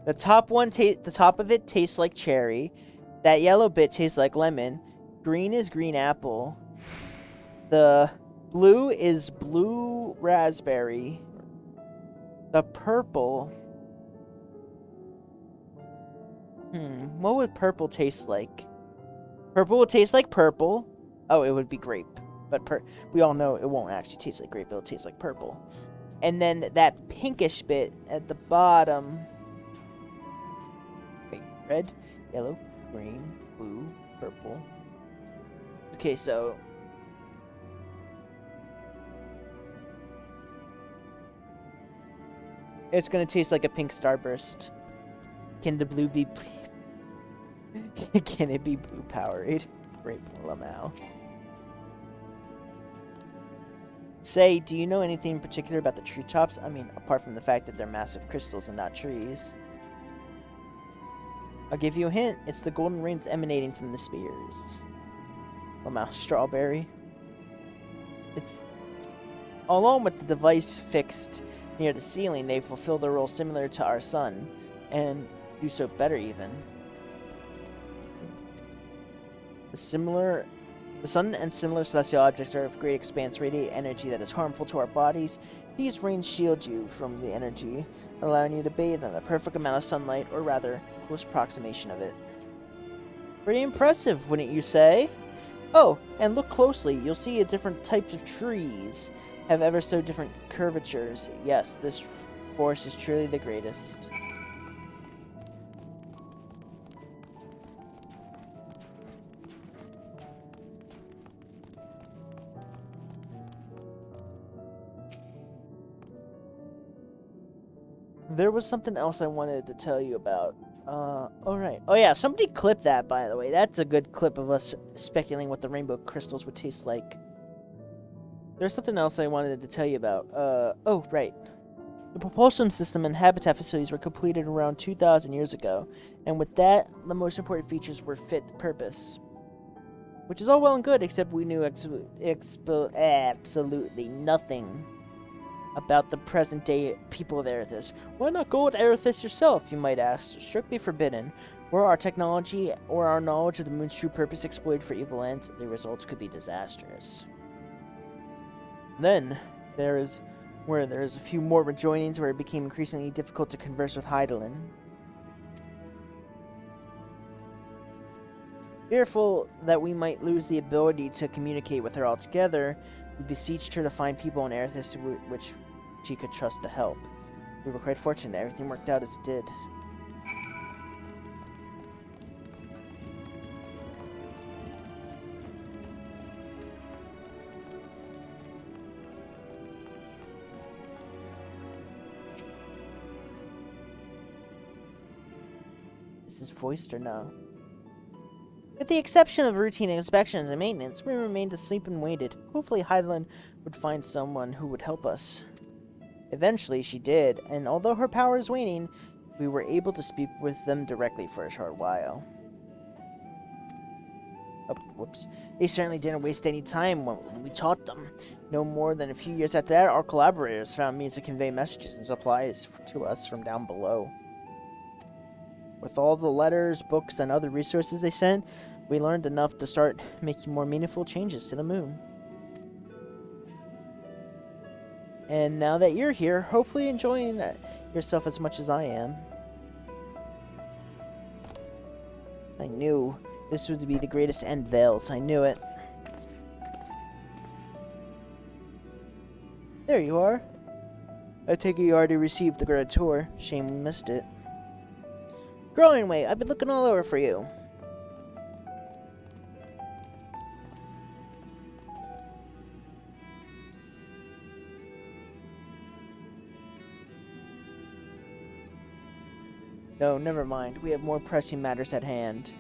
The top of it tastes like cherry. That yellow bit tastes like lemon. Green is green apple. The blue is blue raspberry. The purple... what would purple taste like? Purple would taste like purple. Oh, it would be grape. But we all know it won't actually taste like grape. It'll taste like purple. And then that pinkish bit at the bottom... Red, yellow, green, blue, purple. Okay, so... it's gonna taste like a pink starburst. Can the blue be... Can it be blue powered? Great Lamau. Say, do you know anything in particular about the tree tops? I mean, apart from the fact that they're massive crystals and not trees. I'll give you a hint. It's the golden rings emanating from the spears. Lamau strawberry. It's... along with the device fixed near the ceiling, they fulfill the role similar to our sun, and do so better even. The sun and similar celestial objects are of great expanse, radiate energy that is harmful to our bodies. These rains shield you from the energy, allowing you to bathe in the perfect amount of sunlight, or rather, close approximation of it. Pretty impressive, wouldn't you say? Oh, and look closely. You'll see a different types of trees have ever so different curvatures. Yes, this forest is truly the greatest. There was something else I wanted to tell you about. Alright. Oh yeah, somebody clip that, by the way. That's a good clip of us speculating what the rainbow crystals would taste like. There's something else I wanted to tell you about. Oh, right. The propulsion system and habitat facilities were completed around 2,000 years ago, and with that, the most important features were fit for purpose. Which is all well and good, except we knew absolutely nothing about the present-day people of Aerithis. Why not go with Aerithis yourself, you might ask? Strictly forbidden. Were our technology or our knowledge of the moon's true purpose exploited for evil ends, the results could be disastrous. Then, there is a few more rejoinings where it became increasingly difficult to converse with Hydaelyn. Fearful that we might lose the ability to communicate with her altogether, we beseeched her to find people in Aerithis which she could trust to help. We were quite fortunate everything worked out as it did. Is this voiced or no? With the exception of routine inspections and maintenance, we remained asleep and waited. Hopefully Hydaelyn would find someone who would help us. Eventually she did, and although her power is waning, we were able to speak with them directly for a short while. Oh, whoops. They certainly didn't waste any time when we taught them. No more than a few years after that, our collaborators found means to convey messages and supplies to us from down below. With all the letters, books, and other resources they sent, we learned enough to start making more meaningful changes to the moon. And now that you're here, hopefully enjoying yourself as much as I am. I knew this would be the greatest end veils. I knew it. There you are. I take it you already received the grand tour. Shame we missed it. Growing way, I've been looking all over for you. No, never mind. We have more pressing matters at hand.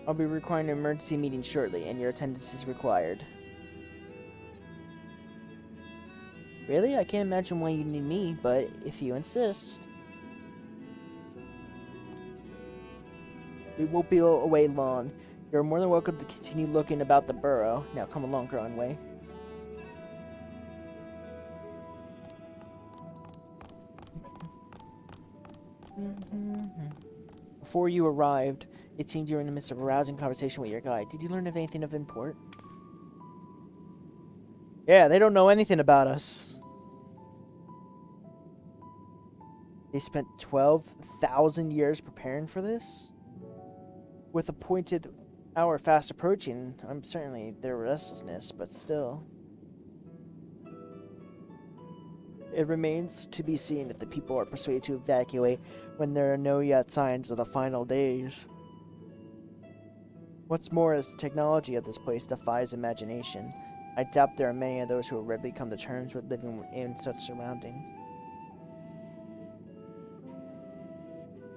I'll be requiring an emergency meeting shortly, and your attendance is required. Really? I can't imagine why you need me, but if you insist. We won't be away long. You're more than welcome to continue looking about the burrow. Now come along, Growing Way. Before you arrived, it seemed you were in the midst of a rousing conversation with your guide. Did you learn of anything of import? Yeah, they don't know anything about us. They spent 12,000 years preparing for this? With appointed hour fast approaching, I'm certainly their restlessness, but still. It remains to be seen if the people are persuaded to evacuate when there are no yet signs of the final days. What's more is the technology of this place defies imagination. I doubt there are many of those who will readily come to terms with living in such surroundings.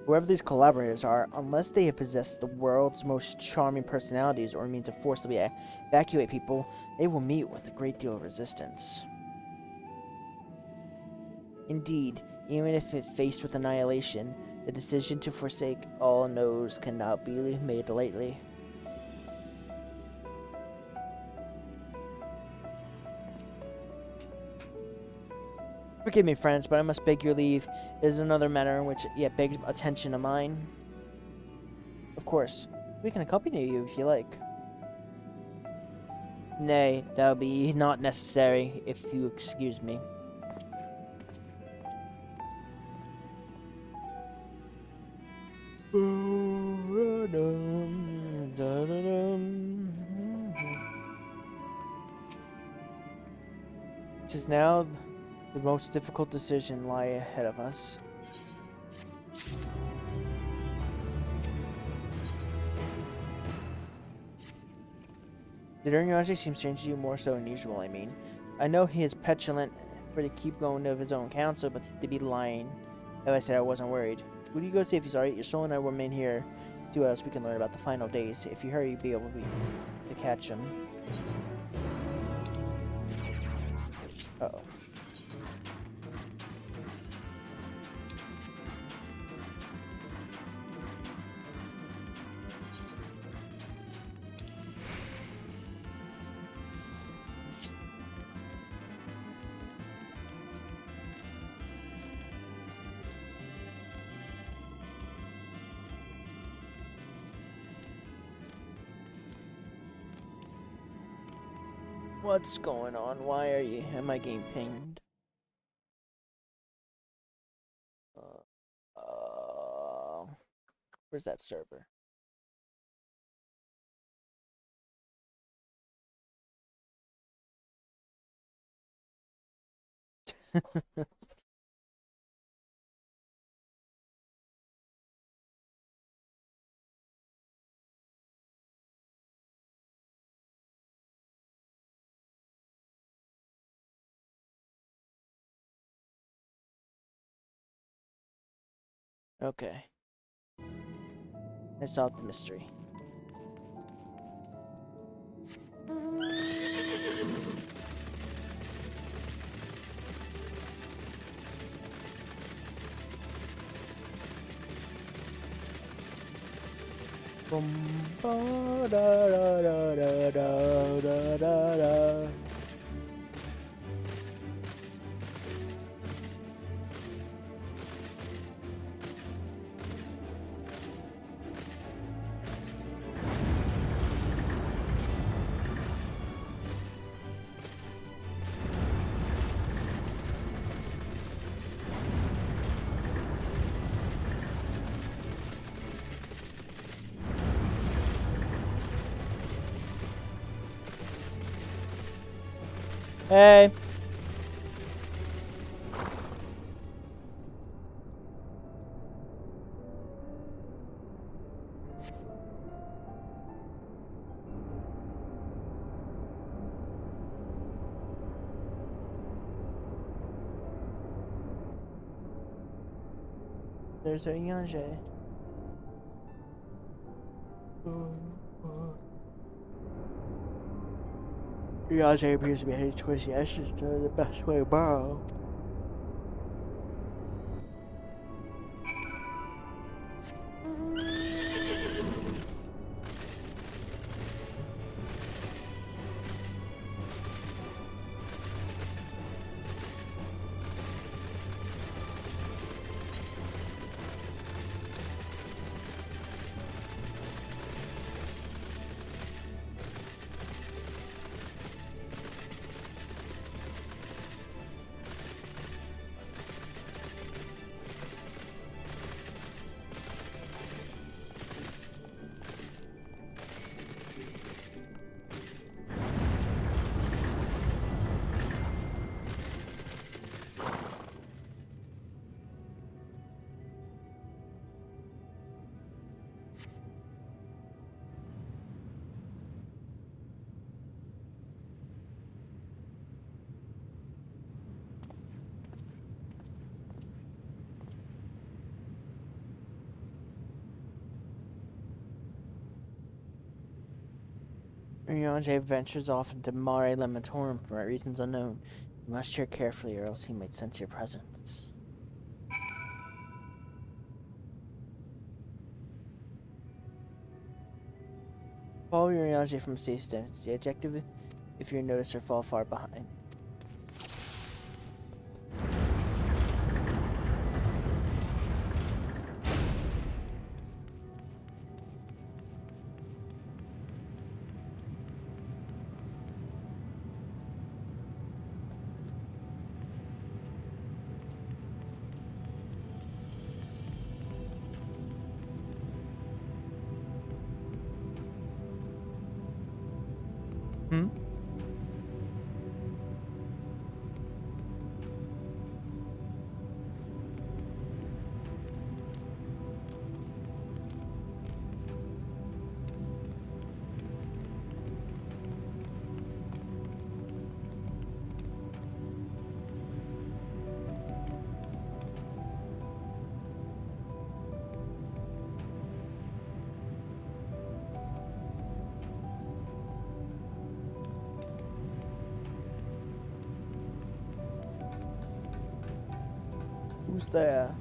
Whoever these collaborators are, unless they have possessed the world's most charming personalities or means to forcibly evacuate people, they will meet with a great deal of resistance. Indeed, even if it faced with annihilation, the decision to forsake all knows cannot be made lightly. Forgive me, friends, but I must beg your leave. It is another matter in which yet begs attention of mine. Of course, We can accompany you if you like. Nay, that would be not necessary, if you excuse me. It is now the most difficult decision lie ahead of us. The Urianger seems strange to you, more so than usual, I mean. I know he is petulant for to keep going of his own counsel, but to be lying. As I said, I wasn't worried. Would you go see if he's alright? Your soul and I will remain here. Do else we can learn about the final days. If you hurry, you'll be able to catch him. Uh-oh. What's going on? Why am I getting pinged? Where's that server? Okay. I solved the mystery. Boom, ba, da, da, da, da, da, da, da. Hey. There's a Yanje. Yanje appears to be headed towards the ashes to the best way to borrow. Yanje ventures off into Manetorium for reasons unknown. You must tread carefully, or else he might sense your presence. Follow Yanje from a safe distance. The objective, if you're noticed, or fall far behind. Hmm? Who's there?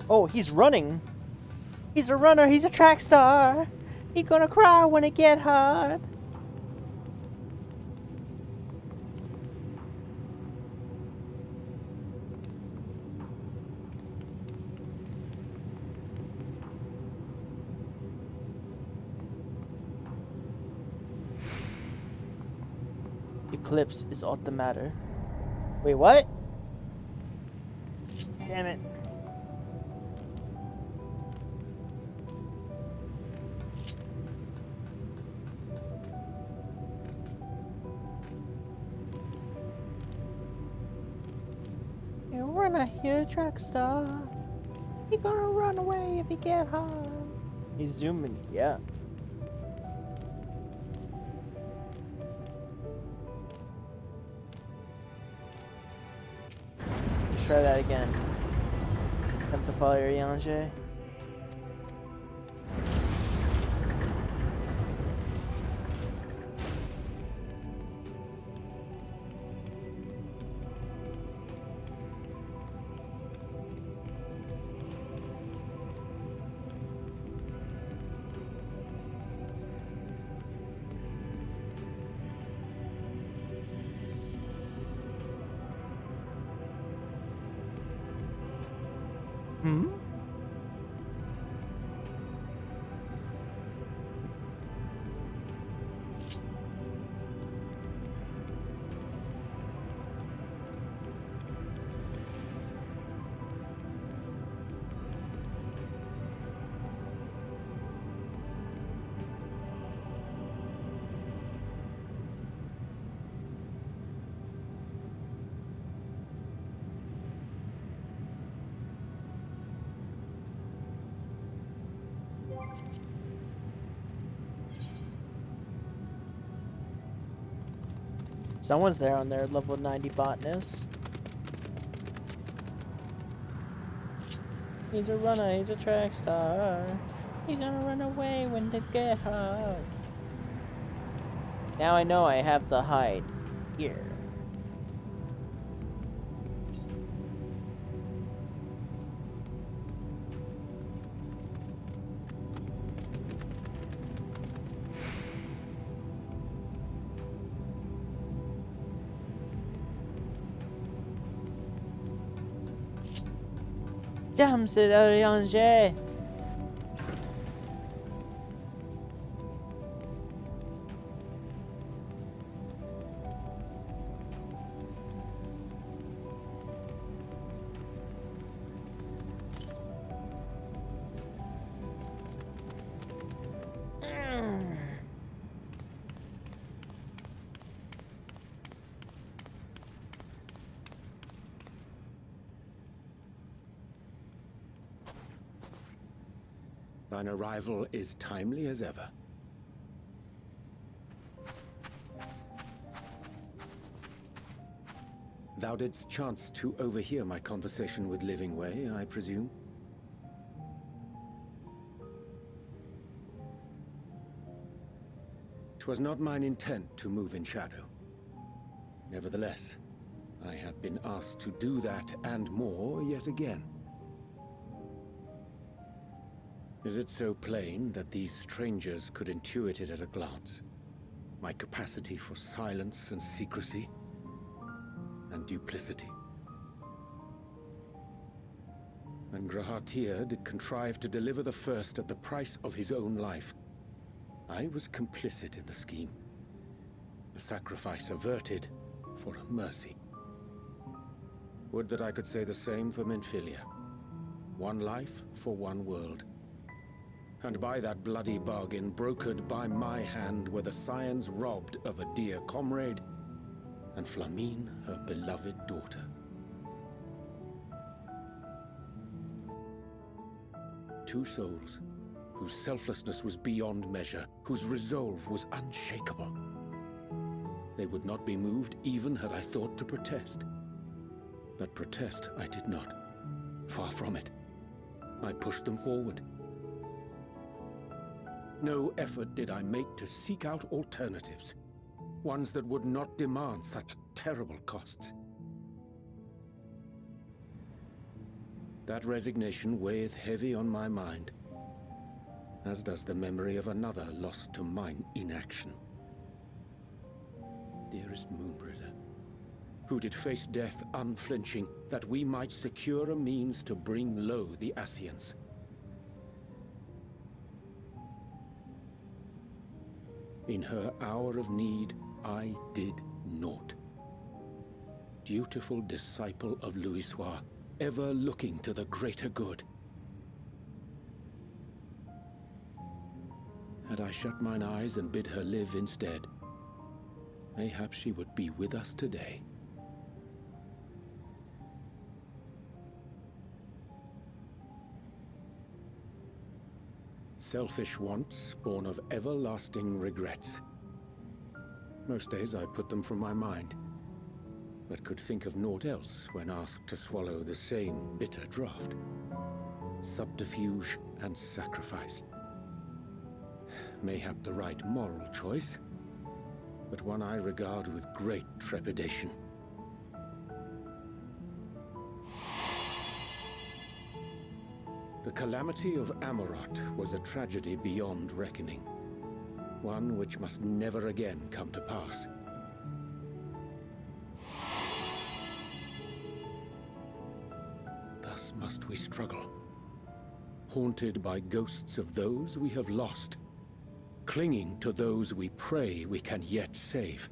Oh, he's running. He's a runner. He's a track star. He gonna cry when it get hard. Eclipse is all the matter. Wait, what? Damn it. You wanna hear a track star? He gonna run away if he get hard. He's zooming, yeah. Try that again. Have to follow your Yanje. Hmm? Someone's there on their level 90 botanist. He's a runner, he's a track star. He's gonna run away when things get hard. Now I know I have to hide here. Damn, c'est Arianger. Thine arrival is timely as ever. Thou didst chance to overhear my conversation with Living Way, I presume? 'Twas not mine intent to move in shadow. Nevertheless, I have been asked to do that and more yet again. Is it so plain that these strangers could intuit it at a glance? My capacity for silence and secrecy and duplicity. When Grahatir did contrive to deliver the first at the price of his own life, I was complicit in the scheme. A sacrifice averted for a mercy. Would that I could say the same for Minfilia. One life for one world. And by that bloody bargain, brokered by my hand, were the Scions robbed of a dear comrade, and Flamine her beloved daughter. Two souls, whose selflessness was beyond measure, whose resolve was unshakable. They would not be moved even had I thought to protest. But protest I did not. Far from it. I pushed them forward. No effort did I make to seek out alternatives, ones that would not demand such terrible costs. That resignation weigheth heavy on my mind, as does the memory of another lost to mine inaction. Dearest Moonbringer, who did face death unflinching, that we might secure a means to bring low the Ascians. In her hour of need, I did naught. Dutiful disciple of Louisoix, ever looking to the greater good. Had I shut mine eyes and bid her live instead, mayhap she would be with us today. Selfish wants, born of everlasting regrets. Most days I put them from my mind, but could think of naught else when asked to swallow the same bitter draught. Subterfuge and sacrifice. Mayhap the right moral choice, but one I regard with great trepidation. The calamity of Amarot was a tragedy beyond reckoning, one which must never again come to pass. Thus must we struggle, haunted by ghosts of those we have lost, clinging to those we pray we can yet save.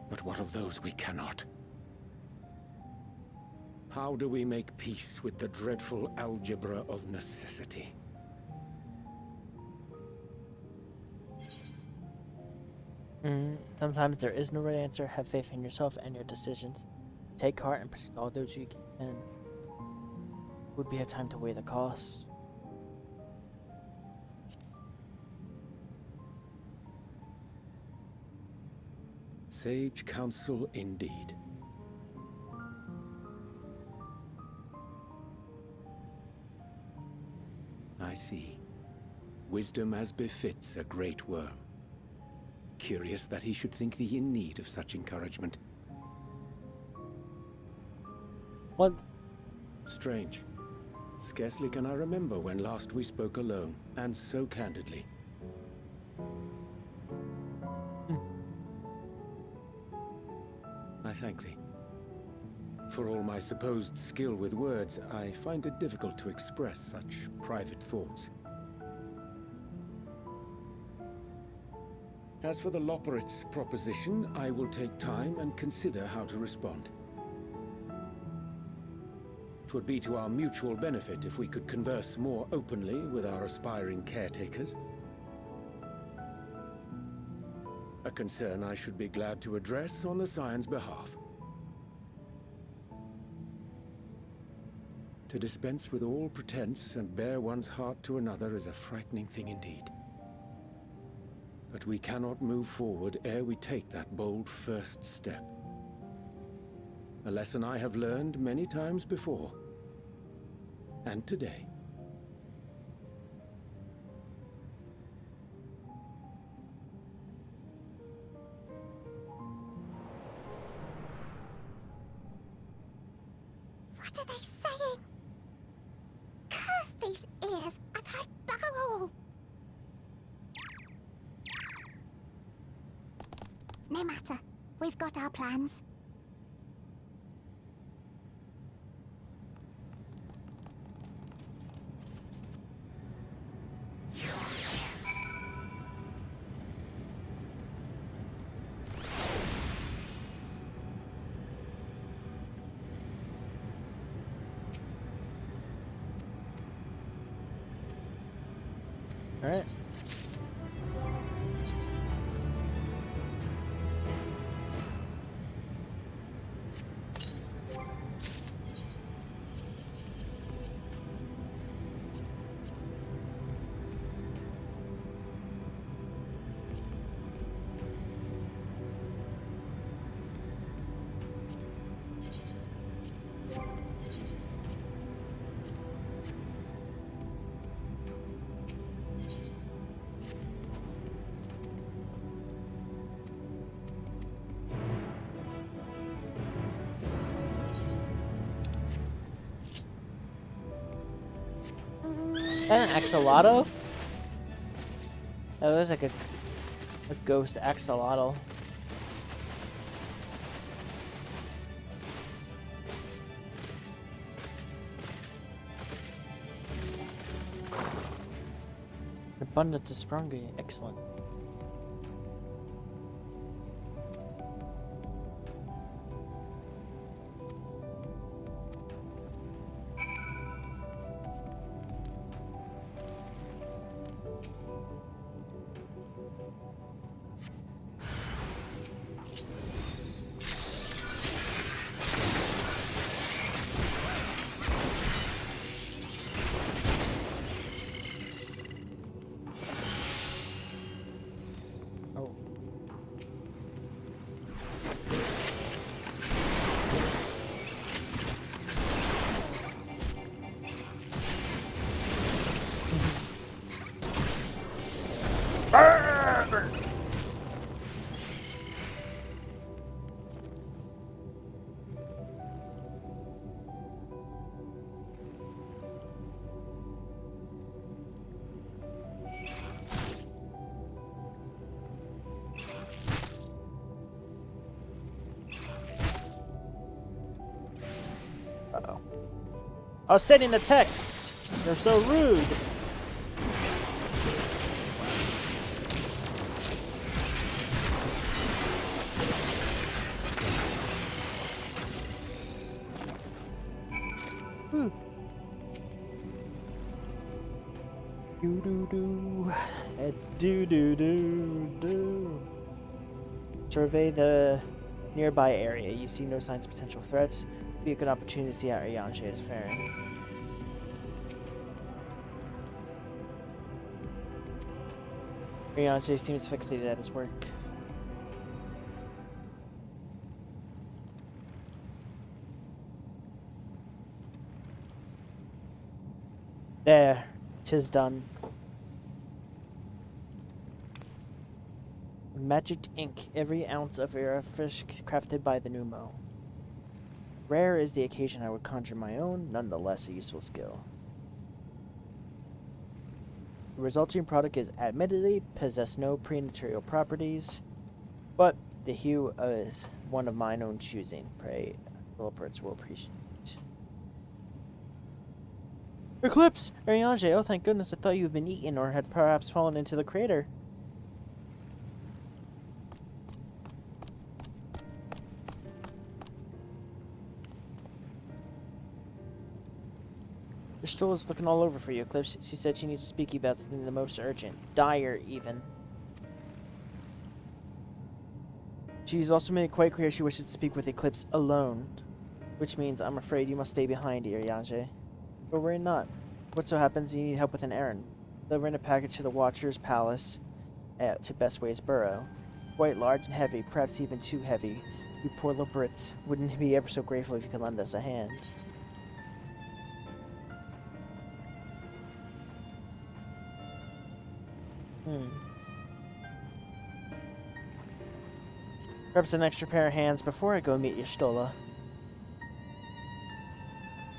But what of those we cannot? How do we make peace with the dreadful algebra of necessity? Sometimes there is no right answer. Have faith in yourself and your decisions. Take heart and protect all those you can. Would be a time to weigh the costs. Sage counsel indeed. I see. Wisdom as befits a great worm. Curious that he should think thee in need of such encouragement. What? Strange. Scarcely can I remember when last we spoke alone, and so candidly. I thank thee. For all my supposed skill with words, I find it difficult to express such private thoughts. As for the Loporrit's proposition, I will take time and consider how to respond. 'Twould be to our mutual benefit if we could converse more openly with our aspiring caretakers. A concern I should be glad to address on the Scion's behalf. To dispense with all pretense and bare one's heart to another is a frightening thing indeed. But we cannot move forward ere we take that bold first step. A lesson I have learned many times before, and today. What are they saying? Curse these ears! I've heard bugger all! No matter. We've got our plans. Alright. An axolotl? That looks like a ghost axolotl. Abundance of stronger, excellent. Uh-oh. I was sending the text. They're so rude. Do. Survey the nearby area. You see no signs of potential threats. Be a good opportunity to see how Ariange is faring. Ariange seems fixated at his work. There, 'tis done. Magic ink, every ounce of fish crafted by the Numo. Rare is the occasion I would conjure my own, nonetheless a useful skill. The resulting product is admittedly possess no pre-material properties, but the hue is one of mine own choosing. Pray developers will appreciate. Eclipse! Ariange, oh thank goodness, I thought you had been eaten or had perhaps fallen into the crater. Your stool is looking all over for you, Eclipse. She said she needs to speak to you about something the most urgent. Dire, even. She's also made it quite clear she wishes to speak with Eclipse alone. Which means I'm afraid you must stay behind, Ariange. But worry not. What so happens you need help with an errand. Delivering a package to the Watcher's Palace to Bestway's Burrow. Quite large and heavy, perhaps even too heavy. You poor little Brits. Wouldn't be ever so grateful if you could lend us a hand. Perhaps an extra pair of hands before I go meet your Stola.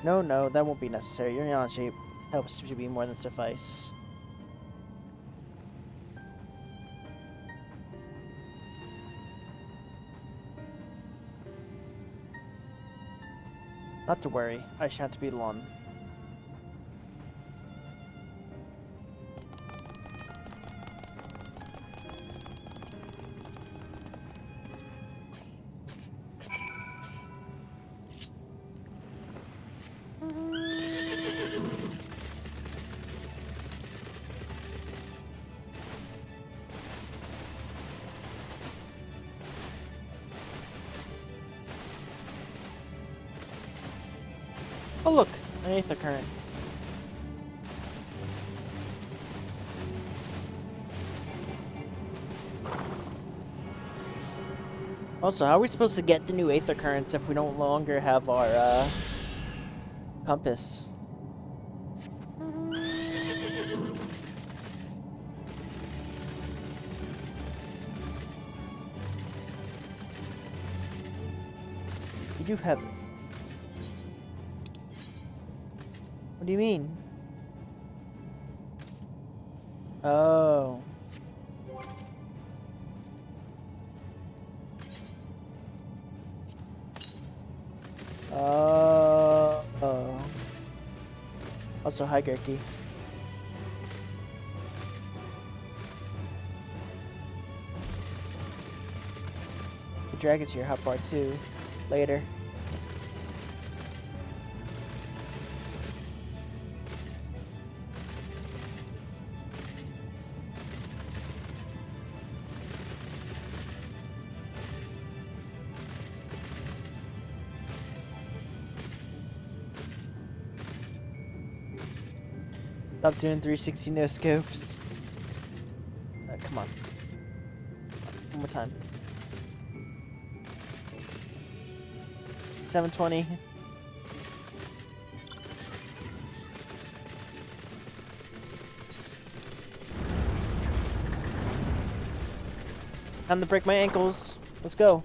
No, that won't be necessary. Your Ariange helps should be more than suffice. Not to worry, I shan't be long. Oh look, an aether current. Also, how are we supposed to get the new aether currents if we no longer have our compass? You do have it. What do you mean? Oh. Oh. Also, hi, Gertie. The dragon's here, hot bar 2. Later. Stop doing 360 no scopes. Come on. One more time. 720. Time to break my ankles. Let's go.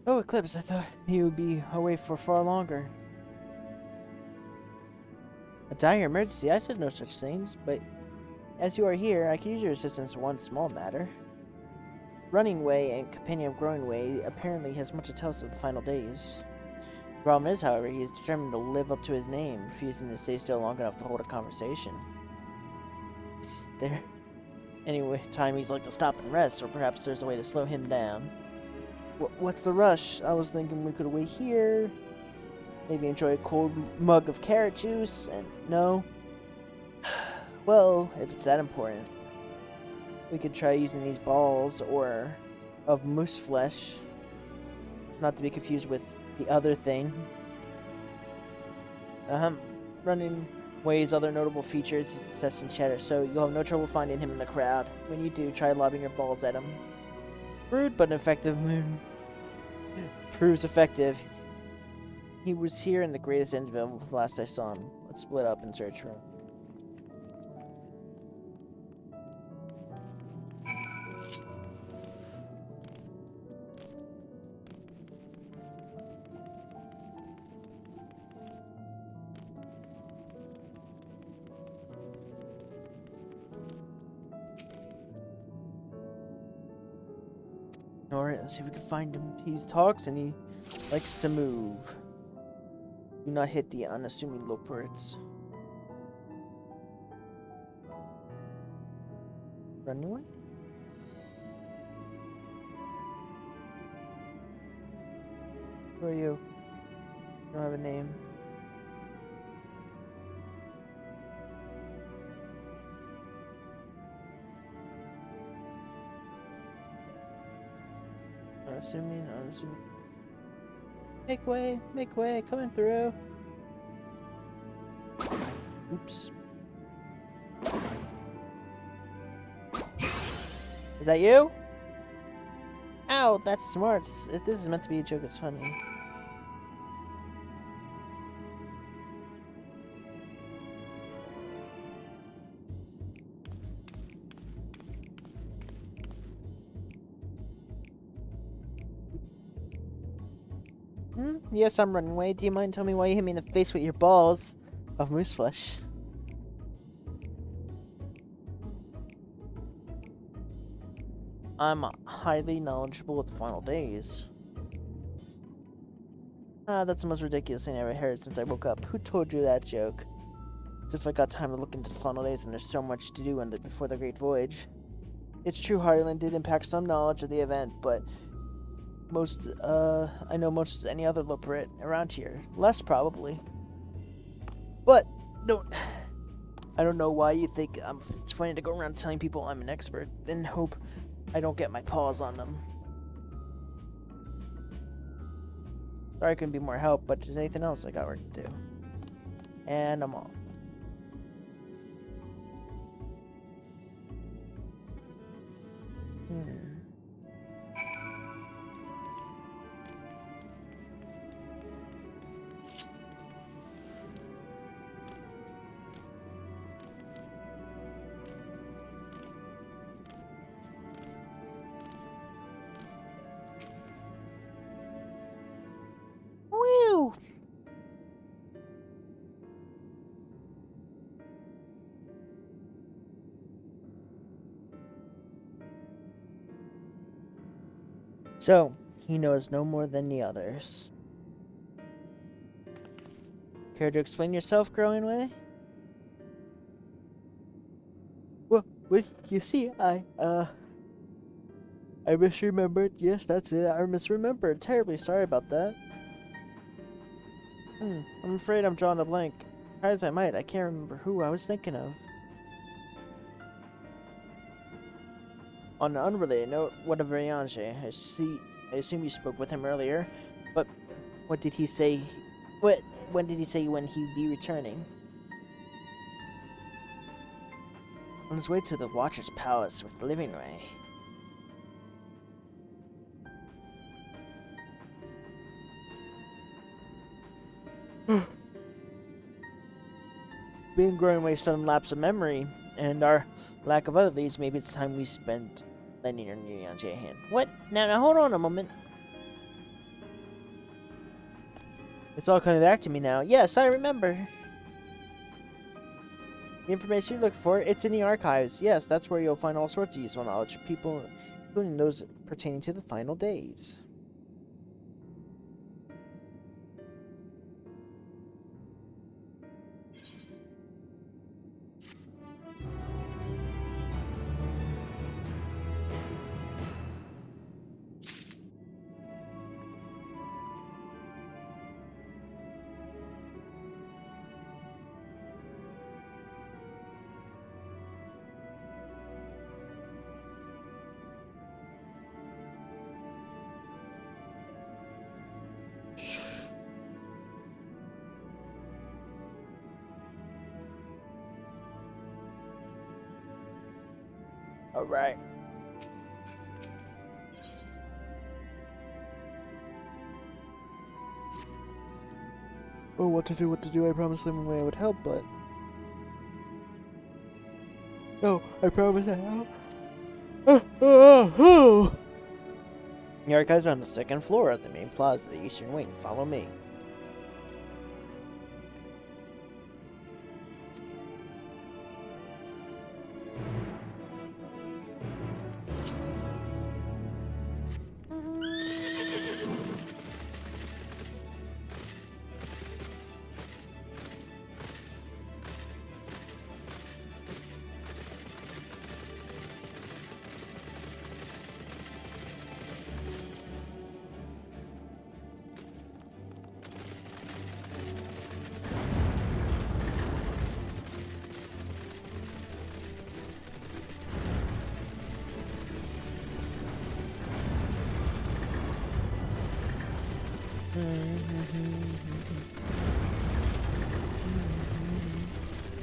Oh, Eclipse, I thought you would be away for far longer. A dire emergency? I said no such things, but as you are here, I can use your assistance in one small matter. Running Way and Companion of Growing Way apparently has much to tell us of the final days. The problem is, however, he is determined to live up to his name, refusing to stay still long enough to hold a conversation. Is there any time he's like to stop and rest, or perhaps there's a way to slow him down? What's the rush? I was thinking we could wait here, maybe enjoy a cold mug of carrot juice, and no? Well, if it's that important, we could try using these balls, or of moose flesh, not to be confused with the other thing. Running Way's other notable features is success and chatter, so you'll have no trouble finding him in the crowd. When you do, try lobbing your balls at him. Rude but effective move. Proves effective. He was here in the greatest Endville last I saw him. Let's split up and search for him. Alright, let's see if we can find him. He talks and he likes to move. Do not hit the unassuming low-birds. Run away? Who are you? I don't have a name. Unassuming. Make way, coming through. Oops. Is that you? Ow, that's smart. If this is meant to be a joke, it's funny. Yes, I'm running away. Do you mind telling me why you hit me in the face with your balls of moose flesh? I'm highly knowledgeable with the final days. Ah, that's the most ridiculous thing I ever heard since I woke up. Who told you that joke? As if I got time to look into the final days and there's so much to do before the Great Voyage. It's true Hardyland did impact some knowledge of the event, but I know most any other Loperate around here. Less probably. But, I don't know why you think it's funny to go around telling people I'm an expert, then hope I don't get my paws on them. Sorry I couldn't be more help, but if there's anything else, I got work to do. And I'm off. Woo! So, he knows no more than the others. Care to explain yourself, growing way? Well, you see, I misremembered. Yes, that's it. I misremembered. Terribly sorry about that. I'm afraid I'm drawing a blank. Try as I might, I can't remember who I was thinking of. On an unrelated note, what of Riange? I assume you spoke with him earlier, but what did he say? When did he say when he'd be returning? On his way to the Watcher's Palace with Living Ray. Being growing away sudden lapse of memory, and our lack of other leads, maybe it's time we spent lending your Riange a hand. What? Now hold on a moment. It's all coming back to me now. Yes, I remember. The information you look for, it's in the archives. Yes, that's where you'll find all sorts of useful knowledge, people, including those pertaining to the final days. Alright. Oh, what to do, I promised them I would help, but... No, I promised I'd help. The archives are on the second floor of the main plaza, the eastern wing. Follow me.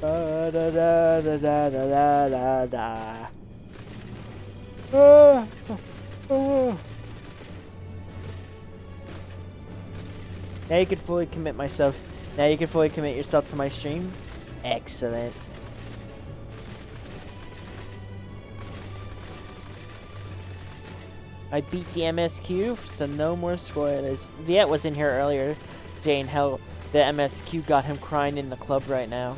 Da da da da da da da da. Now you can fully commit myself. Now you can fully commit yourself to my stream. Excellent. I beat the MSQ, so no more spoilers. Viet was in here earlier, saying how the MSQ got him crying in the club right now.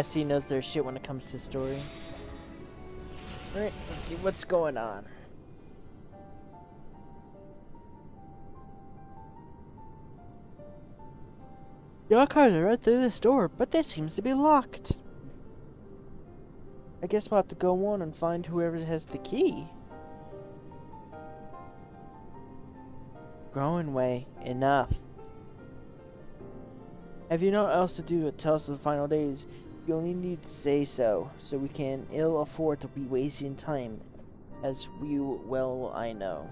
SC knows their shit when it comes to story. Alright, let's see what's going on. The archives are right through this door, but this seems to be locked. I guess we'll have to go on and find whoever has the key. Growing way, enough. Have you naught else to do but tell us of the final days? You only need to say so we can ill afford to be wasting time, as I know.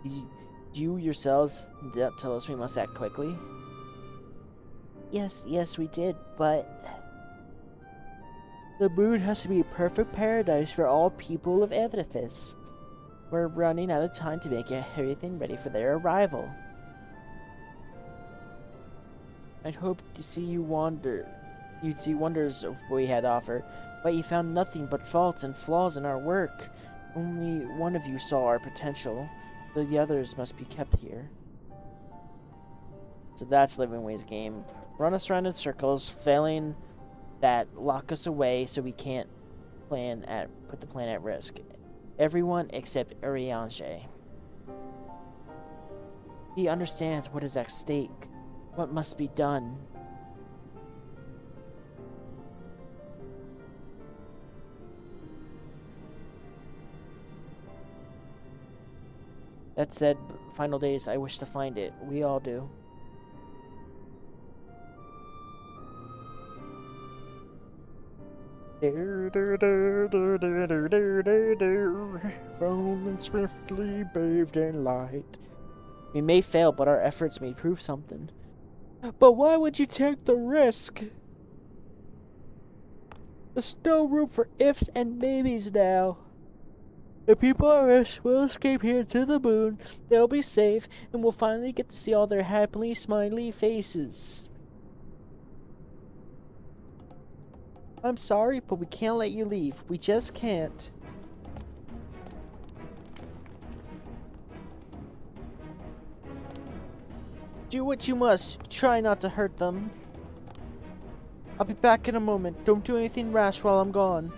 Do you yourselves tell us we must act quickly? Yes, we did, but... The moon has to be a perfect paradise for all people of Edifice. We're running out of time to make everything ready for their arrival. I'd hoped to see you'd see wonders of what we had to offer, but you found nothing but faults and flaws in our work. Only one of you saw our potential, so the others must be kept here. So that's Living Way's game. Run us around in circles, failing that lock us away so we can't put the plan at risk. Everyone except Urianger. He understands what is at stake, what must be done. That said, final days, I wish to find it. We all do. Rolling swiftly, bathed in light. We may fail, but our efforts may prove something. But why would you take the risk? There's no room for ifs and maybes now. The people at risk will escape here to the moon, they'll be safe, and we'll finally get to see all their happily smiley faces. I'm sorry, but we can't let you leave. We just can't. Do what you must. Try not to hurt them. I'll be back in a moment. Don't do anything rash while I'm gone.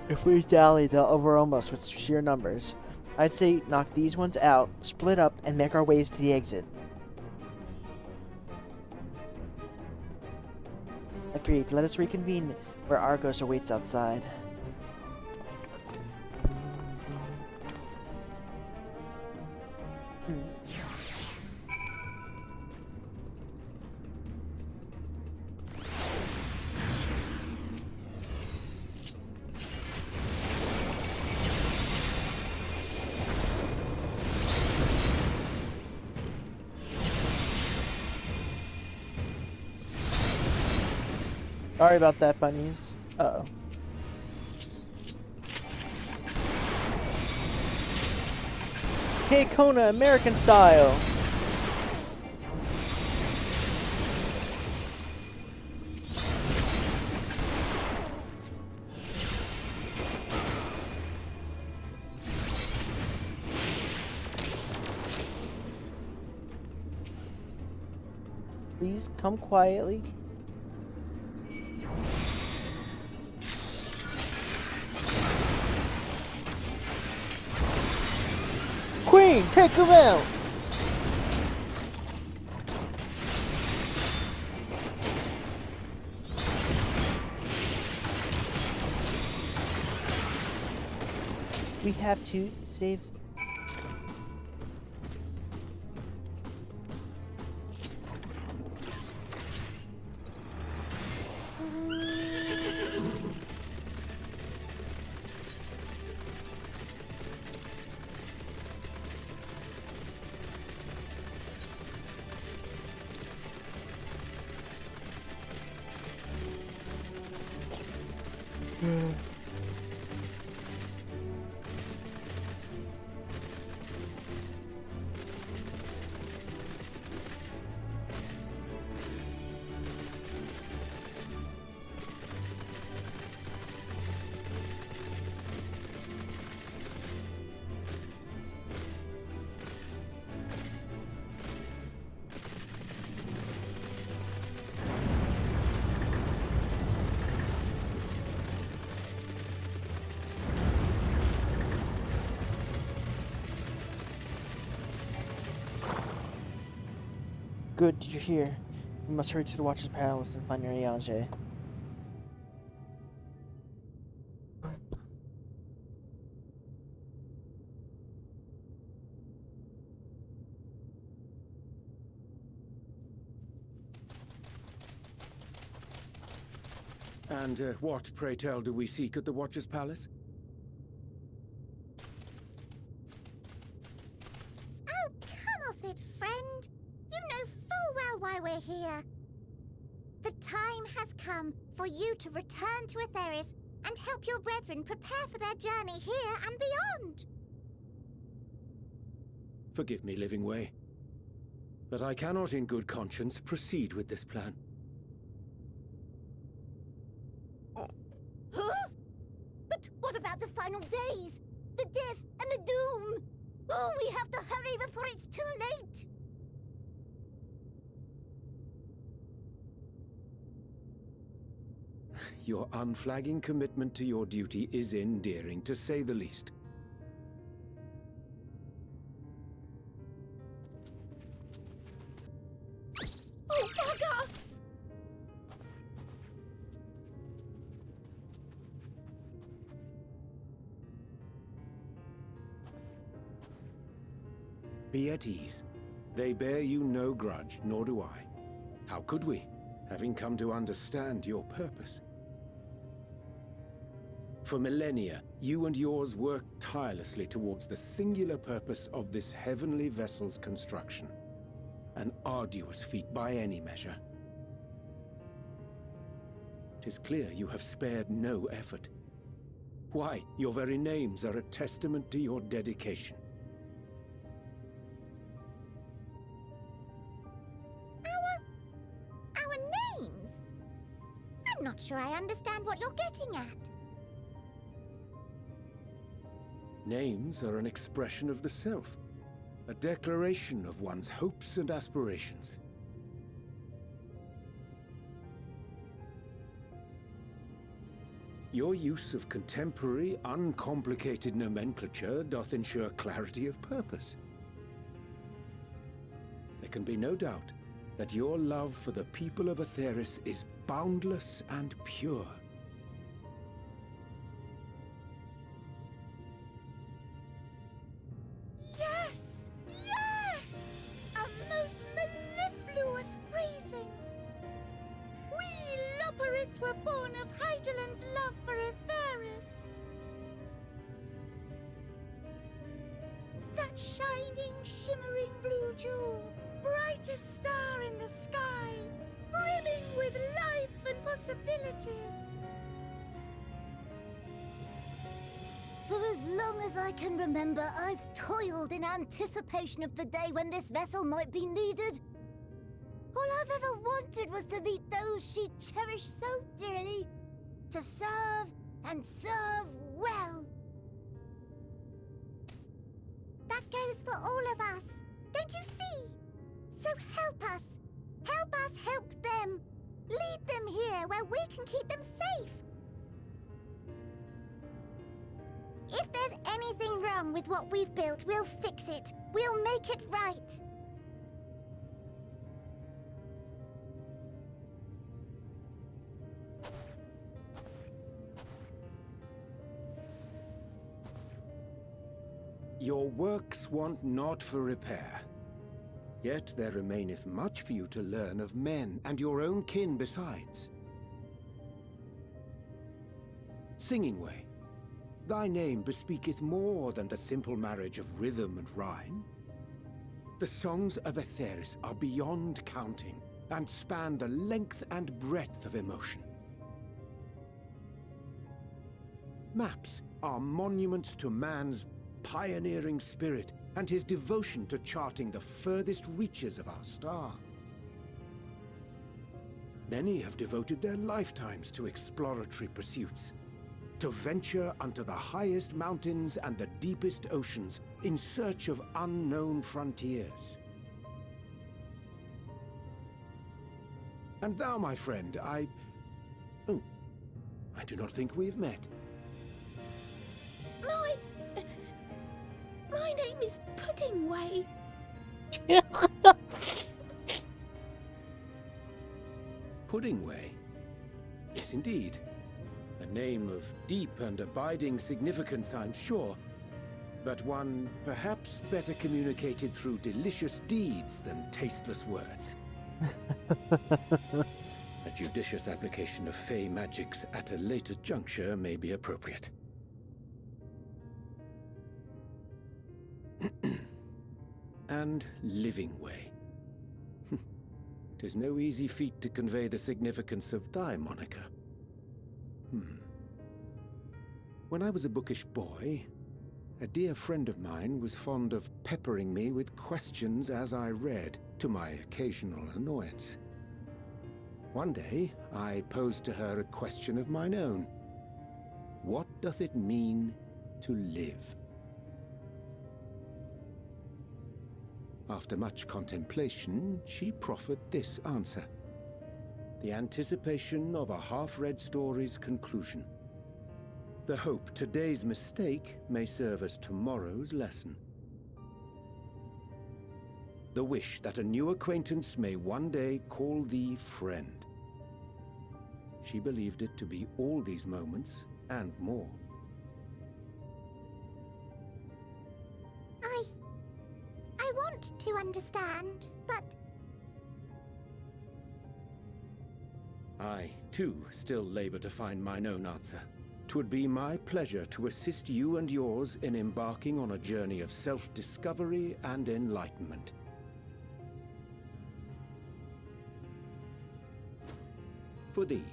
If we dally, they'll overwhelm us with sheer numbers. I'd say knock these ones out, split up, and make our ways to the exit. Agreed. Let us reconvene where Argos awaits outside. Sorry about that, bunnies. Uh-oh. Hey, Kona, American style! Please come quietly. Queen, take him out! We have to save. Good, you're here. We must hurry to the Watcher's Palace and find Urianger. And what, pray tell, do we seek at the Watcher's Palace? Oh, come off it, friend. You know full well why we're here. The time has come for you to return to Aetheris and help your brethren prepare for their journey here and beyond. Forgive me, Living Way, but I cannot in good conscience proceed with this plan. Huh? But what about the final days? The death and the doom? Oh, we have to hurry before it's too late. Your unflagging commitment to your duty is endearing, to say the least. Oh, bugger! Be at ease. They bear you no grudge, nor do I. How could we, having come to understand your purpose? For millennia, you and yours worked tirelessly towards the singular purpose of this heavenly vessel's construction. An arduous feat by any measure. 'Tis clear you have spared no effort. Why, your very names are a testament to your dedication. Our names? I'm not sure I understand what you're getting at. Names are an expression of the self, a declaration of one's hopes and aspirations. Your use of contemporary, uncomplicated nomenclature doth ensure clarity of purpose. There can be no doubt that your love for the people of Aetheris is boundless and pure. Yes! Yes! A most mellifluous phrasing! We Loperids were born of Hydaelyn's love for Aetheris. That shining, shimmering blue jewel, brightest star in the sky, brimming with life and possibilities. For as long as I can remember, I've toiled in anticipation of the day when this vessel might be needed. All I've ever wanted was to meet those she cherished so dearly, to serve and serve well. That goes for all of us, don't you see? So help us. Help us help them! Lead them here where we can keep them safe! If there's anything wrong with what we've built, we'll fix it. We'll make it right. Your works want not for repair. Yet there remaineth much for you to learn of men, and your own kin besides. Singing Way, thy name bespeaketh more than the simple marriage of rhythm and rhyme. The songs of Aetheris are beyond counting, and span the length and breadth of emotion. Maps are monuments to man's pioneering spirit and his devotion to charting the furthest reaches of our star. Many have devoted their lifetimes to exploratory pursuits, to venture unto the highest mountains and the deepest oceans in search of unknown frontiers. And thou, my friend, I do not think we've met. My name is Puddingway. Puddingway? Yes, indeed. A name of deep and abiding significance, I'm sure, but one perhaps better communicated through delicious deeds than tasteless words. A judicious application of fey magics at a later juncture may be appropriate. And Living Way. 'Tis no easy feat to convey the significance of thy moniker. When I was a bookish boy, a dear friend of mine was fond of peppering me with questions as I read, to my occasional annoyance. One day, I posed to her a question of mine own. What doth it mean to live? After much contemplation, she proffered this answer. The anticipation of a half-read story's conclusion. The hope today's mistake may serve as tomorrow's lesson. The wish that a new acquaintance may one day call thee friend. She believed it to be all these moments and more. I want to understand, but... I, too, still labor to find mine own answer. 'Twould be my pleasure to assist you and yours in embarking on a journey of self-discovery and enlightenment. For thee.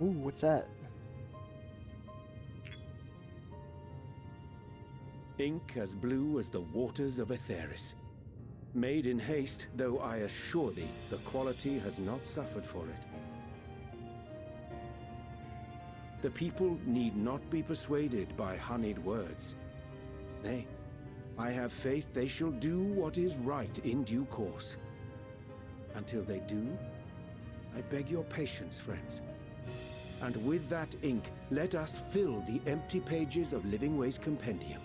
Ooh, what's that? Ink as blue as the waters of Aetheris. Made in haste, though I assure thee, the quality has not suffered for it. The people need not be persuaded by honeyed words. Nay, I have faith they shall do what is right in due course. Until they do, I beg your patience, friends. And with that ink, let us fill the empty pages of Living Way's compendium.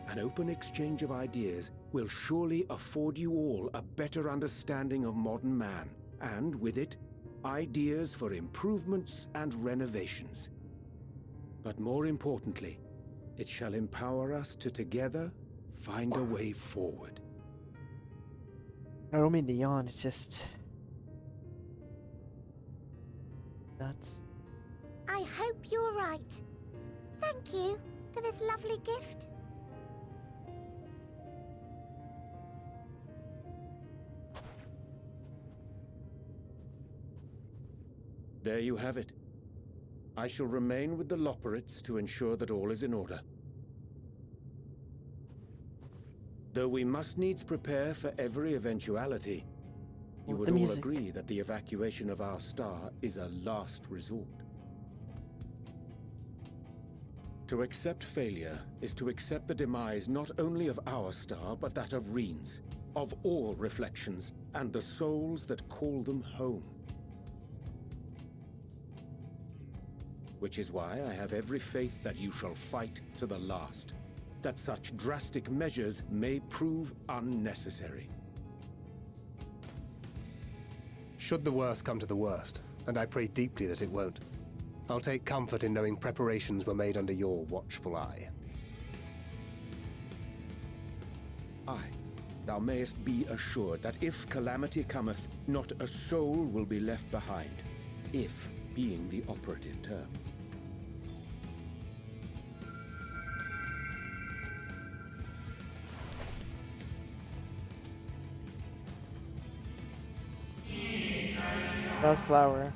An open exchange of ideas will surely afford you all a better understanding of modern man, and with it, ideas for improvements and renovations. But more importantly, it shall empower us to together find a way forward. I don't mean to yawn, it's just... nuts. I hope you're right. Thank you for this lovely gift. There you have it. I shall remain with the Loporrits to ensure that all is in order. Though we must needs prepare for every eventuality, you would all agree that the evacuation of our star is a last resort. To accept failure is to accept the demise not only of our star, but that of Reen's, of all reflections, and the souls that call them home. Which is why I have every faith that you shall fight to the last, that such drastic measures may prove unnecessary. Should the worst come to the worst, and I pray deeply that it won't, I'll take comfort in knowing preparations were made under your watchful eye. Aye, thou mayest be assured that if calamity cometh, not a soul will be left behind, if being the operative term. Dark flower,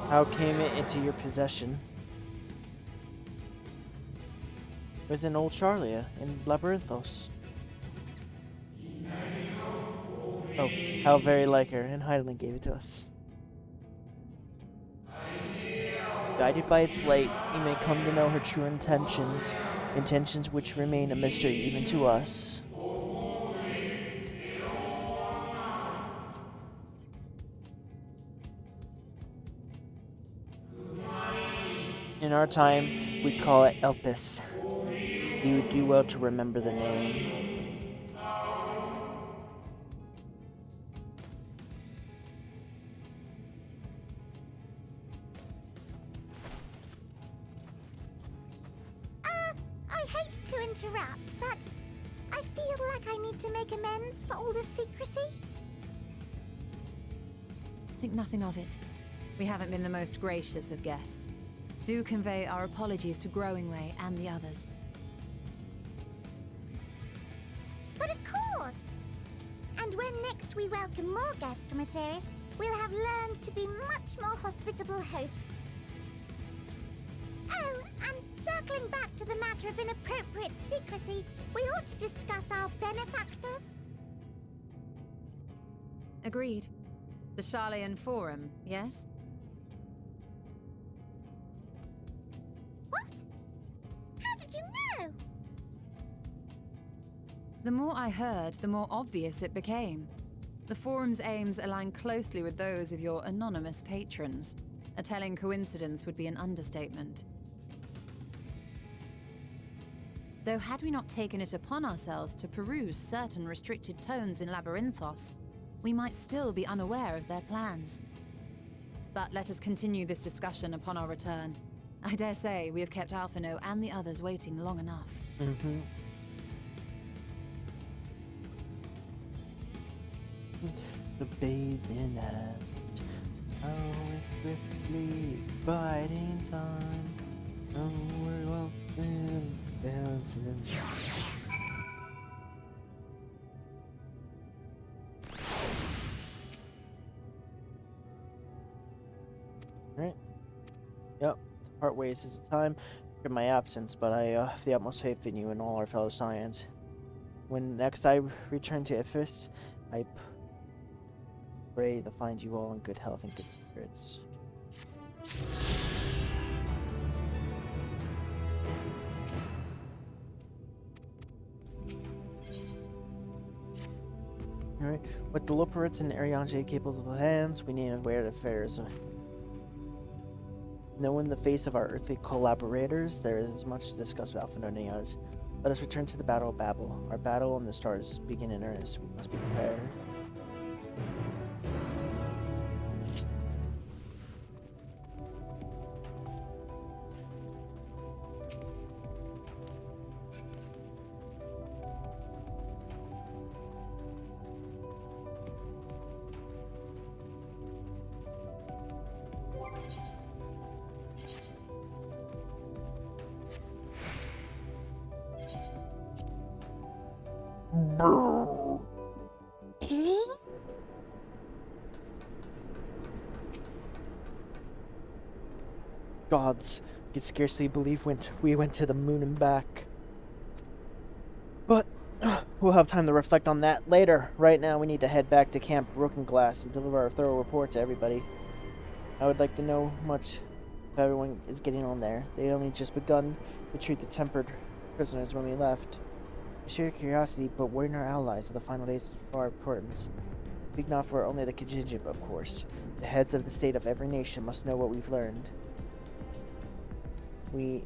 how came it into your possession? It was in Old Charlia, in Labyrinthos. Oh, how very like her, and Heidelin gave it to us. Guided by its light, you may come to know her true intentions, intentions which remain a mystery even to us. In our time, we call it Elpis. You would do well to remember the name. I hate to interrupt, but I feel like I need to make amends for all the secrecy. Think nothing of it. We haven't been the most gracious of guests. Do convey our apologies to Growingway and the others. But of course! And when next we welcome more guests from Aetheris, we'll have learned to be much more hospitable hosts. Oh, and circling back to the matter of inappropriate secrecy, we ought to discuss our benefactors. Agreed. The Charlayan Forum, yes? What? How did you know? The more I heard, the more obvious it became. The Forum's aims align closely with those of your anonymous patrons. A telling coincidence would be an understatement. Though had we not taken it upon ourselves to peruse certain restricted tones in Labyrinthos, we might still be unaware of their plans. But let us continue this discussion upon our return. I dare say we have kept Alphino and the others waiting long enough. Mm-hmm. The bathing act. Oh, it's swiftly biding time. Oh, we're all down to the... Alright. Yep. Part ways is the time for my absence, but I have the utmost faith in you and all our fellow Scions. When next I return to Ithris, I pray to find you all in good health and good spirits. Alright, with the Loporits and Arianje capable of the hands, we need to wear the affairs. Knowing the face of our earthly collaborators, there is much to discuss with Alphino and the others. Let us return to the Battle of Babel. Our battle and the stars begin in earnest. We must be prepared. Gods, I could scarcely believe we went to the moon and back. But we'll have time to reflect on that later. Right now, we need to head back to Camp Broken Glass and deliver our thorough report to everybody. I would like to know Everyone is getting on there. They only just begun to treat the tempered prisoners when we left. Sheer curiosity, but warning our allies of the final days is of far importance. Speak not for only the contingent, of course. The heads of the state of every nation must know what we've learned. We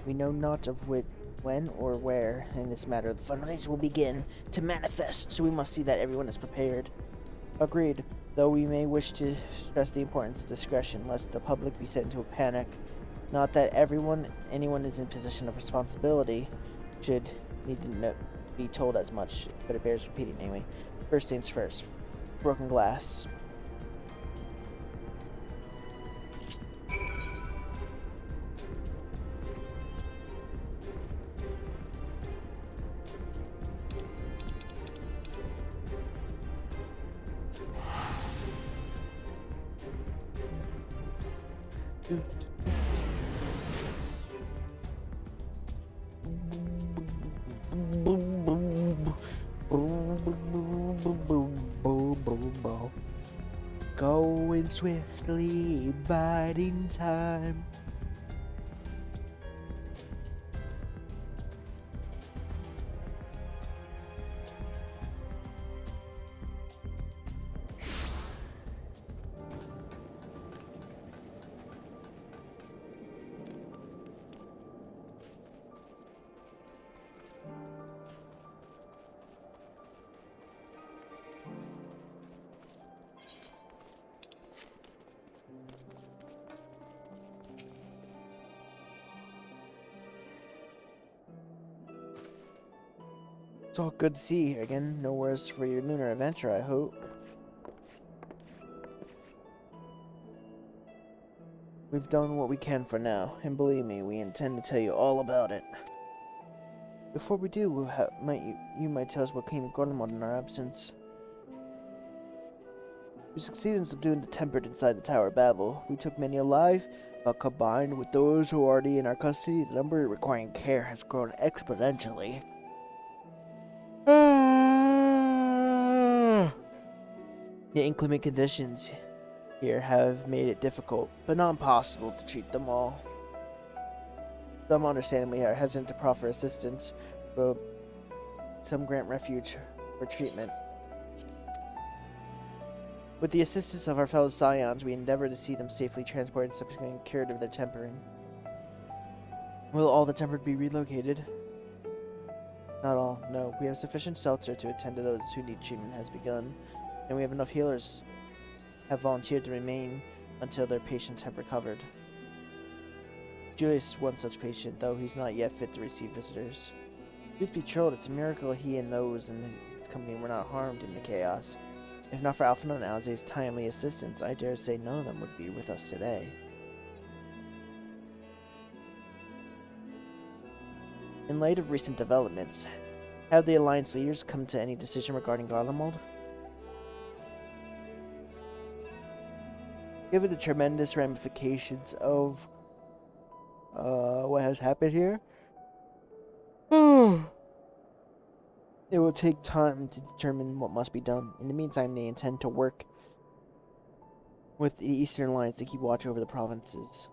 know not of when or where in this matter the final days will begin to manifest, so we must see that everyone is prepared. Agreed, though we may wish to stress the importance of discretion, lest the public be set into a panic. Not that anyone is in position of responsibility, should need to be told as much, but it bears repeating anyway. First things first. Broken glass. Going swiftly, biding time. It's all good to see you here again. No worse for your lunar adventure, I hope. We've done what we can for now, and believe me, we intend to tell you all about it. Before we do, you might tell us what came of Garlemald in our absence. We succeeded in subduing the tempered inside the Tower of Babel. We took many alive, but combined with those who are already in our custody, the number requiring care has grown exponentially. The inclement conditions here have made it difficult, but not impossible, to treat them all. Some understandably are hesitant to proffer assistance, but some grant refuge for treatment. With the assistance of our fellow scions, we endeavor to see them safely transported and subsequently cured of their tempering. Will all the tempered be relocated? Not all, no. We have sufficient shelter to attend to those who need treatment has begun, and we have enough healers have volunteered to remain until their patients have recovered. Julius is one such patient, though he's not yet fit to receive visitors. Truth be told, it's a miracle he and those in his company were not harmed in the chaos. If not for Alphinaud and Alize's timely assistance, I dare say none of them would be with us today. In light of recent developments, have the Alliance leaders come to any decision regarding Garlemald? Given the tremendous ramifications of what has happened here, it will take time to determine what must be done. In the meantime, they intend to work with the Eastern Alliance to keep watch over the provinces.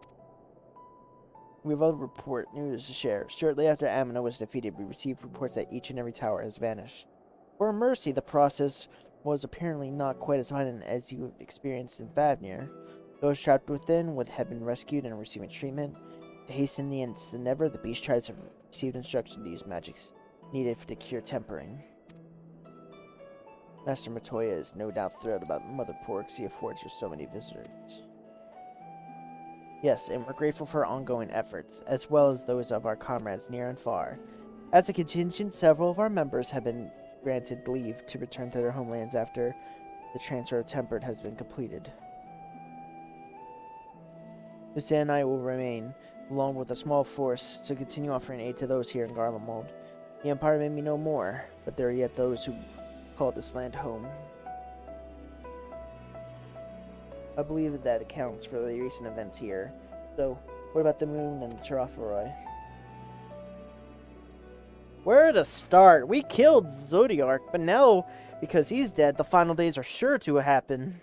We have other news to share. Shortly after Amina was defeated, we received reports that each and every tower has vanished. For mercy, the process was apparently not quite as violent as you experienced in Vadnir. Those trapped within had been rescued and receiving treatment. To hasten the endeavor, the beast tribes have received instruction to use magics needed to cure tempering. Master Matoya is no doubt thrilled about Mother Pork affords her so many visitors. Yes, and we're grateful for our ongoing efforts, as well as those of our comrades near and far. As a contingent, several of our members have been granted leave to return to their homelands after the transfer of Tempered has been completed. Lucia and I will remain, along with a small force, to continue offering aid to those here in Garlemald. The Empire may be no more, but there are yet those who call this land home. I believe that accounts for the recent events here. So, what about the moon and the Tarafaroi? Where to start? We killed Zodiark, but now, because he's dead, the final days are sure to happen.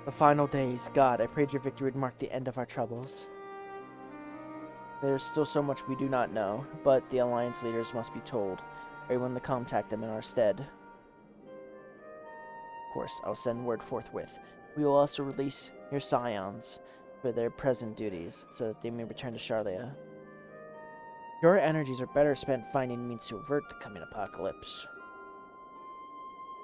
The final days, God, I prayed your victory would mark the end of our troubles. There is still so much we do not know, but the Alliance leaders must be told. Everyone to contact them in our stead. Of course, I'll send word forthwith. We will also release your scions for their present duties, so that they may return to Charlia. Your energies are better spent finding means to avert the coming apocalypse.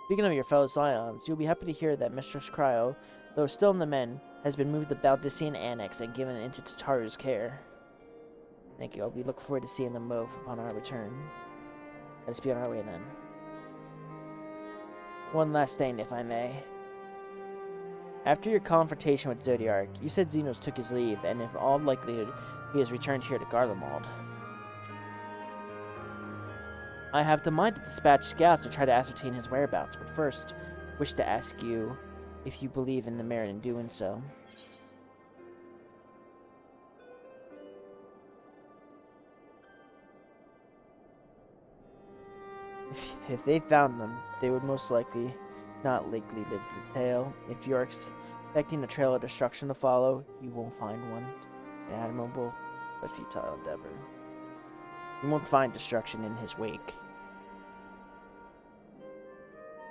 Speaking of your fellow scions, you'll be happy to hear that Mistress Cryo, though still in the men, has been moved to the Baldusian Annex and given into Tataru's care. Thank you. We look forward to seeing them move upon our return. Let's be on our way then. One last thing, if I may. After your confrontation with Zodiarch, you said Xenos took his leave, and in all likelihood, he has returned here to Garlemald. I have the mind to dispatch scouts to try to ascertain his whereabouts, but first, wish to ask you if you believe in the merit in doing so. If they found them, they would most likely not likely live to the tale. If you're expecting a trail of destruction to follow, you won't find one. An admirable but futile endeavor. You won't find destruction in his wake.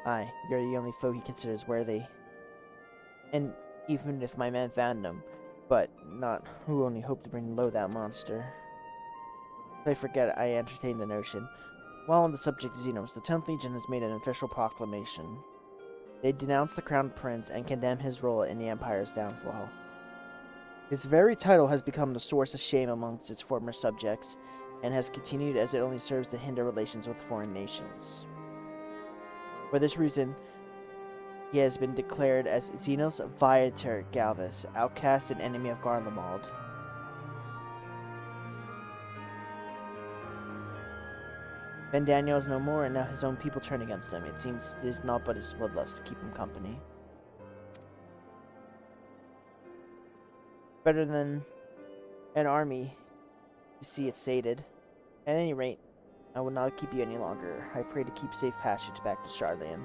Aye, you're the only foe he considers worthy. And even if my men found him, but not who only hope to bring low that monster. I forget I entertained the notion. While on the subject of Xenos, the 10th Legion has made an official proclamation. They denounce the Crown Prince and condemn his role in the Empire's downfall. His very title has become the source of shame amongst its former subjects, and has continued as it only serves to hinder relations with foreign nations. For this reason, he has been declared as Xenos Viator Galvus, outcast and enemy of Garlemald. Ben Daniel is no more, and now his own people turn against him. It seems it is not but his bloodlust to keep him company. Better than an army, to see it sated. At any rate, I will not keep you any longer. I pray to keep safe passage back to Charlian.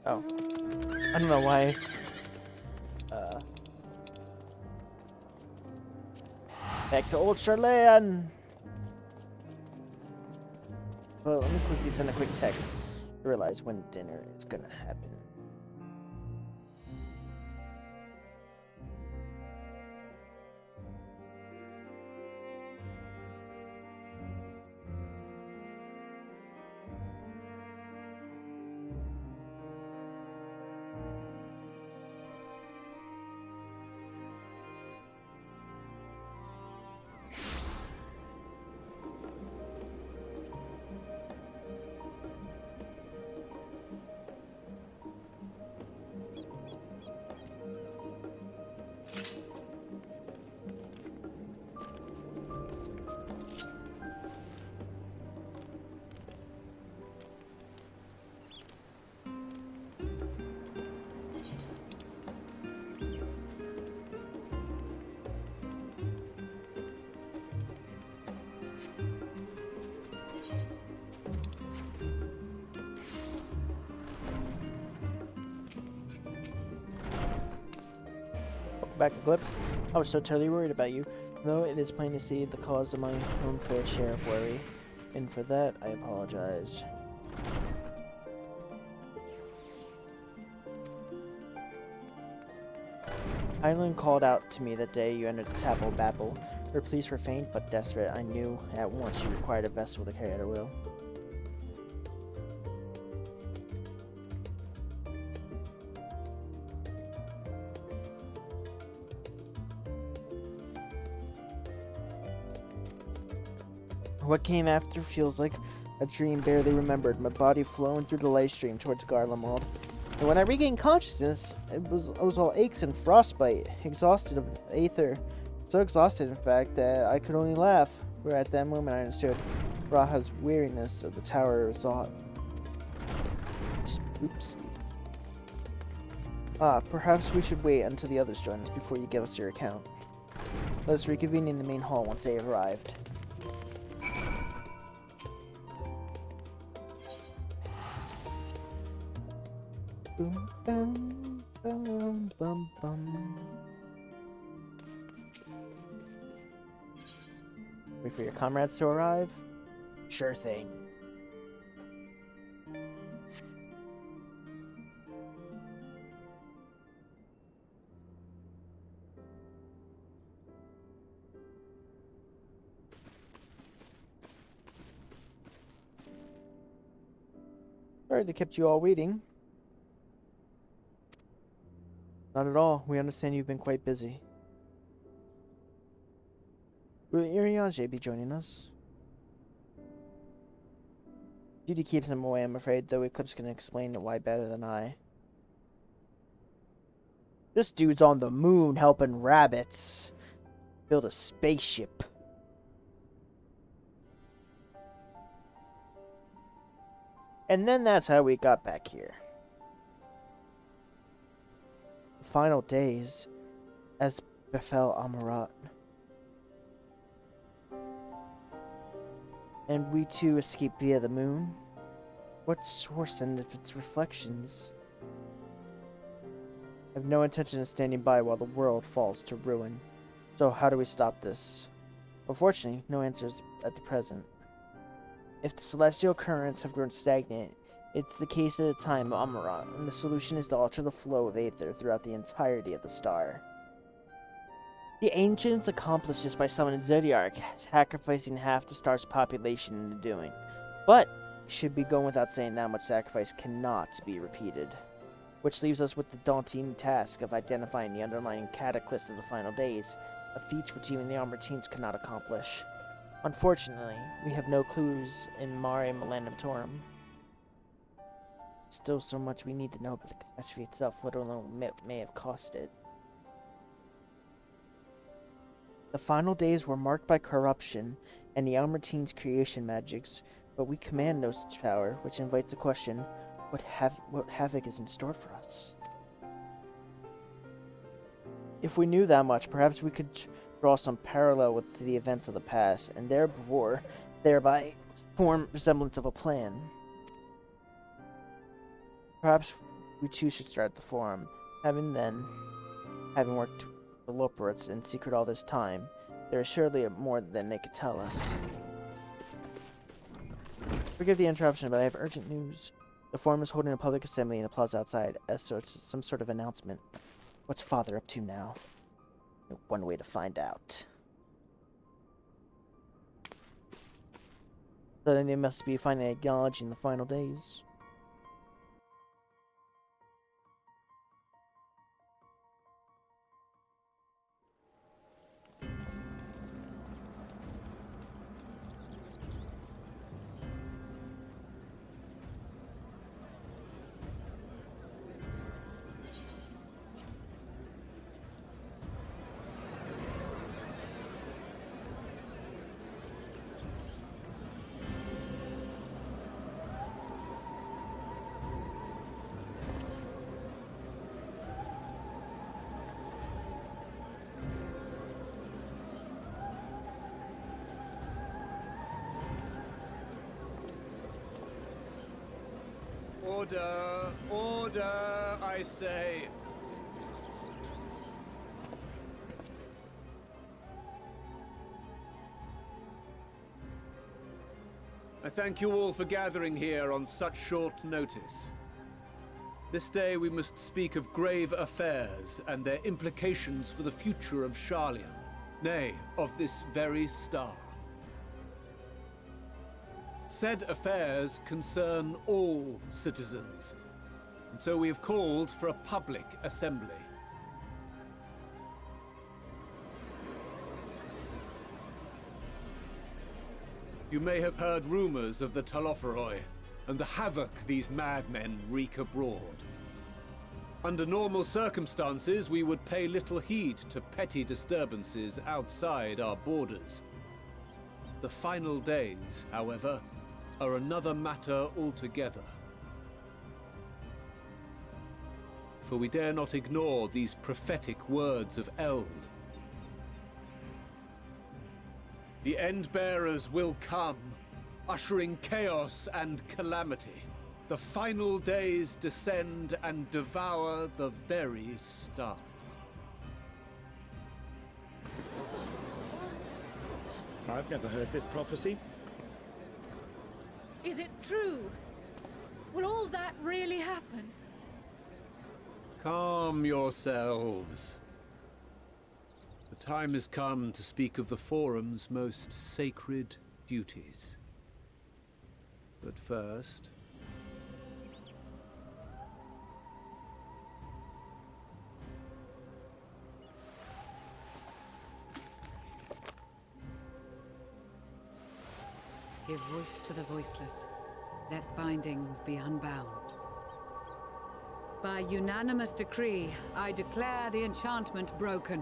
Oh. I don't know why. Back to old Charlayan! Well, let me quickly send a quick text to realize when dinner is gonna happen. Back to Glips. I was so totally worried about you, though it is plain to see the cause of my own fair share of worry, and for that I apologize. Hydaelyn called out to me that day you entered the Tabble Babble. Her pleas were faint but desperate. I knew at once you required a vessel to carry out her will. What came after feels like a dream barely remembered, my body flowing through the light stream towards Garlemald. And when I regained consciousness, I was all aches and frostbite, exhausted of aether. So exhausted, in fact, that I could only laugh. Where at that moment I understood Raha's weariness of the tower resort. Oopsie. Perhaps we should wait until the others join us before you give us your account. Let us reconvene in the main hall once they have arrived. Boom, bum, bum, bum, bum. Wait for your comrades to arrive? Sure thing. Sorry they kept you all waiting. Not at all. We understand you've been quite busy. Will Iriage be joining us? Duty keeps him away, I'm afraid, though Eclipse can explain why better than I. This dude's on the moon helping rabbits build a spaceship. And then that's how we got back here. The final days, as befell Amarat. And we too escaped via the moon? What source and if its reflections? I have no intention of standing by while the world falls to ruin. So how do we stop this? Unfortunately, no answers at the present. If the celestial currents have grown stagnant, it's the case at the time of Amarat, and the solution is to alter the flow of aether throughout the entirety of the star. The ancients accomplished this by summoning Zodiac, sacrificing half the star's population into doing. But it should be going without saying that much sacrifice cannot be repeated. Which leaves us with the daunting task of identifying the underlying cataclysm of the final days, a feat which even the armored teams could not accomplish. Unfortunately, we have no clues in Mare Manetorium. Still so much we need to know about the catastrophe itself, let alone what may have caused it. The final days were marked by corruption and the armored team's creation magics, but we command no such power, which invites the question, what havoc is in store for us? If we knew that much, perhaps we could draw some parallel with the events of the past, and thereby form resemblance of a plan. Perhaps we too should start at the Forum. Having worked the Loporits in secret all this time, there is surely more than they could tell us. Forgive the interruption, but I have urgent news. The Forum is holding a public assembly in the plaza outside as some sort of announcement. What's Father up to now? One way to find out. So then they must be finally acknowledging the final days. Order! Order, I say! I thank you all for gathering here on such short notice. This day we must speak of grave affairs and their implications for the future of Sharlayan, nay, of this very star. Said affairs concern all citizens, and so we have called for a public assembly. You may have heard rumors of the Telophoroi and the havoc these madmen wreak abroad. Under normal circumstances, we would pay little heed to petty disturbances outside our borders. The final days, however, are another matter altogether. For we dare not ignore these prophetic words of Eld. The Endbearers will come, ushering chaos and calamity. The final days descend and devour the very star. I've never heard this prophecy. Is it true? Will all that really happen? Calm yourselves. The time has come to speak of the Forum's most sacred duties. But first... Give voice to the voiceless. Let bindings be unbound. By unanimous decree, I declare the enchantment broken.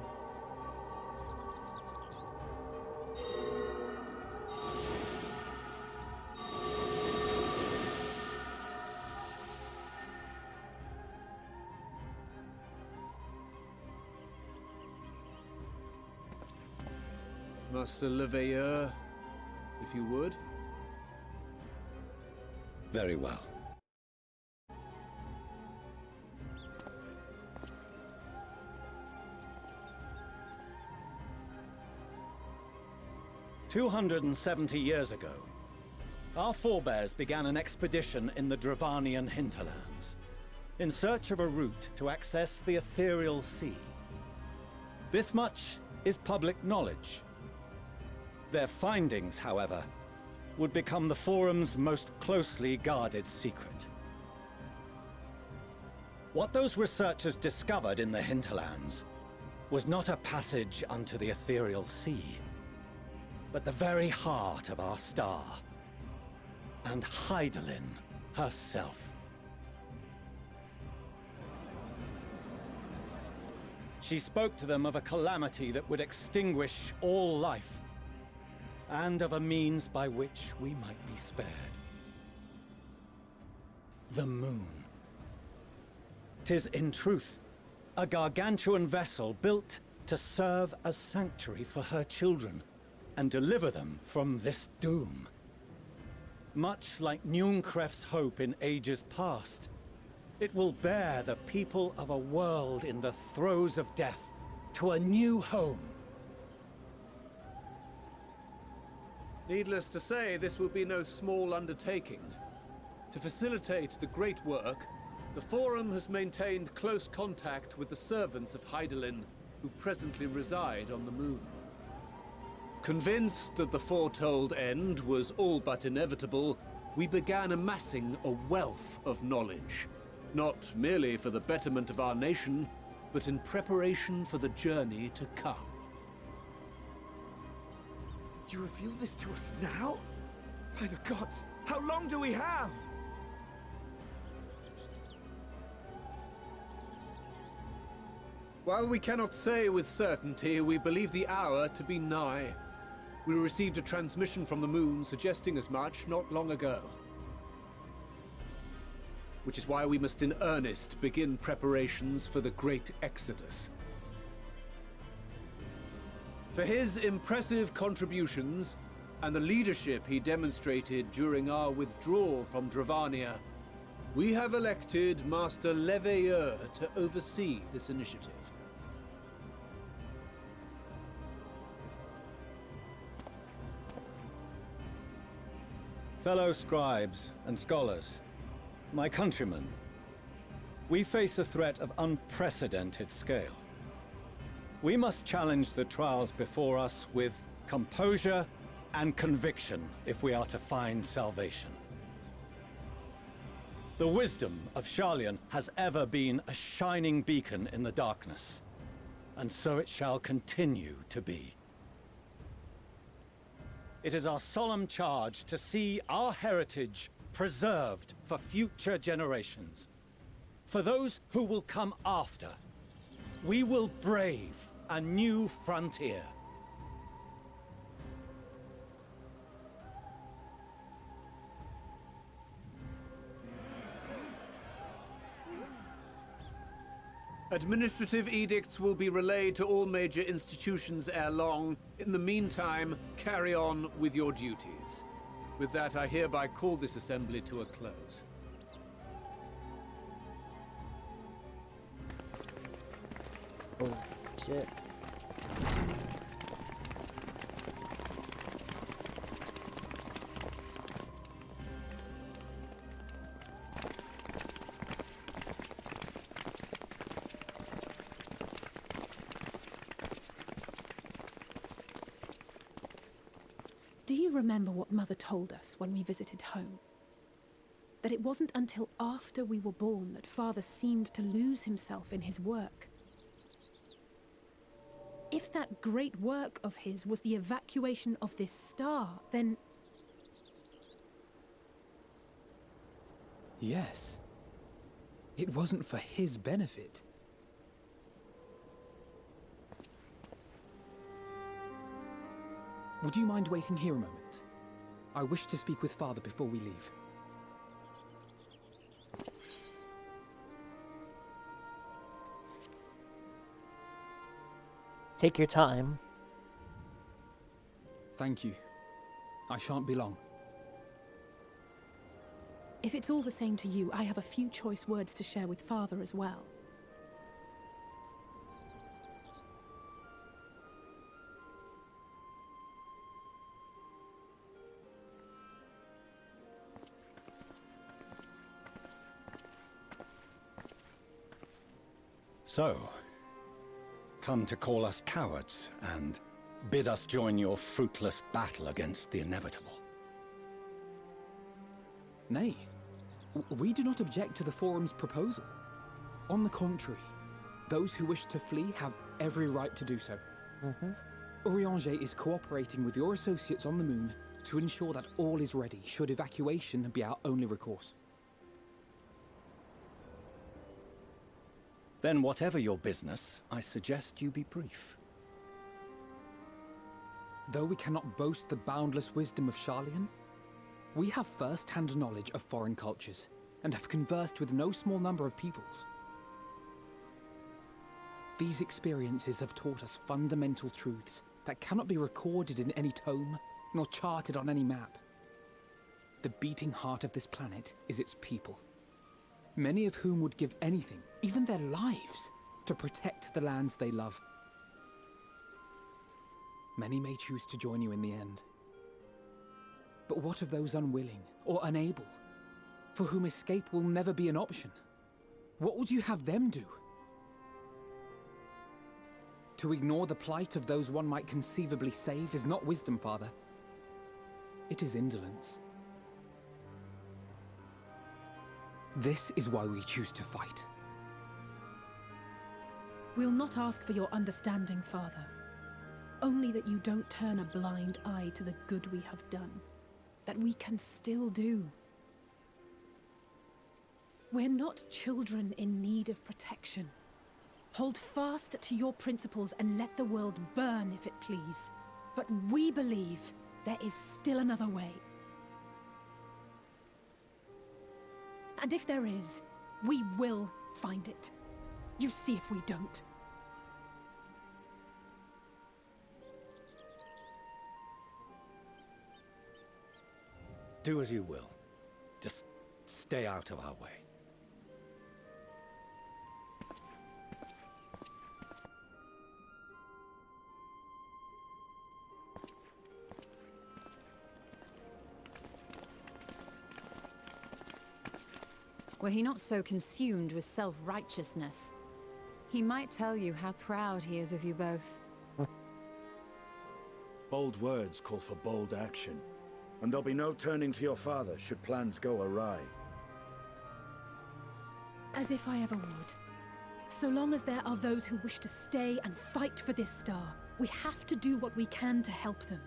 Master Leveilleur, if you would. Very well. "270 years ago, our forebears began an expedition in the Dravanian hinterlands, in search of a route to access the ethereal sea. This much is public knowledge. Their findings, however, would become the Forum's most closely guarded secret. What those researchers discovered in the hinterlands was not a passage unto the ethereal sea, but the very heart of our star, and Hydaelyn herself. She spoke to them of a calamity that would extinguish all life, and of a means by which we might be spared. The moon. 'Tis in truth a gargantuan vessel built to serve as sanctuary for her children and deliver them from this doom. Much like Nunkref's hope in ages past, it will bear the people of a world in the throes of death to a new home. Needless to say, this will be no small undertaking. To facilitate the great work, the Forum has maintained close contact with the servants of Hydaelyn, who presently reside on the moon. Convinced that the foretold end was all but inevitable, we began amassing a wealth of knowledge, not merely for the betterment of our nation, but in preparation for the journey to come. You reveal this to us now? By the gods, how long do we have? While we cannot say with certainty, we believe the hour to be nigh. We received a transmission from the moon suggesting as much not long ago. Which is why we must in earnest begin preparations for the Great Exodus. For his impressive contributions, and the leadership he demonstrated during our withdrawal from Dravania, we have elected Master Leveilleur to oversee this initiative. Fellow scribes and scholars, my countrymen, we face a threat of unprecedented scale. We must challenge the trials before us with composure and conviction if we are to find salvation. The wisdom of Sharlayan has ever been a shining beacon in the darkness, and so it shall continue to be. It is our solemn charge to see our heritage preserved for future generations. for those who will come after. We will brave a new frontier. Administrative edicts will be relayed to all major institutions ere long. In the meantime, carry on with your duties. With that, I hereby call this assembly to a close. Oh, shit. Do you remember what Mother told us when we visited home? That it wasn't until after we were born that Father seemed to lose himself in his work. If that great work of his was the evacuation of this star, then... Yes. It wasn't for his benefit. Would you mind waiting here a moment? I wish to speak with Father before we leave. Take your time. Thank you. I shan't be long. If it's all the same to you, I have a few choice words to share with Father as well. So, come to call us cowards and bid us join your fruitless battle against the inevitable. Nay, we do not object to the Forum's proposal. On the contrary, those who wish to flee have every right to do so. Urianger is cooperating with your associates on the moon to ensure that all is ready should evacuation be our only recourse. Then whatever your business, I suggest you be brief. Though we cannot boast the boundless wisdom of Sharlayan, we have first-hand knowledge of foreign cultures, and have conversed with no small number of peoples. These experiences have taught us fundamental truths that cannot be recorded in any tome, nor charted on any map. The beating heart of this planet is its people, many of whom would give anything, even their lives, to protect the lands they love. Many may choose to join you in the end. But what of those unwilling or unable, for whom escape will never be an option? What would you have them do? To ignore the plight of those one might conceivably save is not wisdom, Father. It is indolence. This is why we choose to fight. We'll not ask for your understanding, Father. Only that you don't turn a blind eye to the good we have done. That we can still do. We're not children in need of protection. Hold fast to your principles and let the world burn if it please. But we believe there is still another way. And if there is, we will find it. You see if we don't. Do as you will. Just stay out of our way. Were he not so consumed with self-righteousness, he might tell you how proud he is of you both. Bold words call for bold action. And there'll be no turning to your father should plans go awry. As if I ever would. So long as there are those who wish to stay and fight for this star, we have to do what we can to help them.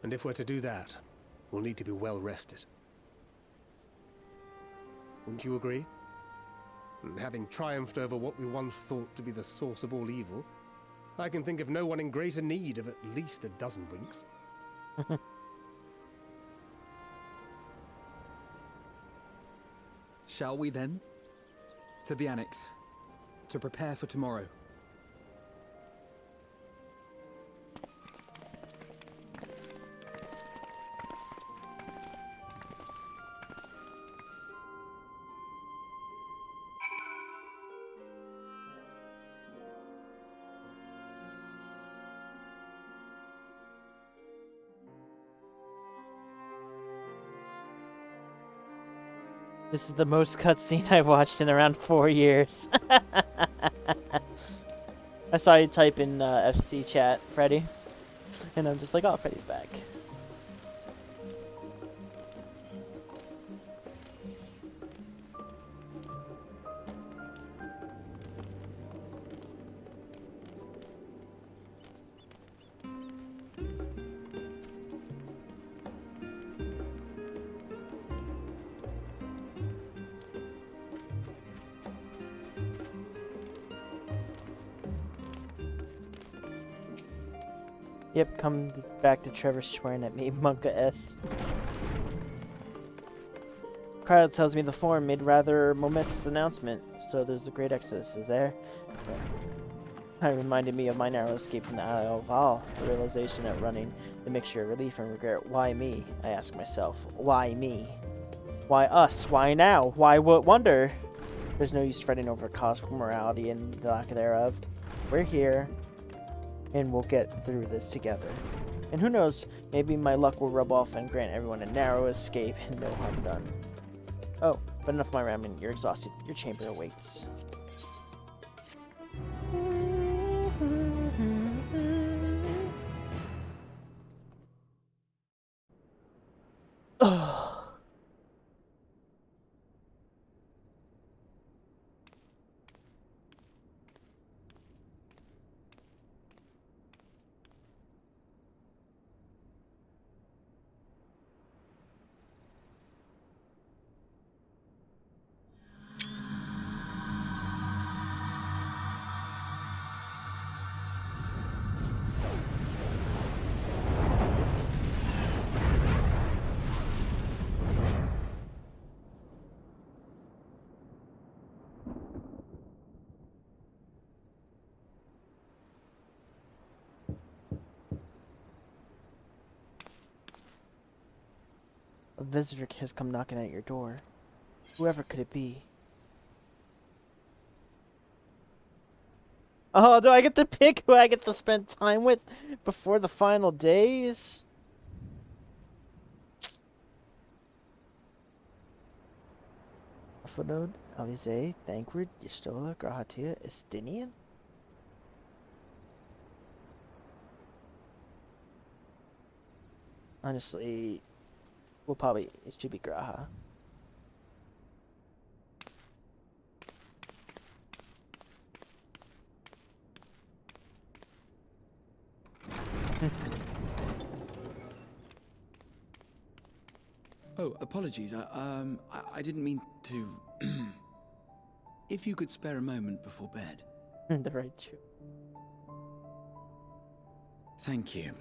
And if we're to do that, will need to be well rested. Wouldn't you agree? And having triumphed over what we once thought to be the source of all evil, I can think of no one in greater need of at least a dozen winks. Shall we then? To the Annex, to prepare for tomorrow. This is the most cutscene I've watched in around 4 years. I saw you type in FC chat, Freddy, and I'm just like, oh, Freddy's back. Yep, come back to Trevor swearing at me, Monka S. Crowd tells me the forum made rather momentous announcement, so there's a great exodus, is there? Yeah. It reminded me of my narrow escape from the Isle of Val, the realization that running the mixture of relief and regret. Why me? I ask myself. Why me? Why us? Why now? Why what wonder? There's no use fretting over cosmic morality and the lack thereof. We're here, and we'll get through this together. And who knows, maybe my luck will rub off and grant everyone a narrow escape and no harm done. Oh, but enough of my rambling. You're exhausted. Your chamber awaits. A visitor has come knocking at your door. Whoever could it be? Oh, do I get to pick who I get to spend time with before the final days? Alphanode, Alize, Thancred, Yestola, Grahatia, Estinian? Honestly, it should be Graha. Oh, apologies. I didn't mean to... If you could spare a moment before bed. The right shoe. Thank you.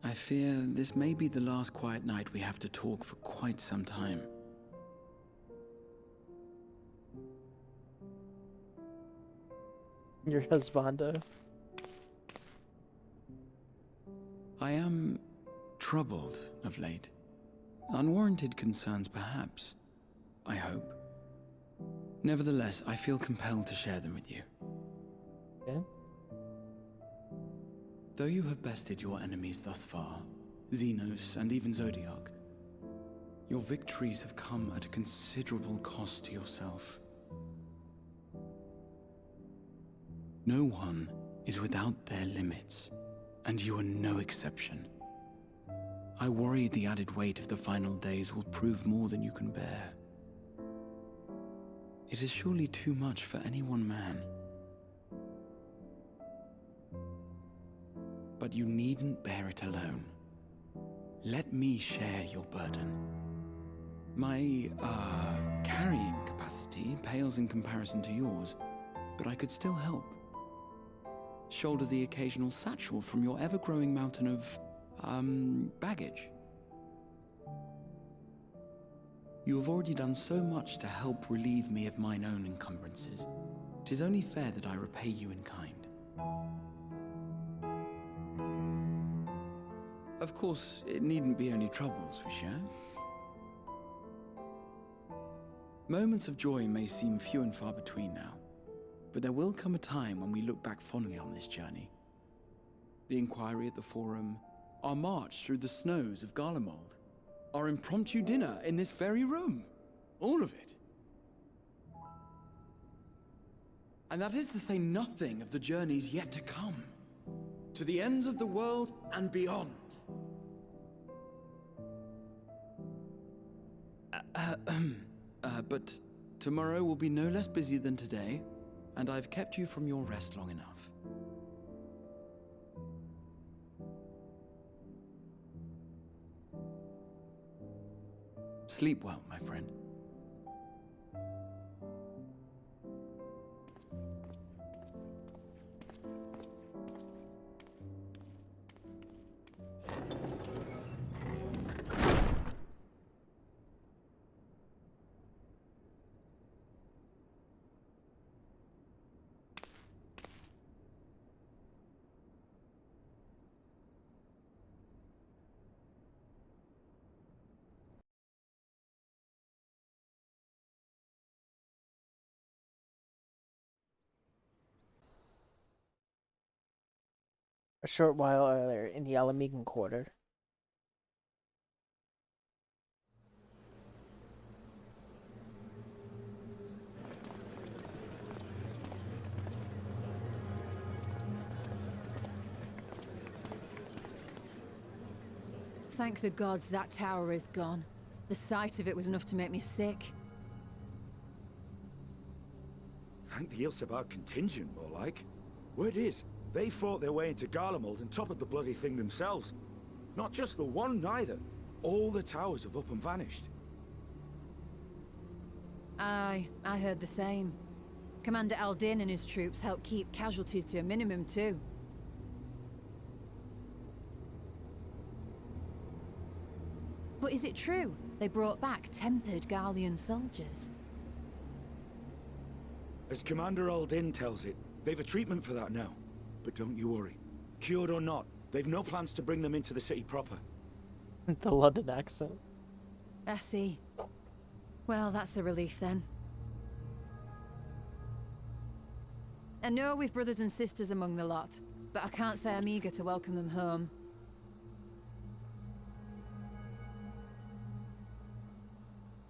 I fear this may be the last quiet night we have to talk for quite some time. Your husbando. I am troubled of late. Unwarranted concerns, perhaps. I hope. Nevertheless, I feel compelled to share them with you. Okay. Though you have bested your enemies thus far, Xenos and even Zodiac, your victories have come at a considerable cost to yourself. No one is without their limits, and you are no exception. I worry the added weight of the final days will prove more than you can bear. It is surely too much for any one man. But you needn't bear it alone. let me share your burden. My, carrying capacity pales in comparison to yours, but I could still help. Shoulder the occasional satchel from your ever-growing mountain of, baggage. You have already done so much to help relieve me of mine own encumbrances. 'Tis only fair that I repay you in kind. Of course, it needn't be only troubles we share. Moments of joy may seem few and far between now, but there will come a time when we look back fondly on this journey. The inquiry at the Forum, our march through the snows of Garlemald, our impromptu dinner in this very room. All of it. And that is to say nothing of the journeys yet to come, to the ends of the world and beyond. But tomorrow will be no less busy than today, and I've kept you from your rest long enough. Sleep well, my friend. A short while earlier in the Alamegan Quarter. Thank the gods that tower is gone. The sight of it was enough to make me sick. Thank the Ilsebar contingent, more like. Word is, they fought their way into Garlemald and toppled the bloody thing themselves. Not just the one, neither. All the towers have up and vanished. Aye, I heard the same. Commander Aldin and his troops helped keep casualties to a minimum, too. But is it true they brought back tempered Garlean soldiers? As Commander Aldin tells it, they've a treatment for that now. But don't you worry. Cured or not, they've no plans to bring them into the city proper. The London accent. I see. Well, that's a relief then. I know we've brothers and sisters among the lot, but I can't say I'm eager to welcome them home.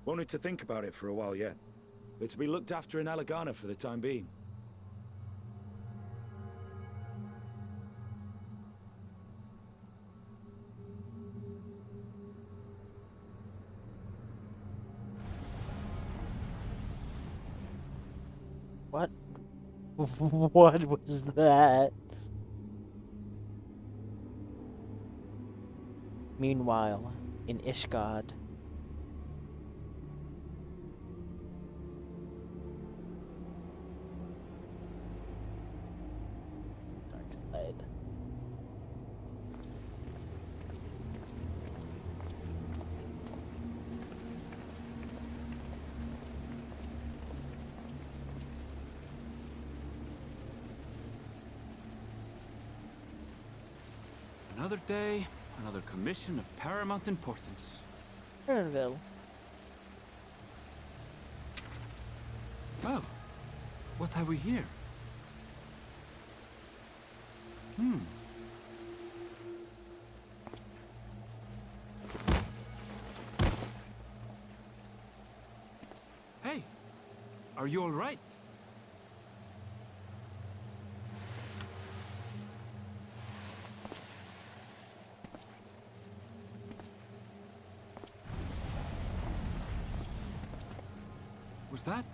Won't need to think about it for a while yet. They're to be looked after in Alagana for the time being. What? What was that? Meanwhile, in Ishgard. Dark side. Another day, another commission of paramount importance. Ernville. Well, what have we here? Hey, are you all right? Was that?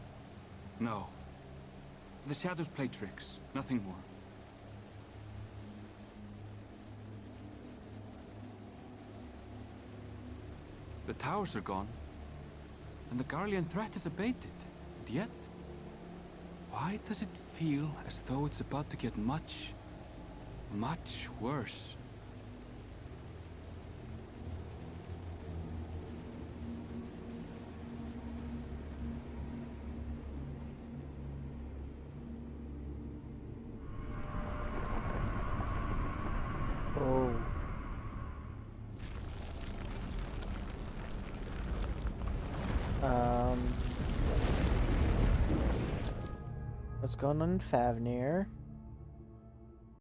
No. The shadows play tricks, nothing more. The towers are gone, and the Garlean threat is abated. And yet, why does it feel as though it's about to get much, much worse? Oh. What's going on in Favnir?